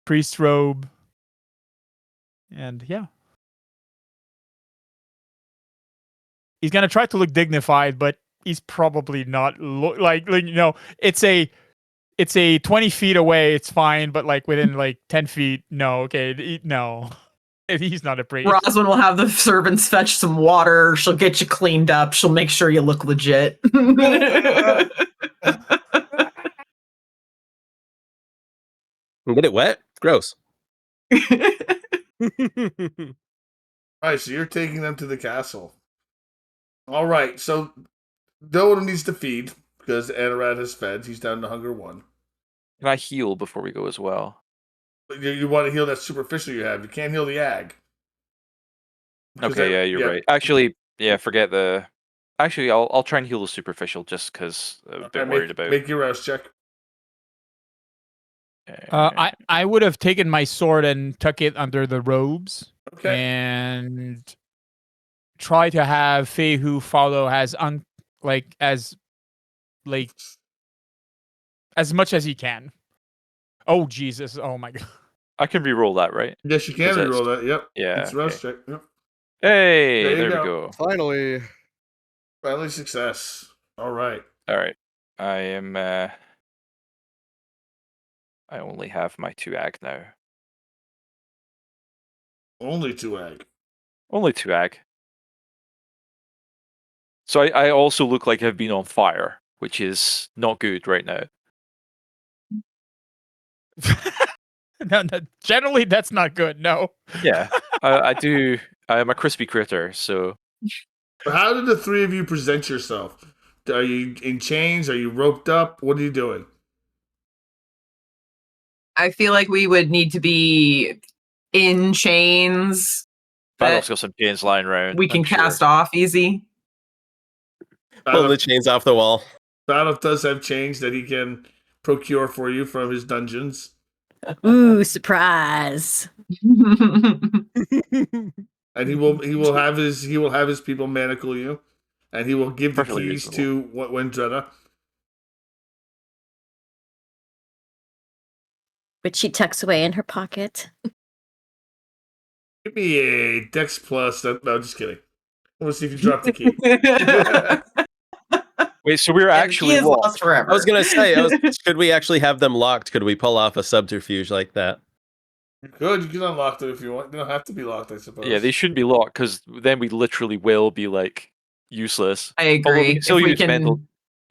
priest robe, and yeah, he's gonna try to look dignified, but he's probably not it's a 20 feet away, it's fine, but like within like 10 feet, no, okay, no. He's not a priest. Roswin will have the servants fetch some water. She'll get you cleaned up. She'll make sure you look legit. Get it wet? Gross. All right, so you're taking them to the castle. All right, so no one needs to feed because Anarad has fed. He's down to hunger 1. Can I heal before we go as well? But you want to heal that superficial you have. You can't heal the ag. Okay, yeah, you're right. Actually, yeah, forget the. Actually, I'll try and heal the superficial just because I'm a bit worried about. Make your rouse check. I would have taken my sword and tuck it under the robes, Okay. and try to have Fehu follow as much as he can. Oh Jesus! Oh my God! I can re-roll that, right? Yes, you can re-roll that. Yep. Yeah. It's a rouse check. Yep. Hey, There you there we go. go. Finally. Finally success. All right. All right. I am. I only have my 2 ag now. Only 2 ag. Only 2 ag. So I also look like I've been on fire, which is not good right now. No, generally that's not good. No. Yeah, I do. I am a crispy critter, so. How did the 3 of you present yourself? Are you in chains? Are you roped up? What are you doing? I feel like we would need to be in chains. Badolf's got some chains lying around. We can I'm cast sure. off easy. Pull the chains off the wall. Badolf does have chains that he can procure for you from his dungeons. Ooh, surprise. And he will have his people manacle you, and he will give the Perfectly keys reasonable. to Wendretta. Which she tucks away in her pocket. Give me a Dex plus. No, just kidding. I want to see if you drop the key. Wait, so we're actually lost locked. forever. I was gonna say, could we actually have them locked? Could we pull off a subterfuge like that? You could. You can unlock them if you want. They don't have to be locked, I suppose. Yeah, they shouldn't be locked because then we literally will be like useless. I Although agree. we can still use mental.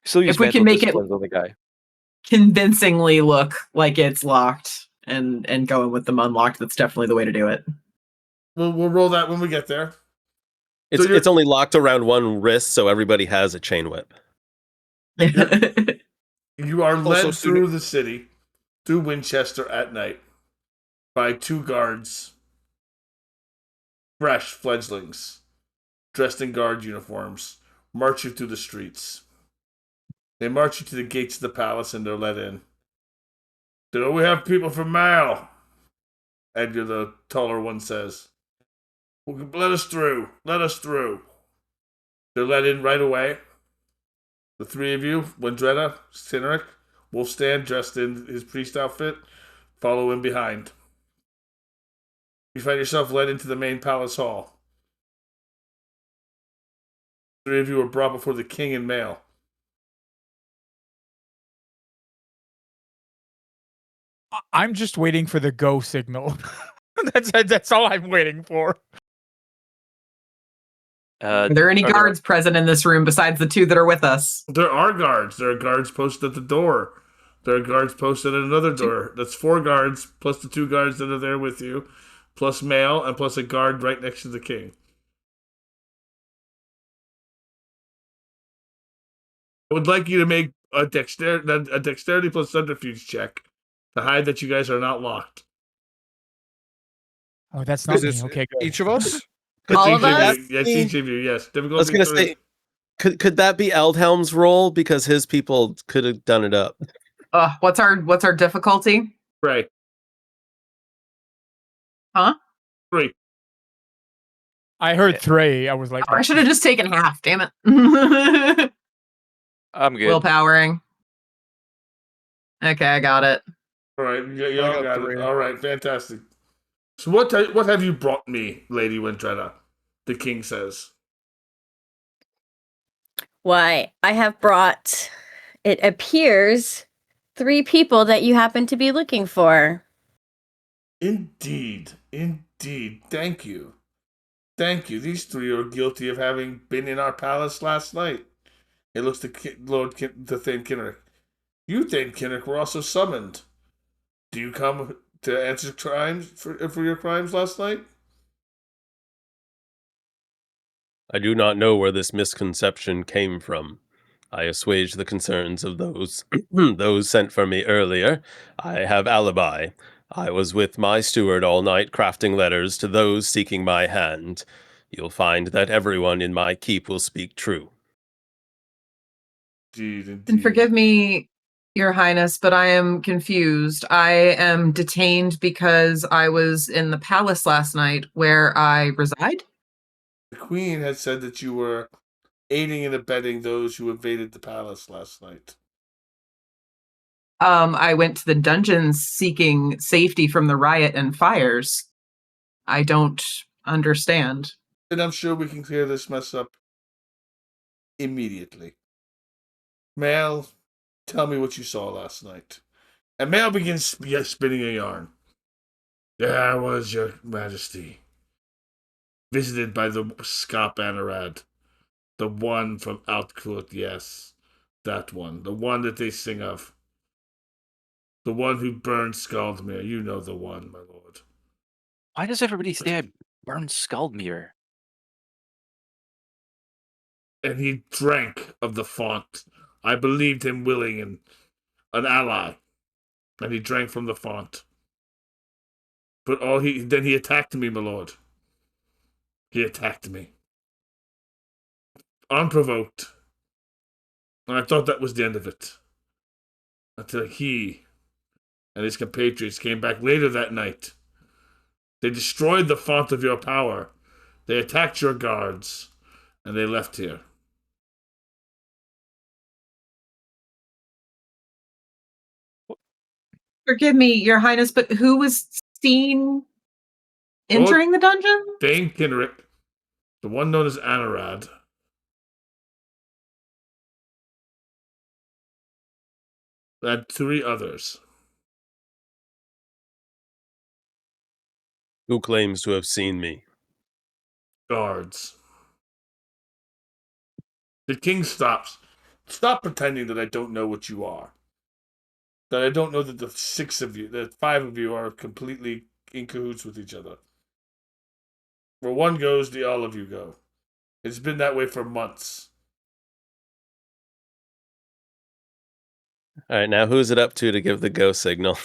Still use if we mental can make it disciplines on the guy. convincingly look like it's locked and going with them unlocked, that's definitely the way to do it. We'll roll that when we get there. It's only locked around one wrist, so everybody has a chain whip. You are led Also, through the city, through Winchester at night, by 2 guards, fresh fledglings, dressed in guard uniforms, march you through the streets. They march you to the gates of the palace and they're let in. Do we have people from Mal? Edgar, the taller one, says. Let us through. Let us through. They're let in right away. The 3 of you, Wendretta, Cynric, Wolfstand, dressed in his priest outfit, follow in behind. You find yourself led into the main palace hall. 3 of you are brought before the king in mail. I'm just waiting for the go signal. That's all I'm waiting for. Are there any guards present in this room besides the two that are with us? There are guards. There are guards posted at the door. There are guards posted at another door. That's 4 guards, plus the 2 guards that are there with you, plus Mail, and plus a guard right next to the king. I would like you to make a dexterity plus subterfuge check to hide that you guys are not locked. Oh, that's not Is me. this Okay, good. each of us? All of us? Yes, each of you. Yes. I was going to say, could that be Eldhelm's role? Because his people could have done it up. What's our difficulty? Right. Huh? 3. I heard 3. I was like, I should have just taken half. Damn it. I'm good. Willpowering. Okay, I got it. All right, you I all got got 3. it. All right, fantastic. So what have you brought me, Lady Windretta? The king says. Why, I have brought, it appears, 3 people that you happen to be looking for. Indeed. Thank you. These 3 are guilty of having been in our palace last night. It looks to Thane Kinrick. You, Thane Kinrick, were also summoned. Do you come to answer crimes for your crimes last night? I do not know where this misconception came from. I assuage the concerns of those those sent for me earlier. I have alibi. I was with my steward all night crafting letters to those seeking my hand. You'll find that everyone in my keep will speak true. Indeed. And forgive me, Your Highness, but I am confused. I am detained because I was in the palace last night where I reside. The Queen had said that you were aiding and abetting those who invaded the palace last night. I went to the dungeons seeking safety from the riot and fires. I don't understand. And I'm sure we can clear this mess up immediately. Mail, tell me what you saw last night. And Mail begins spinning a yarn. There was, Your Majesty, visited by the Scop Anarad. The one from Outcourt, yes. That one. The one that they sing of. The one who burned Skaldmere. You know the one, my lord. Why does everybody say I burned Skaldmere? And he drank of the font. I believed him willing and an ally. And he drank from the font. But then he attacked me, my lord. He attacked me. Unprovoked. And I thought that was the end of it. Until he and his compatriots came back later that night. They destroyed the font of your power. They attacked your guards. And they left here. Forgive me, Your Highness, but who was seen entering the dungeon? Thane Kinrick, the one known as Anarad. And 3 others. Who claims to have seen me? Guards. The king stops. Stop pretending that I don't know what you are. That I don't know that the 5 of you are completely in cahoots with each other. Where one goes, all of you go. It's been that way for months. All right, now who's it up to give the go signal?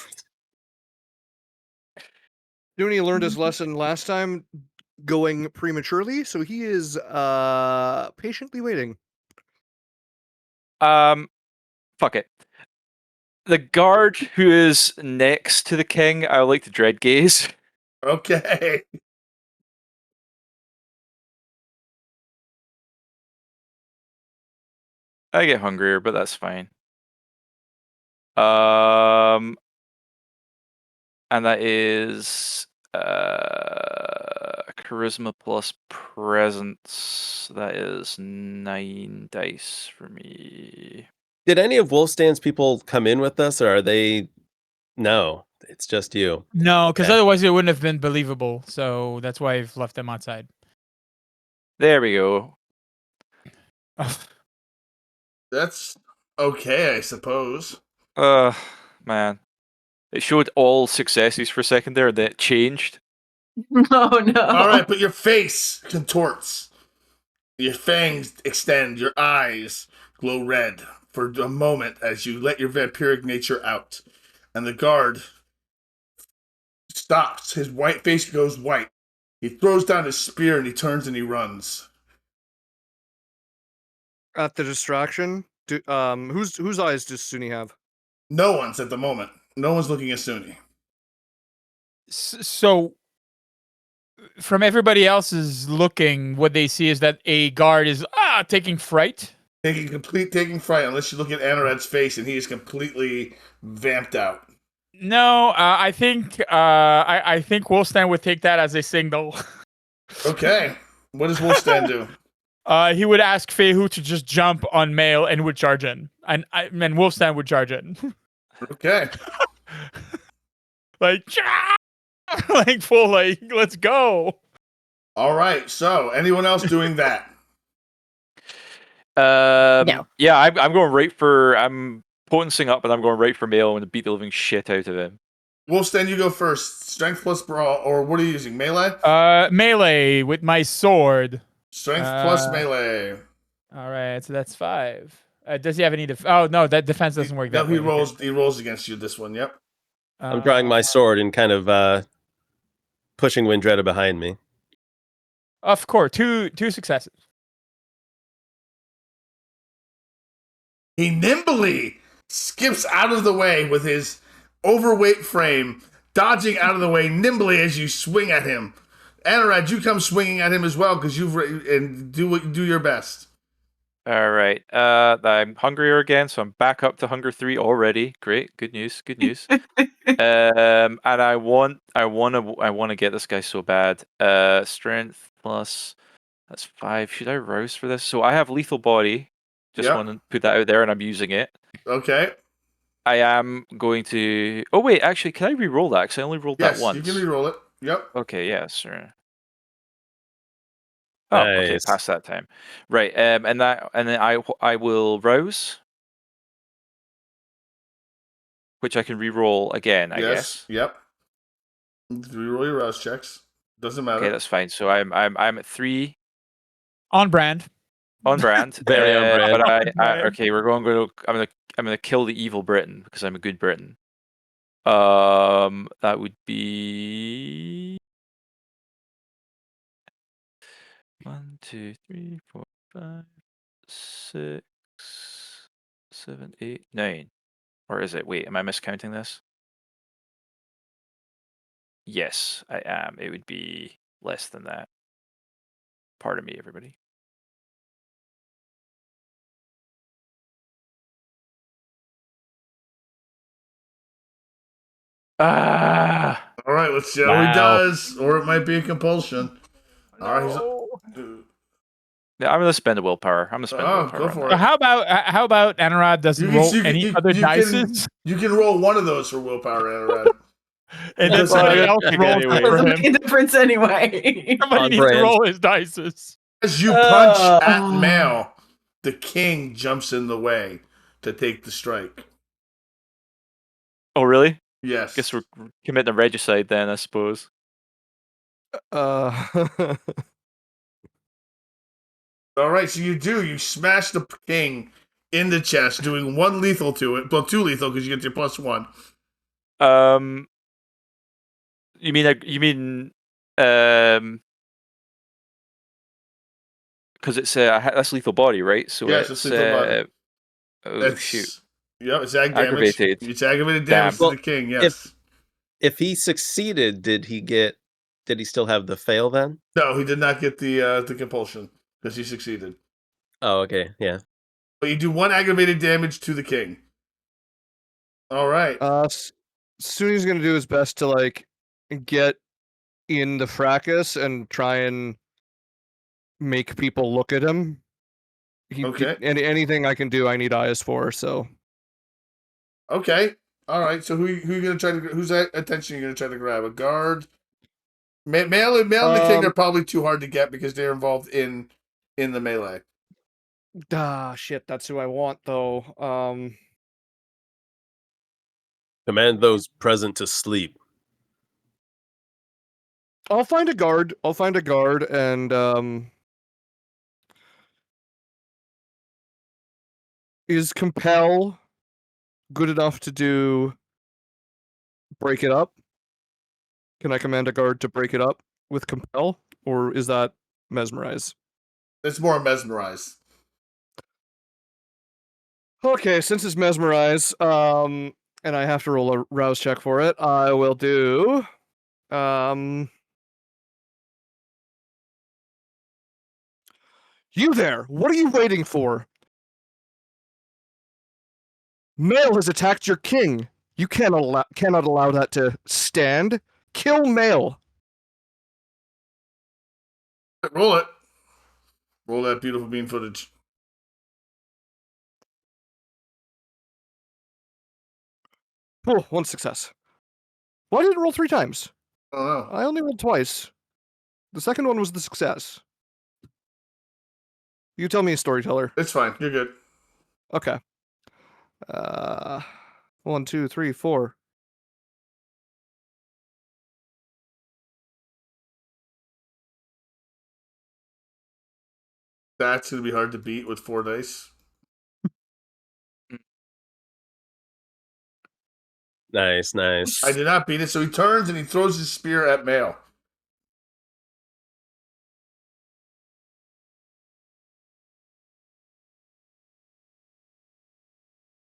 Dooney learned his lesson last time going prematurely, so he is patiently waiting. Fuck it. The guard who is next to the king, I would like to dread gaze. Okay. I get hungrier, but that's fine. And that is charisma plus presence. That is 9 dice for me. Did any of Wolfstan's people come in with us, or are they? No, it's just you. No, because Okay. otherwise it wouldn't have been believable. So that's why I've left them outside. There we go. That's okay, I suppose. Man. It showed all successes for a second there, then it changed. Oh no. All right, but your face contorts. Your fangs extend. Your eyes glow red for a moment as you let your vampiric nature out. And the guard stops. His white face goes white. He throws down his spear and he turns and he runs. At the distraction, whose eyes does Suni have? No one's at the moment. No one's looking at Suni. So, from everybody else's looking, what they see is that a guard is taking fright. Taking fright, unless you look at Anorad's face and he is completely vamped out. No, I think Wolfstand would take that as a signal. Okay. What does Wolfstand do? He would ask Fehu to just jump on Mail and would charge in, and Wolfstand would charge in. Okay. like full let's go. All right. So, anyone else doing that? No. Yeah, I'm going right for. I'm potencing up, and I'm going right for Mail and beat the living shit out of him. Wolfstand, you go first. Strength plus brawl, or what are you using? Melee? Melee with my sword. Strength plus melee. All right, so that's 5. Does he have any oh no, that defense doesn't work No, that he way. rolls. He rolls against you. This one. Yep. I'm drawing my sword and kind of pushing Windretta behind me. Of course, two successes. He nimbly skips out of the way with his overweight frame, dodging out of the way nimbly as you swing at him. Anorad, you come swinging at him as well because and do your best. All right. I'm hungrier again, so I'm back up to hunger 3 already. Great. Good news. Good news. And I want to get this guy so bad. Strength plus that's 5. Should I rouse for this? So I have lethal body. Just want to put that out there, and I'm using it. Okay. I am going to. Oh wait, actually, can I re-roll that? Because I only rolled that once. Yes, you can re-roll it. Yep. Okay. Yeah. Sure. Oh, okay, Nice. past that time. Right, and then I will rouse, which I can re-roll again, I guess. Yep. Re-roll your rouse checks. Doesn't matter. Okay, that's fine. So I'm at 3 On brand. on brand. Very on brand. But okay, I'm gonna kill the evil Briton because I'm a good Briton. That would be 1, 2, 3, 4, 5, 6, 7, 8, 9. Or is it? Wait, am I miscounting this? Yes, I am. It would be less than that. Pardon me, everybody. Ah! All right, let's see how he does, or it might be a compulsion. All right, Yeah, I'm gonna spend a willpower. I'm gonna spend a willpower. Go for on it. How about Anorad doesn't roll any other dices? You can roll one of those for willpower, Anorad. And then somebody else rolls anyway. for Doesn't him. make a difference anyway. Somebody On needs to brand. roll his dices. As you punch at Mal, the king jumps in the way to take the strike. Oh, really? Yes. Guess we're committing a regicide then, I suppose. All right, so you smash the king in the chest, doing 1 lethal to it. Well, 2 lethal because you get your +1. You mean because it's that's lethal body, right? So Yes, it's lethal body. Oh shoot! Yeah, it's ag damage. Aggravated. It's aggravated damage Damn. to the king. Yes. If he succeeded, did he still have the fail then? No, he did not get the compulsion because he succeeded. Oh, okay, yeah. But you do 1 aggravated damage to the king. All right. Suni's gonna do his best to get in the fracas and try and make people look at him. Okay. Anything I can do, I need eyes for. So. Okay. All right. So who you gonna try to? Whose attention are you gonna try to grab? A guard, Mail and the king are probably too hard to get because they're involved in the melee. Shit, that's who I want though. Command those present to sleep. I'll find a guard. And is compel good enough to do break it up? Can I command a guard to break it up with compel, or is that mesmerize? It's more mesmerize. Okay, since it's mesmerize, and I have to roll a rouse check for it, I will do you there, what are you waiting for? Mail has attacked your king. You cannot allow that to stand. Kill Mail. Roll it. Roll that beautiful bean footage. Oh, one success. Why did it roll 3 times? I don't know. I only rolled twice. The second one was the success. You tell me, storyteller. It's fine. You're good. Okay. 1, 2, 3, 4. That's going to be hard to beat with 4 dice. Nice. I did not beat it, so he turns and he throws his spear at Mail.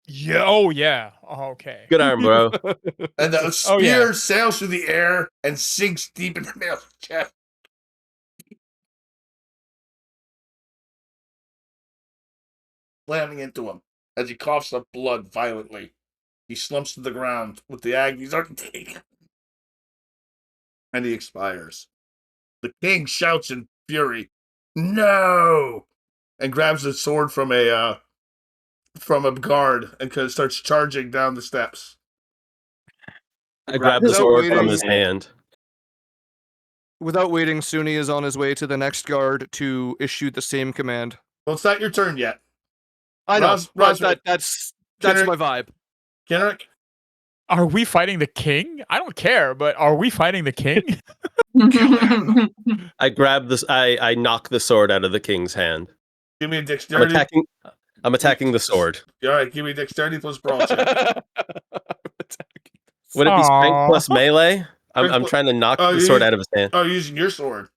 Yeah. Oh yeah. Oh, okay. Good arm, bro. And the spear sails through the air and sinks deep into Mail's chest. Slamming into him as he coughs up blood violently. He slumps to the ground with the agonies taken. And he expires. The king shouts in fury, "No!" and grabs a sword from a guard and starts charging down the steps. I grabbed the sword from his hand. Without waiting, Suni is on his way to the next guard to issue the same command. Well, it's not your turn yet. I know, Roz, that's Kenrick- my vibe. Kenrick? Are we fighting the king? I don't care, but are we fighting the king? I grab this. I knock the sword out of the king's hand. Give me a dexterity. I'm attacking the sword. All right, give me a dexterity plus brawl check. Would it be strength Aw. plus melee? I'm Strength trying to knock Oh, the you sword use- out of his hand. Oh, you're using your sword.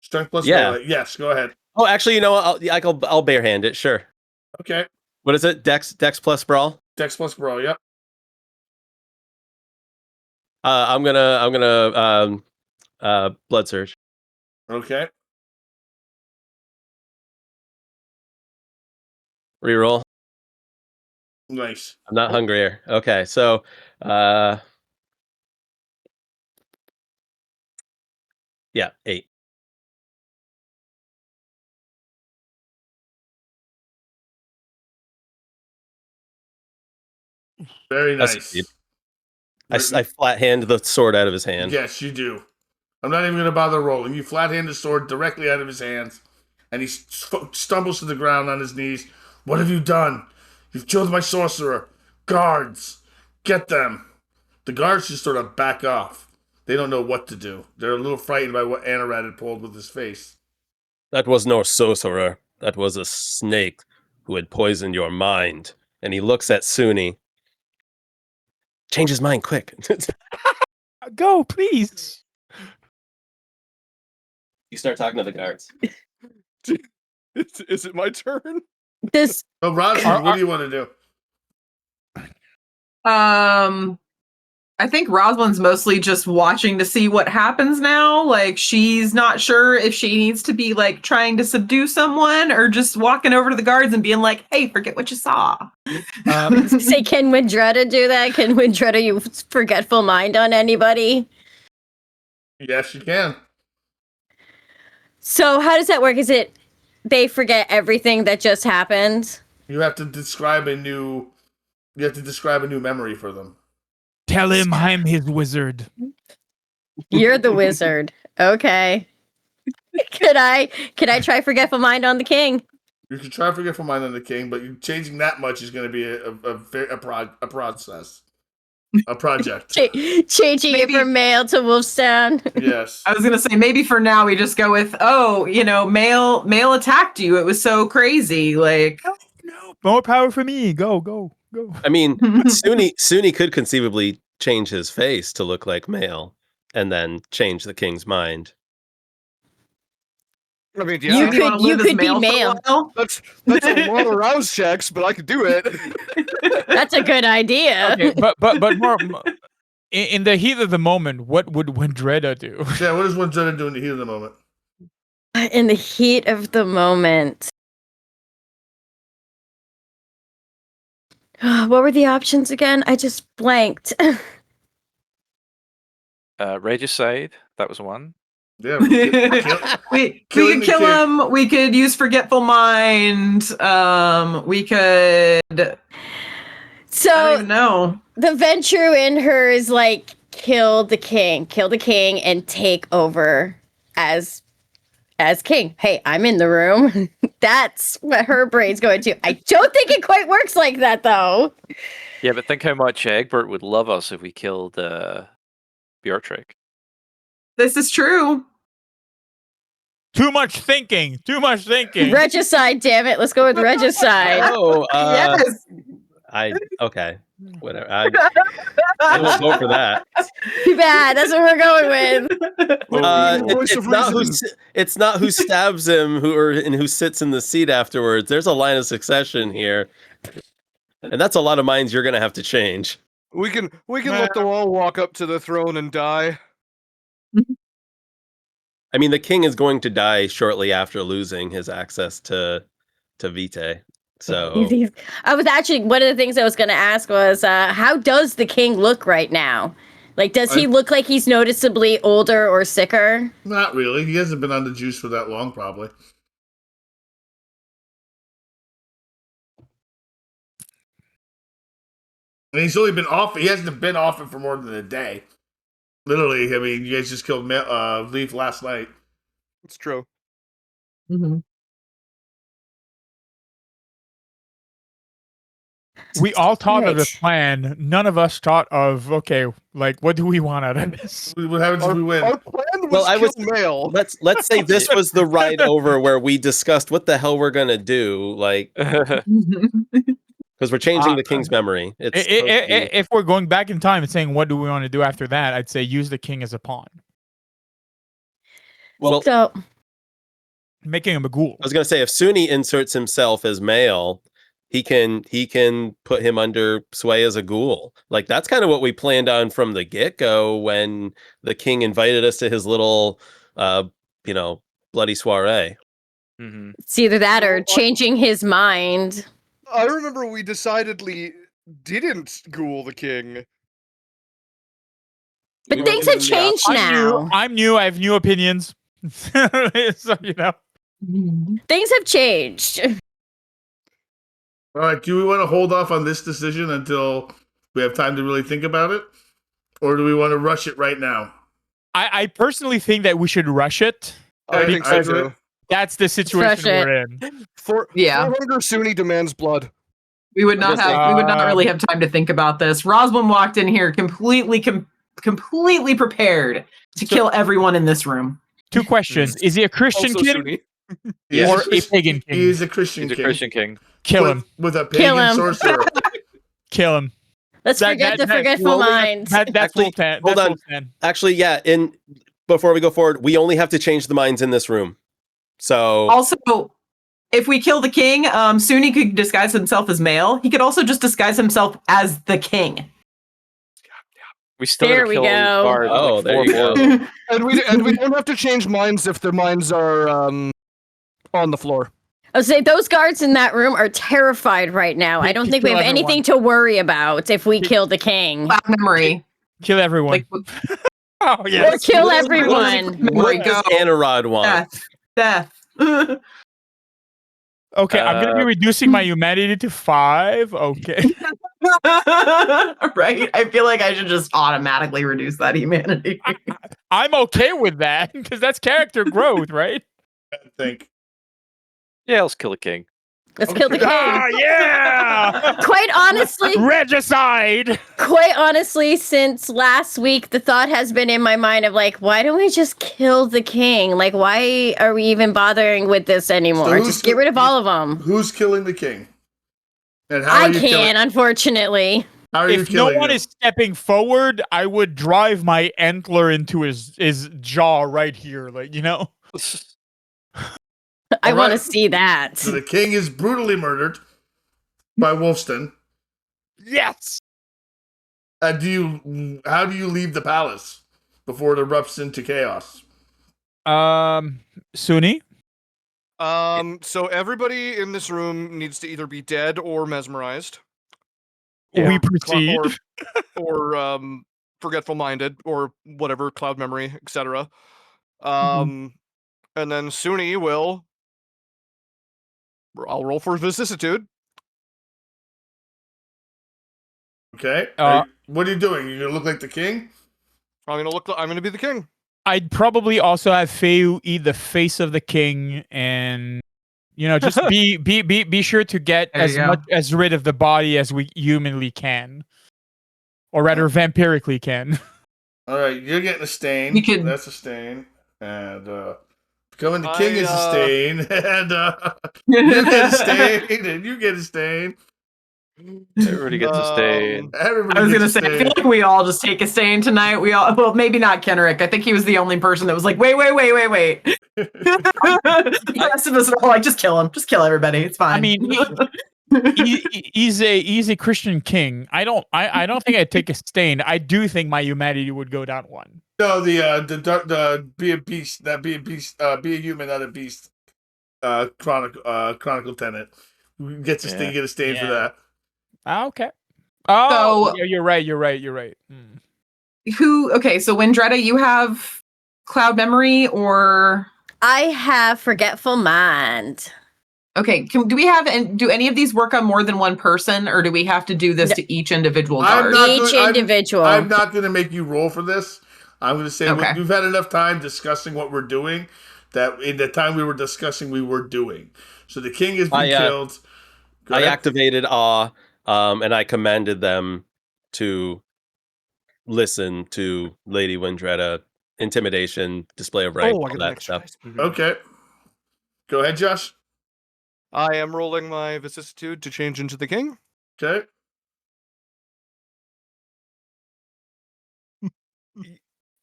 Strength plus Yeah. melee. Yes, go ahead. Oh, actually, you know what? I'll barehand it. Sure. Okay. What is it? Dex plus brawl. Dex plus brawl. Yep. I'm gonna blood surge. Okay. Reroll. Nice. I'm not hungrier. Okay, so yeah, 8. Very That's nice. sweet. I flat hand the sword out of his hand. Yes, you do. I'm not even going to bother rolling. You flat hand the sword directly out of his hands, and he stumbles to the ground on his knees. What have you done? You've killed my sorcerer. Guards, get them. The guards just sort of back off. They don't know what to do. They're a little frightened by what Anarad had pulled with his face. That was no sorcerer. That was a snake who had poisoned your mind. And he looks at Suni. Change his mind quick. Go, please. You start talking to the guards. Is it my turn? This So, Rosalind, what do you want to do? I think Rosalind's mostly just watching to see what happens now. Like, she's not sure if she needs to be like trying to subdue someone or just walking over to the guards and being like, "Hey, forget what you saw." say, can Windretta do that? Can Windretta use forgetful mind on anybody? Yes, you can. So how does that work? Is it they forget everything that just happened? You have to describe a new memory for them. Tell him I'm his wizard. You're the wizard. Okay. Could I try Forgetful Mind on the king? You can try Forgetful Mind on the king, but you changing that much is going to be a process. A project. Changing Maybe- it from male to Wolfstown. Yes. I was gonna say maybe for now we just go with male attacked you. It was so crazy. Like No, more power for me. Go, go, go. I mean, Suni could conceivably change his face to look like male and then change the king's mind. I mean, You yeah, wanna could- you live as could be for a male. while? that's a lot of rouse checks, but I could do it. That's a good idea. Okay, but more in the heat of the moment, what would Windreda do? Yeah, what is Winchester doing in the heat of the moment? In the heat of the moment. What were the options again? I just blanked. Regicide, that was one. Yeah. we Killing could the kill king. him. We could use Forgetful Mind. We could. I don't So even know. the venture in her is like kill the king, and take over as king. Hey, I'm in the room. That's what her brain's going to. I don't think it quite works like that though. Yeah, but think how much Egbert would love us if we killed Beortric. This is true. Too much thinking. Too much thinking. Regicide, damn it. Let's go with regicide. Oh, Yes. okay. Whatever. I won't go for that. Too bad. That's what we're going with. Voice of reason. It's not who stabs him and who sits in the seat afterwards. There's a line of succession here, and that's a lot of minds you're gonna have to change. We can let them all walk up to the throne and die. I mean, the king is going to die shortly after losing his access to Vitae. So I was actually, one of the things I was going to ask was, how does the king look right now? Like, does he look like he's noticeably older or sicker? Not really. He hasn't been on the juice for that long, probably. And he's only been off. He hasn't been off it for more than a day. Literally, I mean, you guys just killed Leaf last night. It's true. Mm-hmm. We all thought of the Right. plan. None of us thought of, okay, like, what do we want out of this? What happens if we win? Our plan was Well, I kill was- male. let's say this was the ride over where we discussed what the hell we're gonna do, like, because we're changing the king's memory. It's supposed to be- If we're going back in time and saying, what do we want to do after that? I'd say use the king as a pawn, well, So, making him a ghoul. I was gonna say if Suni inserts himself as male, he can put him under sway as a ghoul. Like that's kind of what we planned on from the get-go when the king invited us to his little bloody soiree. Mm-hmm. it's either that or changing his mind. I remember we decidedly didn't ghoul the king. But We things were have in the changed now. I'm new. I have new opinions. So, Things have changed. All right, do we want to hold off on this decision until we have time to really think about it? Or do we want to rush it right now? I personally think that we should rush it. I think I so agree. too. That's the situation Rush it. we're in. Yeah. 400 Suni demands blood. We would not Just have. We would not really have time to think about this. Roswin walked in here completely prepared to kill everyone in this room. 2 questions. Is he a Christian Also kid Suni. He is or a Christ- pagan king? He is a Christian He's a king. Christian king. Kill with, him. with a Kill pagan him. sorcerer. Kill him. Let's forget the forgetful well, mind. That's Actually, full 10. hold That's on. full 10. Actually, yeah. Before we go forward, we only have to change the minds in this room. So Also, if we kill the king, Suni could disguise himself as male. He could also just disguise himself as the king. We still There gotta we kill go. Bard, Oh, like, there 4 you more. go. And we don't have to change minds if their minds are on the floor. I would say those guards in that room are terrified right now. I don't think we Kill have anything to worry about if we kill the king. Cloud memory. Kill everyone. Like, Oh, Or yes. kill What- everyone. what- what does Anarod want? death. Okay, I'm going to be reducing my humanity to 5. Okay. Right? I feel like I should just automatically reduce that humanity. I'm okay with that because that's character growth, right? I think. Yeah, let's kill the king. Let's kill the king. Ah, yeah! Quite honestly, Regicide! quite honestly, since last week, the thought has been in my mind of like, why don't we just kill the king? Like, why are we even bothering with this anymore? Just get rid of all of them. Who's killing the king? And how I are you can, killing? unfortunately. How are you If no killing one him? is stepping forward, I would drive my antler into his jaw right here, like, you know? I want to Alright. see that. So the king is brutally murdered by Wolfston. Yes! How do you leave the palace before it erupts into chaos? Suni? So everybody in this room needs to either be dead or mesmerized. We Or proceed. or forgetful minded or whatever, cloud memory, etc. Mm-hmm. And then Suni will. I'll roll for vicissitude. Okay. What are you doing? You're gonna look like the king? I'm gonna be the king. I'd probably also have Feu eat the face of the king and just be sure to get There you as go. much as rid of the body as we humanly can. Or rather vampirically can. Alright, you're getting a stain. You could- That's a stain. And becoming the king is a stain. And you get a stain, and you get a stain. Everybody gets a stain. Everybody I was gets gonna a say, I stain. feel like we all just take a stain tonight. We all, well, maybe not Kenrick. I think he was the only person that was like, wait. The rest of us are all like, just kill him. Just kill everybody. It's fine. I mean, he's a Christian king. I don't think I'd take a stain. I do think my humanity would go down one. No, the be a beast, that be a beast, be a human, not a beast. Chronicle tenant gets a stain, get a stain for Yeah. that. Okay. Oh, So- yeah, you're right. Mm. Okay, so Windretta, you have cloud memory or I have forgetful mind. okay, do any of these work on more than one person, or do we have to do this No. to each individual I'm guard? not Each gonna- individual. I'm not going to make you roll for this. I'm going to say Okay. we've had enough time discussing what we're doing that in the time we were discussing, we were doing. So the king has been killed. Go I ahead. activated awe, and I commanded them to listen to Lady Windretta, intimidation, display of rank, I all get an that extra stuff. dice. Okay. Go ahead, Josh. I am rolling my vicissitude to change into the king. Okay.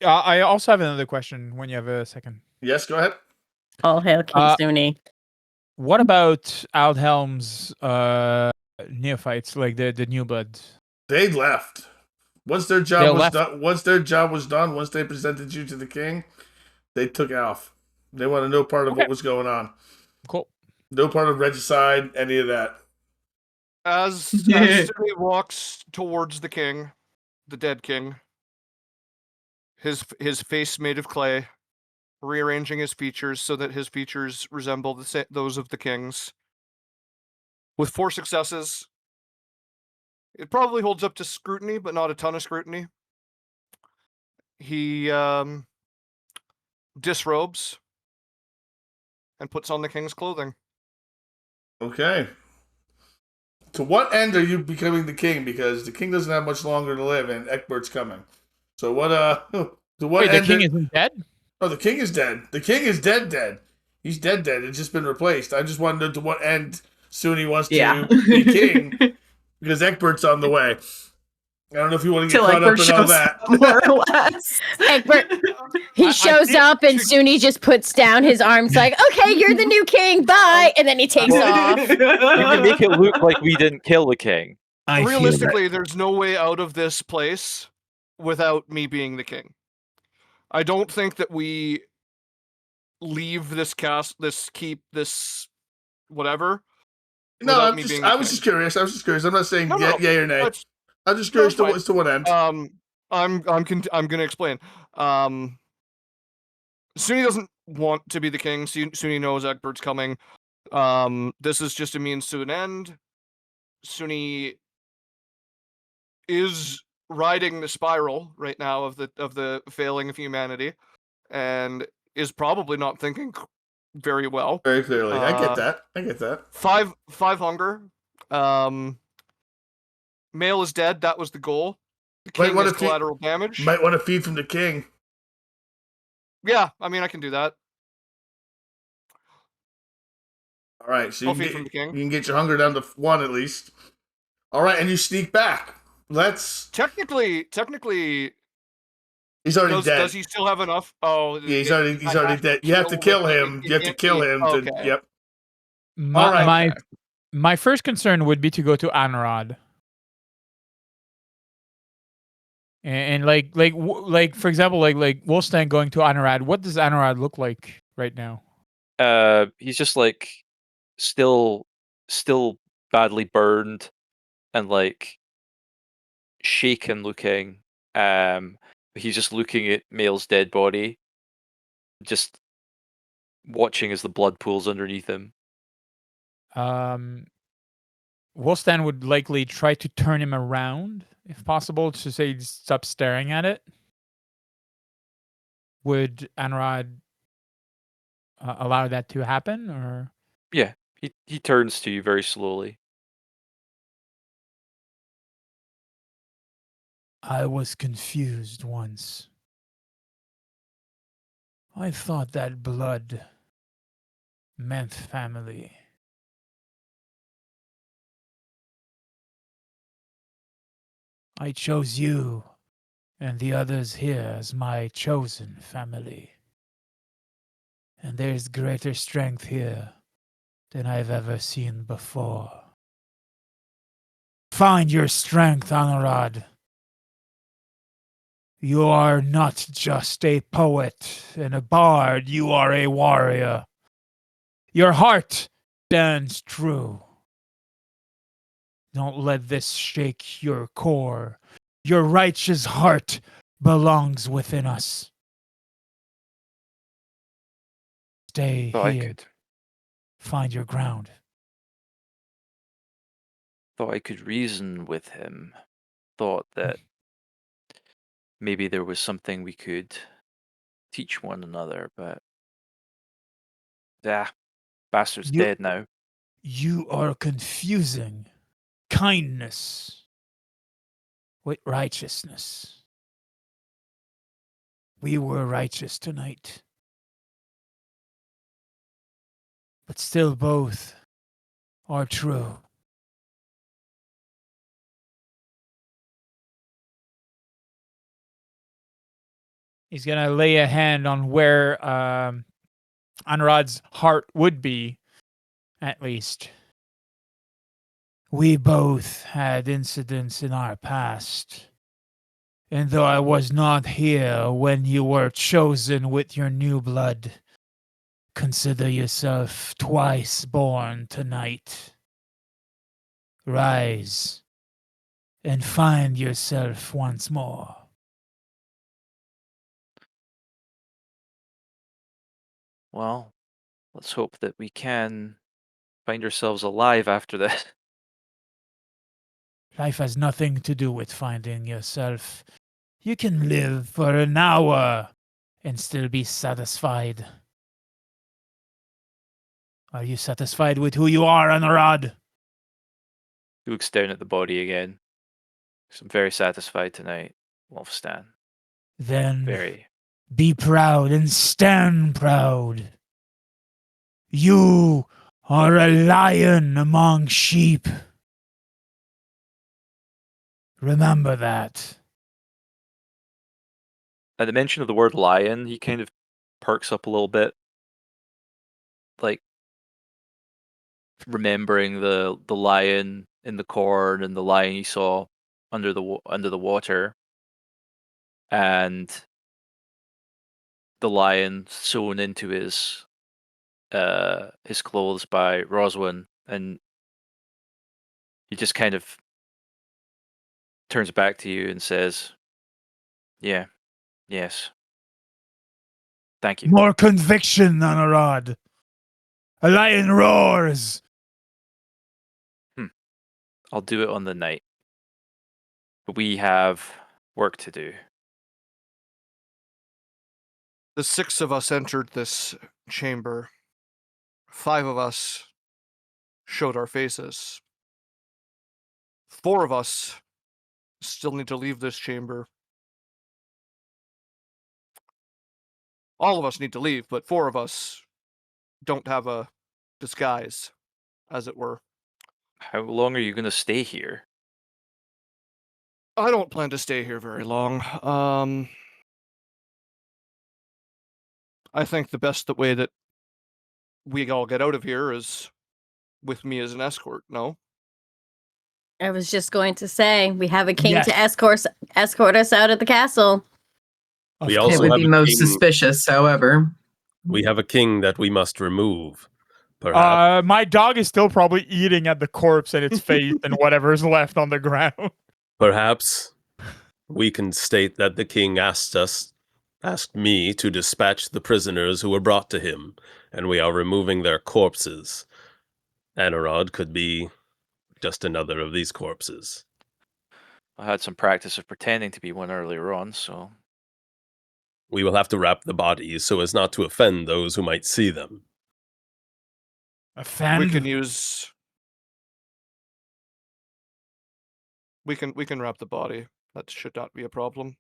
I also have another question when you have a second. Yes, go ahead. All hail King Suni. What about Aldhelm's neophytes, like the new bloods? They left. Once their They job was left. done, once they presented you to the king, they took off. They want no part of Okay. what was going on. Cool. No part of regicide, any of that. As Suni walks towards the king, the dead king, his face made of clay, rearranging his features so that his features resemble those of the king's. With 4 successes, it probably holds up to scrutiny, but not a ton of scrutiny. He disrobes and puts on the king's clothing. Okay. To what end are you becoming the king? Because the king doesn't have much longer to live, and Eckbert's coming. So what? To what Wait, the end? king isn't dead? Oh, the king is dead. The king is dead. He's dead. It's just been replaced. I just wanted to know to what end Suni wants to be king, because Eckbert's on the way. I don't know if you want to get Till caught up Egbert in all shows that. up, more or less. Egbert, he shows up and Suni just puts down his arms like, okay, you're the new king, bye. And then he takes off. We can make it look like we didn't kill the king. Realistically, there's no way out of this place without me being the king. I don't think that we leave this keep, this whatever. No, without I'm me just, being the I was king. just curious. I'm not saying No, no, yay or nay. that's- I'm just curious no, as to what end. I'm gonna explain. Suni doesn't want to be the king. Suni knows Egbert's coming. This is just a means to an end. Suni is riding the spiral right now of the failing of humanity, and is probably not thinking very well. Very clearly. I get that. 5 hunger. Male is dead. That was the goal. The Might king wanna has feed- collateral damage. Might want to feed from the king. Yeah, I mean, I can do that. All right, so you I'll can, feed from the king. you can get your hunger down to 1 at least. All right, and you sneak back. Technically, He's already dead. does he still have enough? Oh, Yeah, he's already dead. You have to kill him. You have to kill him. Okay. Yep. My, All right. my Okay. my first concern would be to go to Anrod. And like for example, like Wolfstand going to Anurad. What does Anurad look like right now? He's just like still badly burned and like shaken looking. He's just looking at Mail's dead body, just watching as the blood pools underneath him. Wolfstand would likely try to turn him around, if possible, to say stop staring at it. Would Anurad allow that to happen, or? Yeah, he turns to you very slowly. I was confused once. I thought that blood meant family. I chose you and the others here as my chosen family. And there's greater strength here than I've ever seen before. Find your strength, Anurad. You are not just a poet and a bard, you are a warrior. Your heart stands true. Don't let this shake your core. Your righteous heart belongs within us. Stay Thought I here. could Find your ground. reason with him. Thought that maybe there was something we could teach one another, but bastard's You- dead now. You are confusing kindness with righteousness. We were righteous tonight. But still both are true. He's gonna lay a hand on where Anurad's heart would be, at least. We both had incidents in our past. And though I was not here when you were chosen with your new blood, consider yourself twice born tonight. Rise and find yourself once more. Well, let's hope that we can find ourselves alive after this. Life has nothing to do with finding yourself. You can live for an hour and still be satisfied. Are you satisfied with who you are, Anurad? He looks down at the body again. I'm very satisfied tonight, Wolfstan. Then Very. be proud and stand proud. You are a lion among sheep. Remember that. At the mention of the word lion, he kind of perks up a little bit. Like remembering the lion in the corn and the lion he saw under the water, and the lion sewn into his clothes by Roswin, and he just kind of turns back to you and says, "Yeah, yes, thank you." More conviction, Anurad. A lion roars. I'll do it on the night. But we have work to do. The 6 of us entered this chamber. 5 of us showed our faces. 4 of us still need to leave this chamber. All of us need to leave, but 4 of us don't have a disguise, as it were. How long are you going to stay here? I don't plan to stay here very long. I think the best way that we all get out of here is with me as an escort, no? I was just going to say we have a king Yes. to escort us out of the castle. Of We course. also It would have be a most king. suspicious, however. We have a king that we must remove. Perhaps. My dog is still probably eating at the corpse and its face and whatever's left on the ground. Perhaps we can state that the king asked me to dispatch the prisoners who were brought to him, and we are removing their corpses. Anarod could be just another of these corpses. I had some practice of pretending to be one earlier on, so We will have to wrap the bodies so as not to offend those who might see them. Offend. We can use. We can wrap the body. That should not be a problem.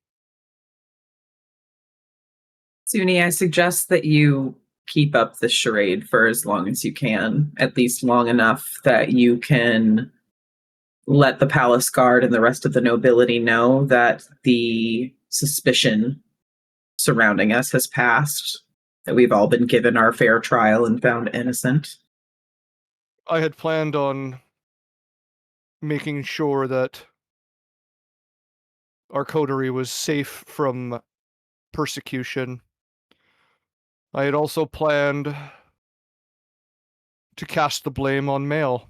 Suni, I suggest that you keep up the charade for as long as you can, at least long enough that you can let the palace guard and the rest of the nobility know that the suspicion surrounding us has passed, that we've all been given our fair trial and found innocent. I had planned on making sure that our coterie was safe from persecution. I had also planned to cast the blame on Mail.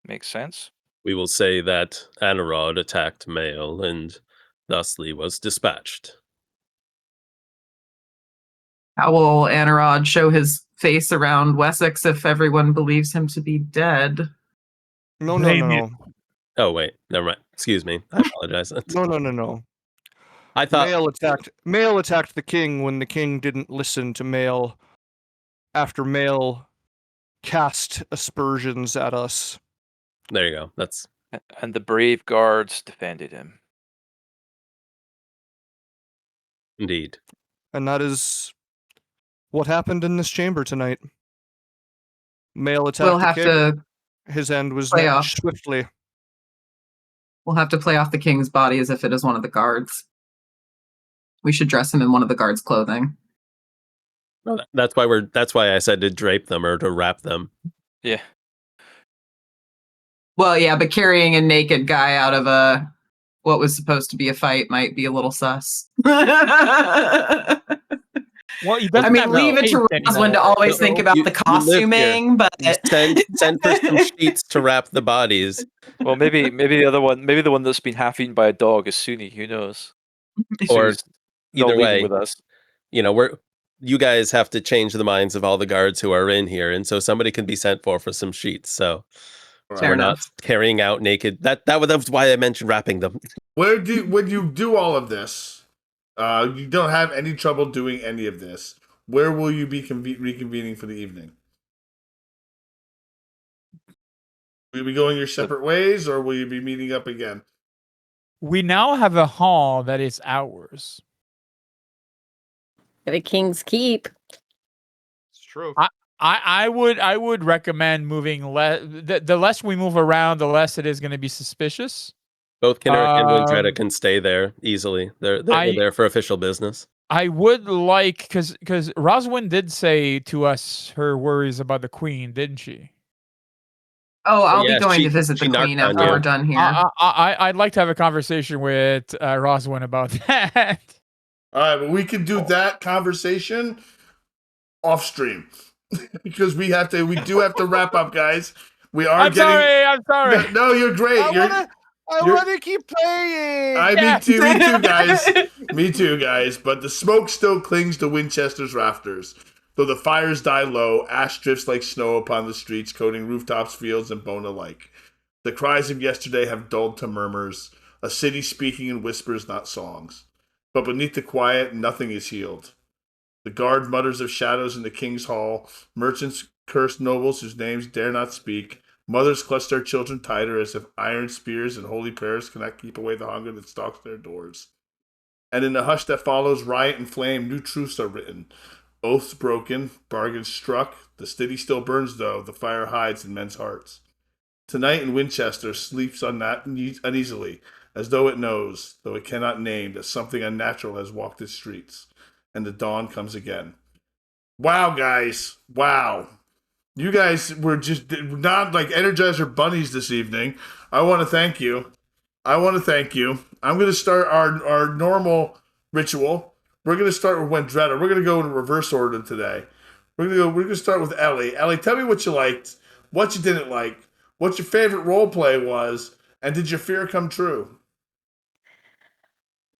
makes sense. We will say that Anarod attacked Mael and thusly was dispatched. How will Anarod show his face around Wessex if everyone believes him to be dead? No. Oh, wait, never mind. Excuse me. I apologize. No. I thought Mail attacked the king when the king didn't listen to Mail after Mail cast aspersions at us. There you go. That's And the brave guards defended him. indeed. And that is what happened in this chamber tonight. Mail attacked We'll the have king. to His end was play met off. swiftly. We'll have to play off the king's body as if it is one of the guards. We should dress him in one of the guards' clothing. Well, that's why I said to drape them or to wrap them. Yeah. Well, yeah, but carrying a naked guy out of what was supposed to be a fight might be a little sus. Well, he I doesn't mean, have leave it to faith Rosalind to anymore. always think about You the live here. costuming, but Send for some sheets to wrap the bodies. Well, maybe the other one, maybe the one that's been half eaten by a dog is Suni. Who knows? Or Suni's not either leaving way, with us. you know, you guys have to change the minds of all the guards who are in here, and so somebody can be sent for some sheets. So Fair we're enough. not carrying out naked. That was why I mentioned wrapping them. When you do all of this, you don't have any trouble doing any of this. Where will you be reconvening for the evening? Will you be going your separate ways, or will you be meeting up again? We now have a hall that is ours. The king's keep. It's true. I would recommend moving less. The less we move around, the less it is going to be suspicious. Both Kinnerick and Um, Windretta can stay there easily. They're I- there for official business. I would like because Roswin did say to us her worries about the queen, didn't she? oh, I'll yeah, be going she- to visit she the knocked queen on after you. we're done here. I'd like to have a conversation with Roswin about that. All right, but we can do that conversation off stream because we do have to wrap up, guys. We are I'm getting. sorry. No, you're great. I you're- want to keep playing. Yeah. Me too, guys. Me too, guys. But the smoke still clings to Winchester's rafters. Though the fires die low, ash drifts like snow upon the streets, coating rooftops, fields, and bone alike. The cries of yesterday have dulled to murmurs, a city speaking in whispers, not songs. But beneath the quiet, nothing is healed. The guard mutters of shadows in the king's hall, merchants curse nobles whose names dare not speak, mothers clutch their children tighter as if iron spears and holy prayers cannot keep away the hunger that stalks their doors. And in the hush that follows riot and flame, new truths are written. Oaths broken, bargains struck, the city still burns though, the fire hides in men's hearts. Tonight in Winchester sleeps uneasily, as though it knows, though it cannot name, that something unnatural has walked its streets. And the dawn comes again. Wow, guys. Wow. You guys were just not like Energizer bunnies this evening. I want to thank you. I'm going to start our normal ritual. We're going to start with Wendretta. We're going to go in reverse order today. We're going to start with Ellie. Ellie, tell me what you liked, what you didn't like, what your favorite role play was, and did your fear come true?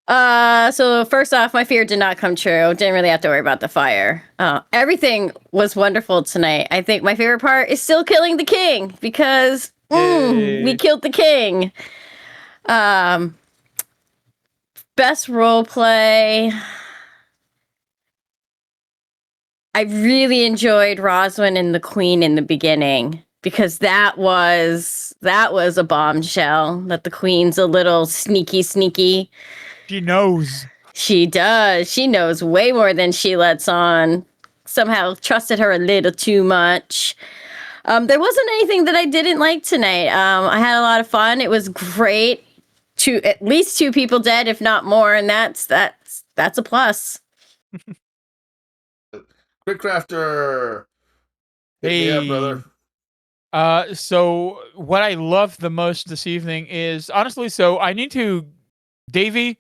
So first off, my fear did not come true. Didn't really have to worry about the fire. Everything was wonderful tonight. I think my favorite part is still killing the king because we killed the king. Best role play. I really enjoyed Roswin and the Queen in the beginning because that was a bombshell that the Queen's a little sneaky. She knows. She does. She knows way more than she lets on. Somehow trusted her a little too much. There wasn't anything that I didn't like tonight. I had a lot of fun. It was great. At least 2 people dead, if not more, and that's a plus. Quick Crafter. Hey, yeah, brother. So what I loved the most this evening is honestly. So I need to, Davey.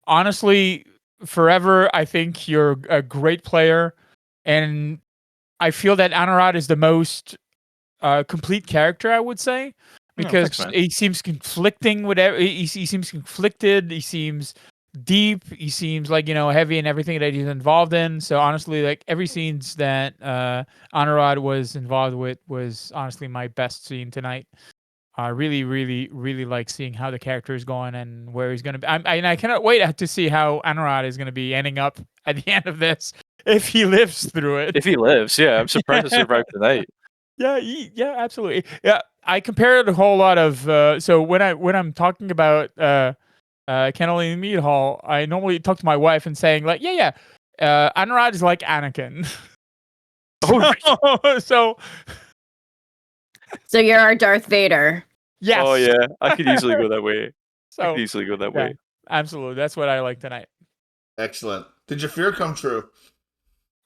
Honestly, forever. I think you're a great player, and I feel that Anurad is the most complete character. I would say. Because he seems conflicting with he seems conflicted, he seems deep, he seems like, heavy in everything that he's involved in. So honestly, like every scenes that Anurad was involved with was honestly my best scene tonight. I really, really, really like seeing how the character is going and where he's going to be. I cannot wait to see how Anurad is going to be ending up at the end of this if he lives through it. If he lives, yeah, I'm surprised to survive tonight. Yeah, absolutely. Yeah, I compared a whole lot of. So when I'm talking about Kennel in Mead Hall, I normally talk to my wife and saying like, Anurad is like Anakin. So you're our Darth Vader. Yes. Oh yeah, I could easily go that way. Yeah, absolutely. That's what I like tonight. Excellent. Did your fear come true?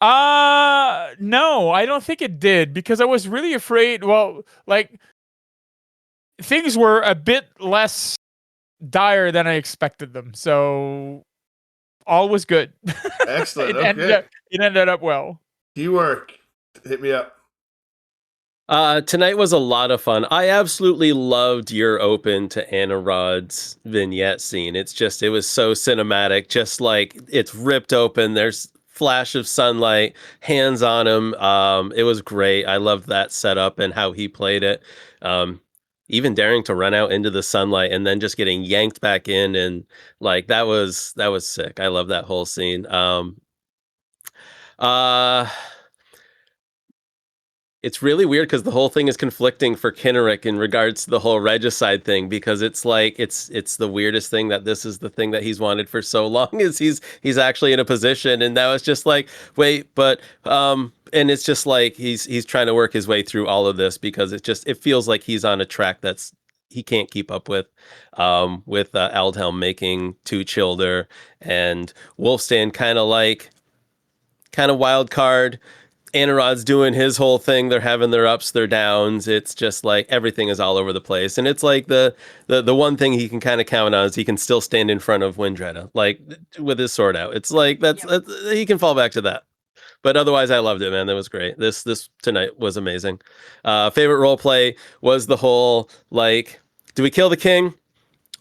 No, I don't think it did because I was really afraid. Well, like things were a bit less dire than I expected them, so all was good. Excellent. It ended up well. Keyword, hit me up. Tonight was a lot of fun. I absolutely loved your open to Anurad's vignette scene. It was so cinematic, just like it's ripped open. There's flash of sunlight, hands on him. It was great. I loved that setup and how he played it. Even daring to run out into the sunlight and then just getting yanked back in, and like that was sick. I love that whole scene. It's really weird because the whole thing is conflicting for Kinnerik in regards to the whole regicide thing, because it's like it's the weirdest thing that this is the thing that he's wanted for so long, is he's actually in a position, and now it's just like, wait, but and it's just like he's trying to work his way through all of this because it feels like he's on a track that's he can't keep up with Aldhelm making 2 Childer and Wolfstand kind of wild card. Anurad's doing his whole thing. They're having their ups, their downs. It's just like everything is all over the place. And it's like the one thing he can kind of count on is he can still stand in front of Windretta, like with his sword out. It's like that's he can fall back to that. But otherwise, I loved it, man. That was great. This tonight was amazing. Favorite role play was the whole like, do we kill the king?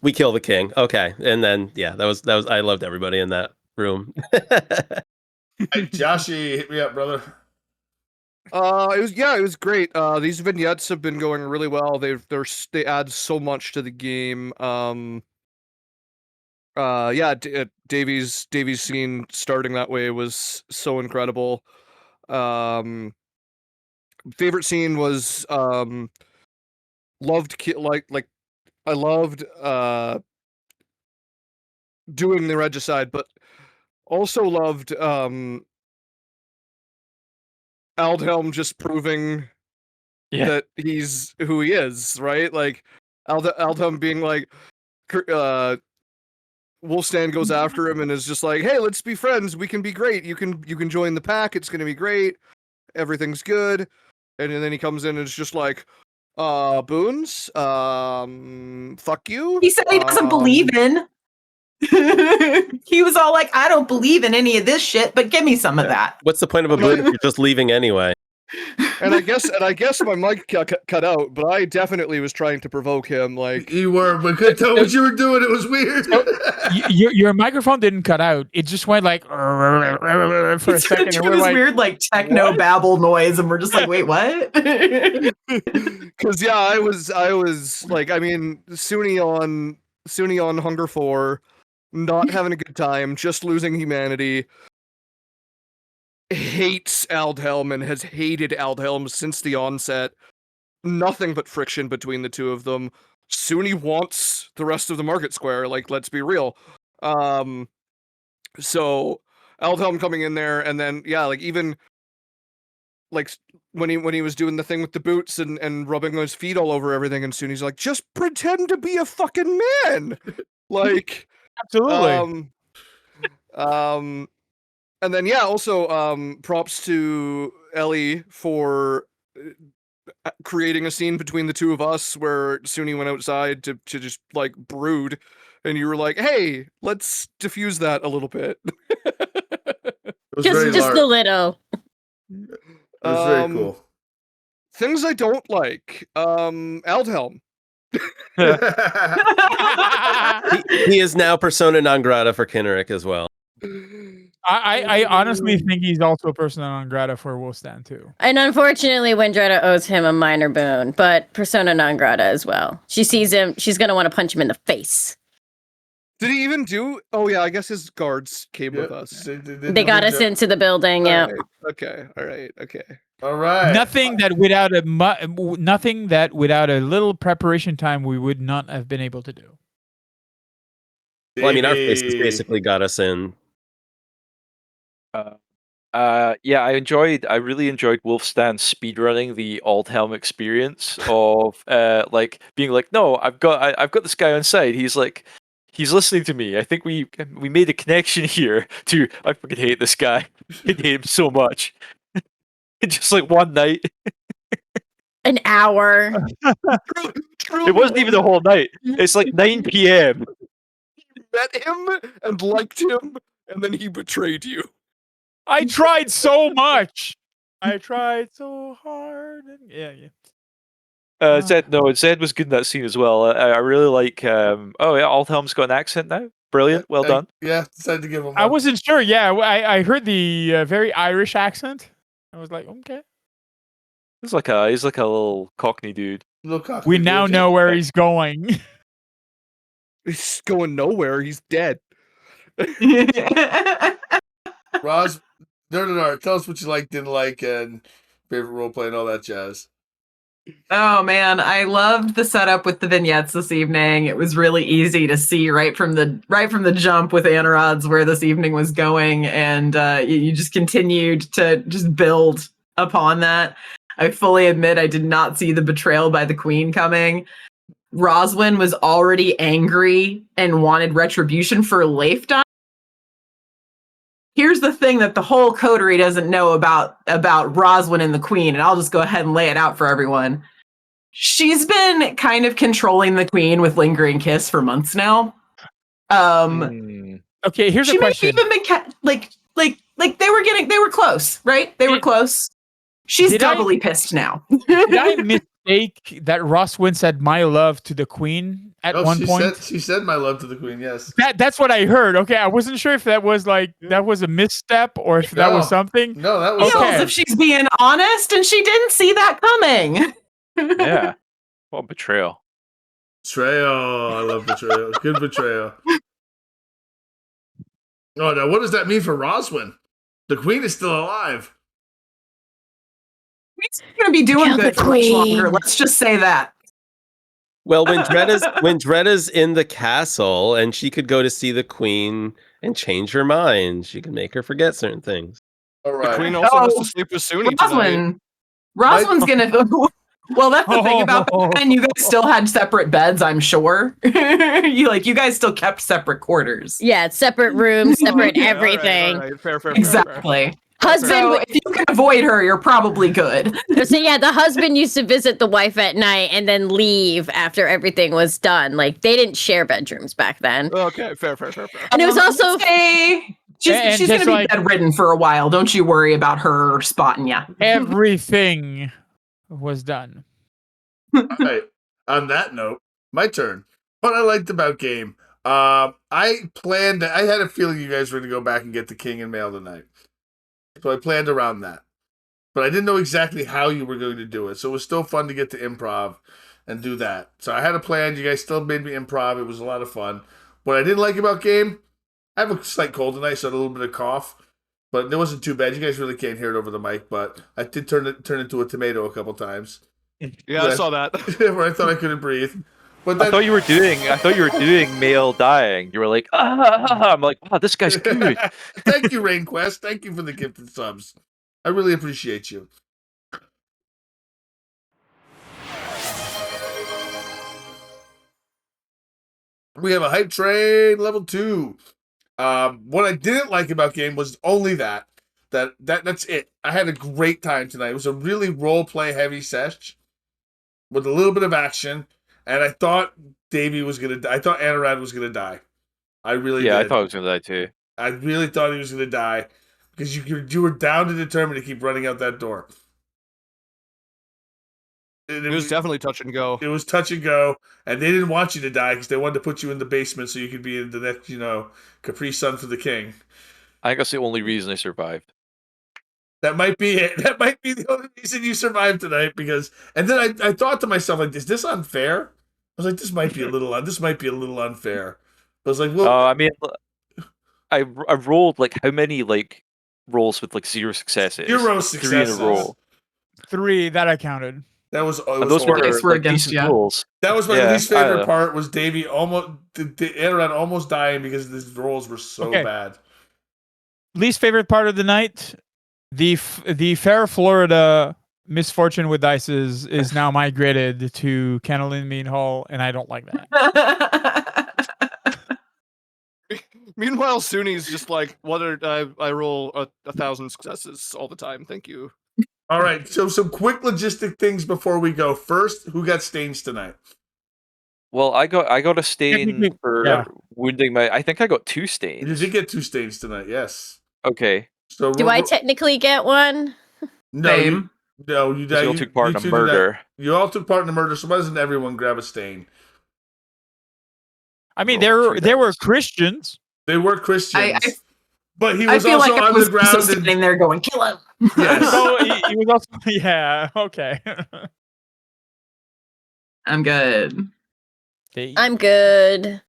We kill the king. Okay, and then that was. I loved everybody in that room. Hey, Joshy, hit me up, brother. It was great. These vignettes have been going really well. They add so much to the game. Davy's scene starting that way was so incredible. Favorite scene was loved I loved doing the regicide, but also loved Aldhelm just proving that he's who he is, right? Like Aldhelm being like Wolfstand goes after him and is just like, "Hey, let's be friends. We can be great. You can join the pack. It's gonna be great. Everything's good." And then he comes in and it's just like, Boons, fuck you. He said he doesn't believe in. He was all like, I don't believe in any of this shit, but give me some of that. What's the point of a boon if you're just leaving anyway? And I guess my mic cut out, but I definitely was trying to provoke him. Like You were, but couldn't tell what you were doing. It was weird. Your microphone didn't cut out. It just went like for a second. It And we're was like, weird, like techno what? babble noise, and we're just like, wait, what? because I was like, I mean, Suni on Hunger 4, not having a good time, just losing humanity. Hates Aldhelm and has hated Aldhelm since the onset. Nothing but friction between the two of them. Suni wants the rest of the market square, like, let's be real. So Aldhelm coming in there, and then like even like when he was doing the thing with the boots and rubbing his feet all over everything, and Suni's like, just pretend to be a fucking man. Like absolutely. And then also props to Ellie for creating a scene between the two of us where Suni went outside to just like brood, and you were like, "Hey, let's diffuse that a little bit." Just a little. It was very cool. Things I don't like. Aldhelm. He is now persona non grata for Kinnerick as well. I honestly think he's also a persona non grata for Wolfstand too. And unfortunately, Windretta owes him a minor boon, but persona non grata as well. She sees him, she's going to want to punch him in the face. Did he even do? Oh yeah, I guess his guards came with us. They got us into the building. Yeah. Right. Okay. All right. Okay. All right. Nothing that without a little preparation time we would not have been able to do. Well, I mean, our faces basically got us in. I really enjoyed Wolfstand speedrunning the Aldhelm experience of like being like, no, I've got this guy on side. He's like, he's listening to me. I think we made a connection here. To I fucking hate this guy. I hate him so much. Just like one night. An hour. It wasn't even the whole night. It's like 9 p.m. You met him and liked him, and then he betrayed you. I tried so much. I tried so hard. Yeah. Zed was good in that scene as well. I really like. Aldhelm's got an accent now. Brilliant. Well done. Yeah, decided to give him one. I wasn't sure. Yeah, I heard the very Irish accent. I was like, okay. He's like a little Cockney dude. We now know where he's going. He's going nowhere. He's dead. Roz, tell us what you liked, didn't like, and favorite role play and all that jazz. Oh man, I loved the setup with the vignettes this evening. It was really easy to see right from the jump with Anarod's where this evening was going, and you just continued to just build upon that. I fully admit I did not see the betrayal by the queen coming. Roswin was already angry and wanted retribution for Leifdon. Here's the thing that the whole coterie doesn't know about Roswin and the Queen, and I'll just go ahead and lay it out for everyone. She's been kind of controlling the Queen with lingering kiss for months now. Okay, here's a question. She may have even been they were close, right? They were close. She's doubly pissed now. Did I mistake that Roswin said "my love" to the queen at one point? She said "my love" to the queen. Yes. That's what I heard. Okay, I wasn't sure if that was that was a misstep or if that was something. No, that was Feels if she's being honest and she didn't see that coming. Yeah. Well, betrayal. Betrayal. I love betrayal. Good betrayal. Oh, now what does that mean for Roswin? The queen is still alive. He's going to be doing Kill good the for much longer. queen. Let's just say that. Well, when Dreda's in the castle and she could go to see the queen and change her mind, she can make her forget certain things. All The right. queen also has to sleep with Suni tonight. Roswin's going to... Well, that's the thing about that. And you guys still had separate beds, I'm sure. You guys still kept separate quarters. Yeah, separate rooms, separate Yeah, everything. all right. Fair. Exactly. Husband, So if you can avoid her, you're probably good. so yeah, the husband used to visit the wife at night and then leave after everything was done. Like they didn't share bedrooms back then. Okay, fair. And it was also She's going to be bedridden for a while. Don't you worry about her spotting ya. Everything was done. All right. On that note, my turn. What I liked about game, I had a feeling you guys were going to go back and get the king and mail tonight. So I planned around that. But I didn't know exactly how you were going to do it. So it was still fun to get to improv and do that. So I had a plan. You guys still made me improv. It was a lot of fun. What I didn't like about game, I have a slight cold tonight, so I had a little bit of cough. But it wasn't too bad. You guys really can't hear it over the mic, but I did turn into a tomato a couple times. Yeah, I saw that. Where I thought I couldn't breathe. But I thought you were doing male dying. You were like, I'm like, wow, this guy's good. Thank you, RainQuest. Thank you for the gifted subs. I really appreciate you. We have a hype train level 2. What I didn't like about game was only that's it. I had a great time tonight. It was a really role play heavy sesh with a little bit of action, and I thought Davey was gonna die. I thought Anarad was gonna die. I really did. I thought he was gonna die too. I really thought he was gonna die because you were down and determined to keep running out that door. It was definitely touch and go. It was touch and go, and they didn't want you to die because they wanted to put you in the basement so you could be in the next, Capri Sun for the King. I think that's the only reason I survived. That might be it. That might be the only reason you survived tonight. And then I thought to myself, like, is this unfair? I was like, this might be a little unfair. I was like, well, I mean, I rolled like how many rolls with 0 successes? 0 successes. 3 in a row. 3 that I counted. That was those were against decent rolls. That was my least favorite part. Was Davey Anarad almost dying because his rolls were so bad. Least favorite part of the night, the Fair Florida misfortune with dice is now migrated to Kennel in Mead Hall, and I don't like that. Meanwhile, Suni's just like, I roll 1,000 successes all the time. Thank you. All right, so some quick logistic things before we go. First, who got stains tonight? Well, I got a stain for wounding my. I think I got 2 stains. You did get 2 stains tonight. Yes. Okay. So do I technically get one? No, you all took part in a murder. You all took part in a murder. So why doesn't everyone grab a stain? I mean, there were Christians. They were Christians. But he I was feel also like I on was the ground sitting there going, kill him. Yes. So he was also okay. I'm good. I'm good.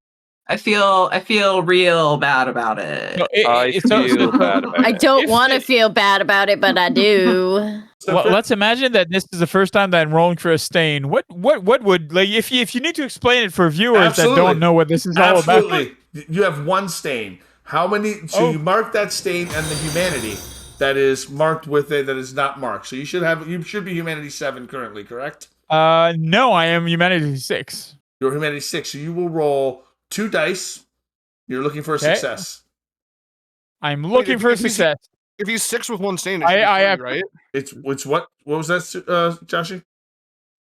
I feel real bad about it. I feel bad about it. I don't want to feel bad about it, but I do. Well, let's imagine that this is the first time that I'm rolling for a stain. What would if you need to explain it for viewers that don't know what this is all about? Absolutely. You have 1 stain. How many? So you mark that stain and the humanity that is marked with it that is not marked. So you should be humanity 7 currently, correct? No, I am humanity 6. You're humanity 6, so you will roll 2 dice. You're looking for a success. I'm looking for a success. If he's 6 with 1 stain, I have right? It's what? What was that, Joshy?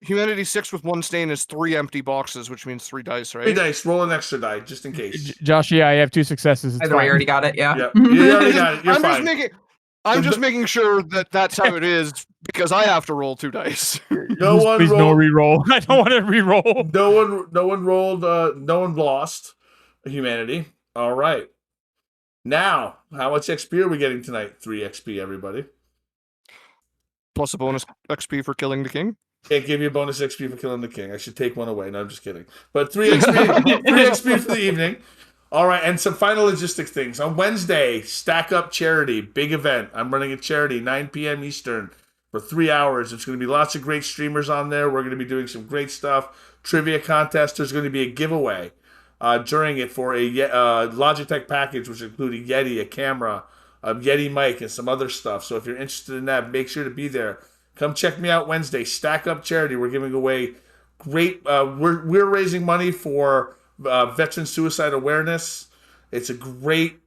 Humanity 6 with 1 stain is 3 empty boxes, which means 3 dice, right? 3 dice. Roll an extra die just in case. Joshy, I have 2 successes. I already got it. Yeah. You already got it. You're I'm fine. I'm just making sure that that's how it is because I have to roll 2 dice. No one Please no rolled. re-roll. I don't want to re-roll. No one rolled. No one lost. Humanity. All right. Now, how much XP are we getting tonight? 3 XP, everybody. Plus a bonus XP for killing the king. Can't give you a bonus XP for killing the king. I should take one away. No, I'm just kidding. But 3 XP, 3 XP for the evening. All right, and some final logistic things. On Wednesday, Stack Up Charity, big event. I'm running a charity, 9 p.m. Eastern, for 3 hours. There's going to be lots of great streamers on there. We're going to be doing some great stuff. Trivia contest. There's going to be a giveaway during it for a Logitech package, which includes a Yeti, a camera, a Yeti mic, and some other stuff. So if you're interested in that, make sure to be there. Come check me out Wednesday. Stack Up Charity. We're giving away great. We're raising money for veteran suicide awareness. It's a great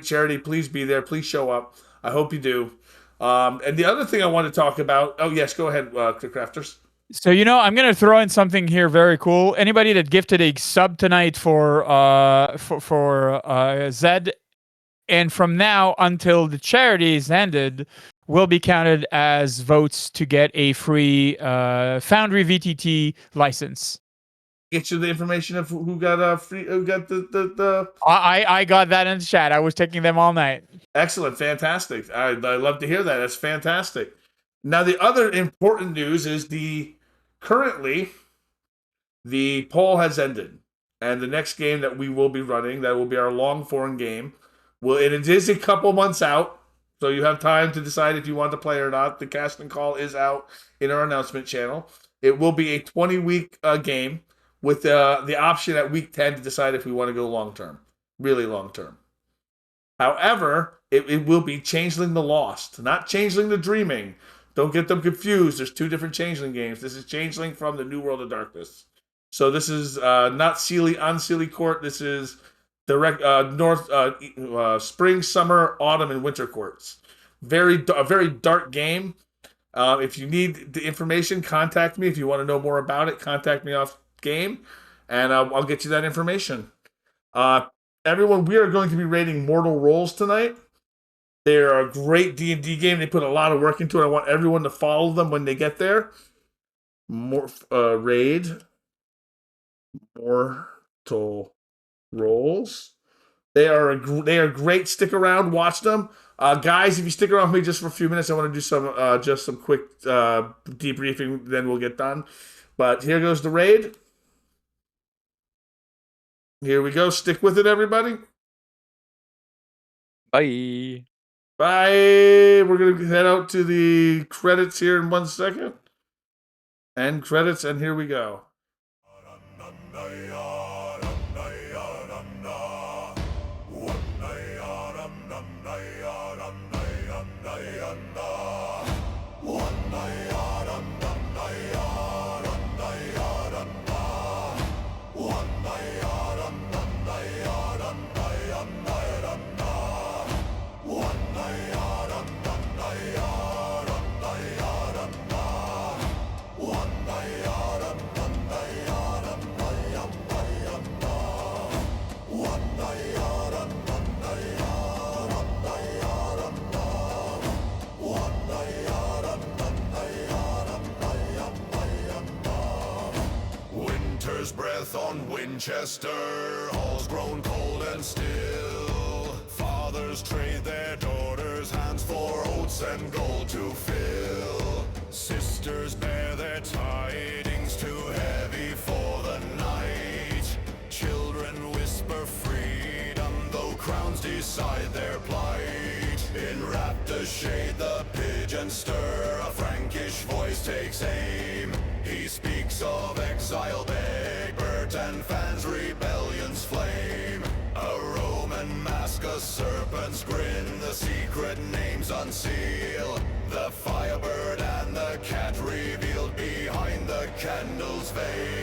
charity. Please be there. Please show up. I hope you do. And the other thing I want to talk about. Oh yes, go ahead, Crafters. So I'm gonna throw in something here very cool. Anybody that gifted a sub tonight for Zed, and from now until the charity is ended, will be counted as votes to get a free Foundry VTT license. Get you the information of who got who got the. I got that in the chat. I was taking them all night. Excellent, fantastic. I love to hear that. That's fantastic. Now the other important news is currently the poll has ended, and the next game that we will be running, that will be our long foreign game. Well, and it is a couple months out, so you have time to decide if you want to play or not. The casting call is out in our announcement channel. It will be a 20-week game with the option at week 10 to decide if we want to go long-term, really long-term. However, it will be Changeling the Lost, not Changeling the Dreaming. Don't get them confused. There's 2 different Changeling games. This is Changeling from the New World of Darkness. So this is not Sealy on Sealy Court. This is the spring, summer, autumn, and winter courts. A very dark game. If you need the information, contact me. If you want to know more about it, contact me off game, and I'll get you that information. Everyone, we are going to be rating Mortal Rolls tonight. They're a great D&D game. They put a lot of work into it. I want everyone to follow them when they get there. Raid Mortal Rolls. They are great. Stick around, watch them, guys. If you stick around with me just for a few minutes, I want to do some quick debriefing. Then we'll get done. But here goes the raid. Here we go. Stick with it, everybody. Bye. Bye. We're gonna head out to the credits here in 1 second. End credits, and here we go. Breath on Winchester, halls grown cold and still. Fathers trade their daughters' hands for oats and gold to fill. Sisters bear their tidings too heavy for the night. Children whisper freedom, though crowns decide their plight. In raptor shade the pigeon stir, a Frankish voice takes aim. He speaks of exile, Begbert, and fans rebellion's flame. A Roman mask, a serpent's grin, the secret names unseal. The firebird and the cat revealed behind the candle's veil.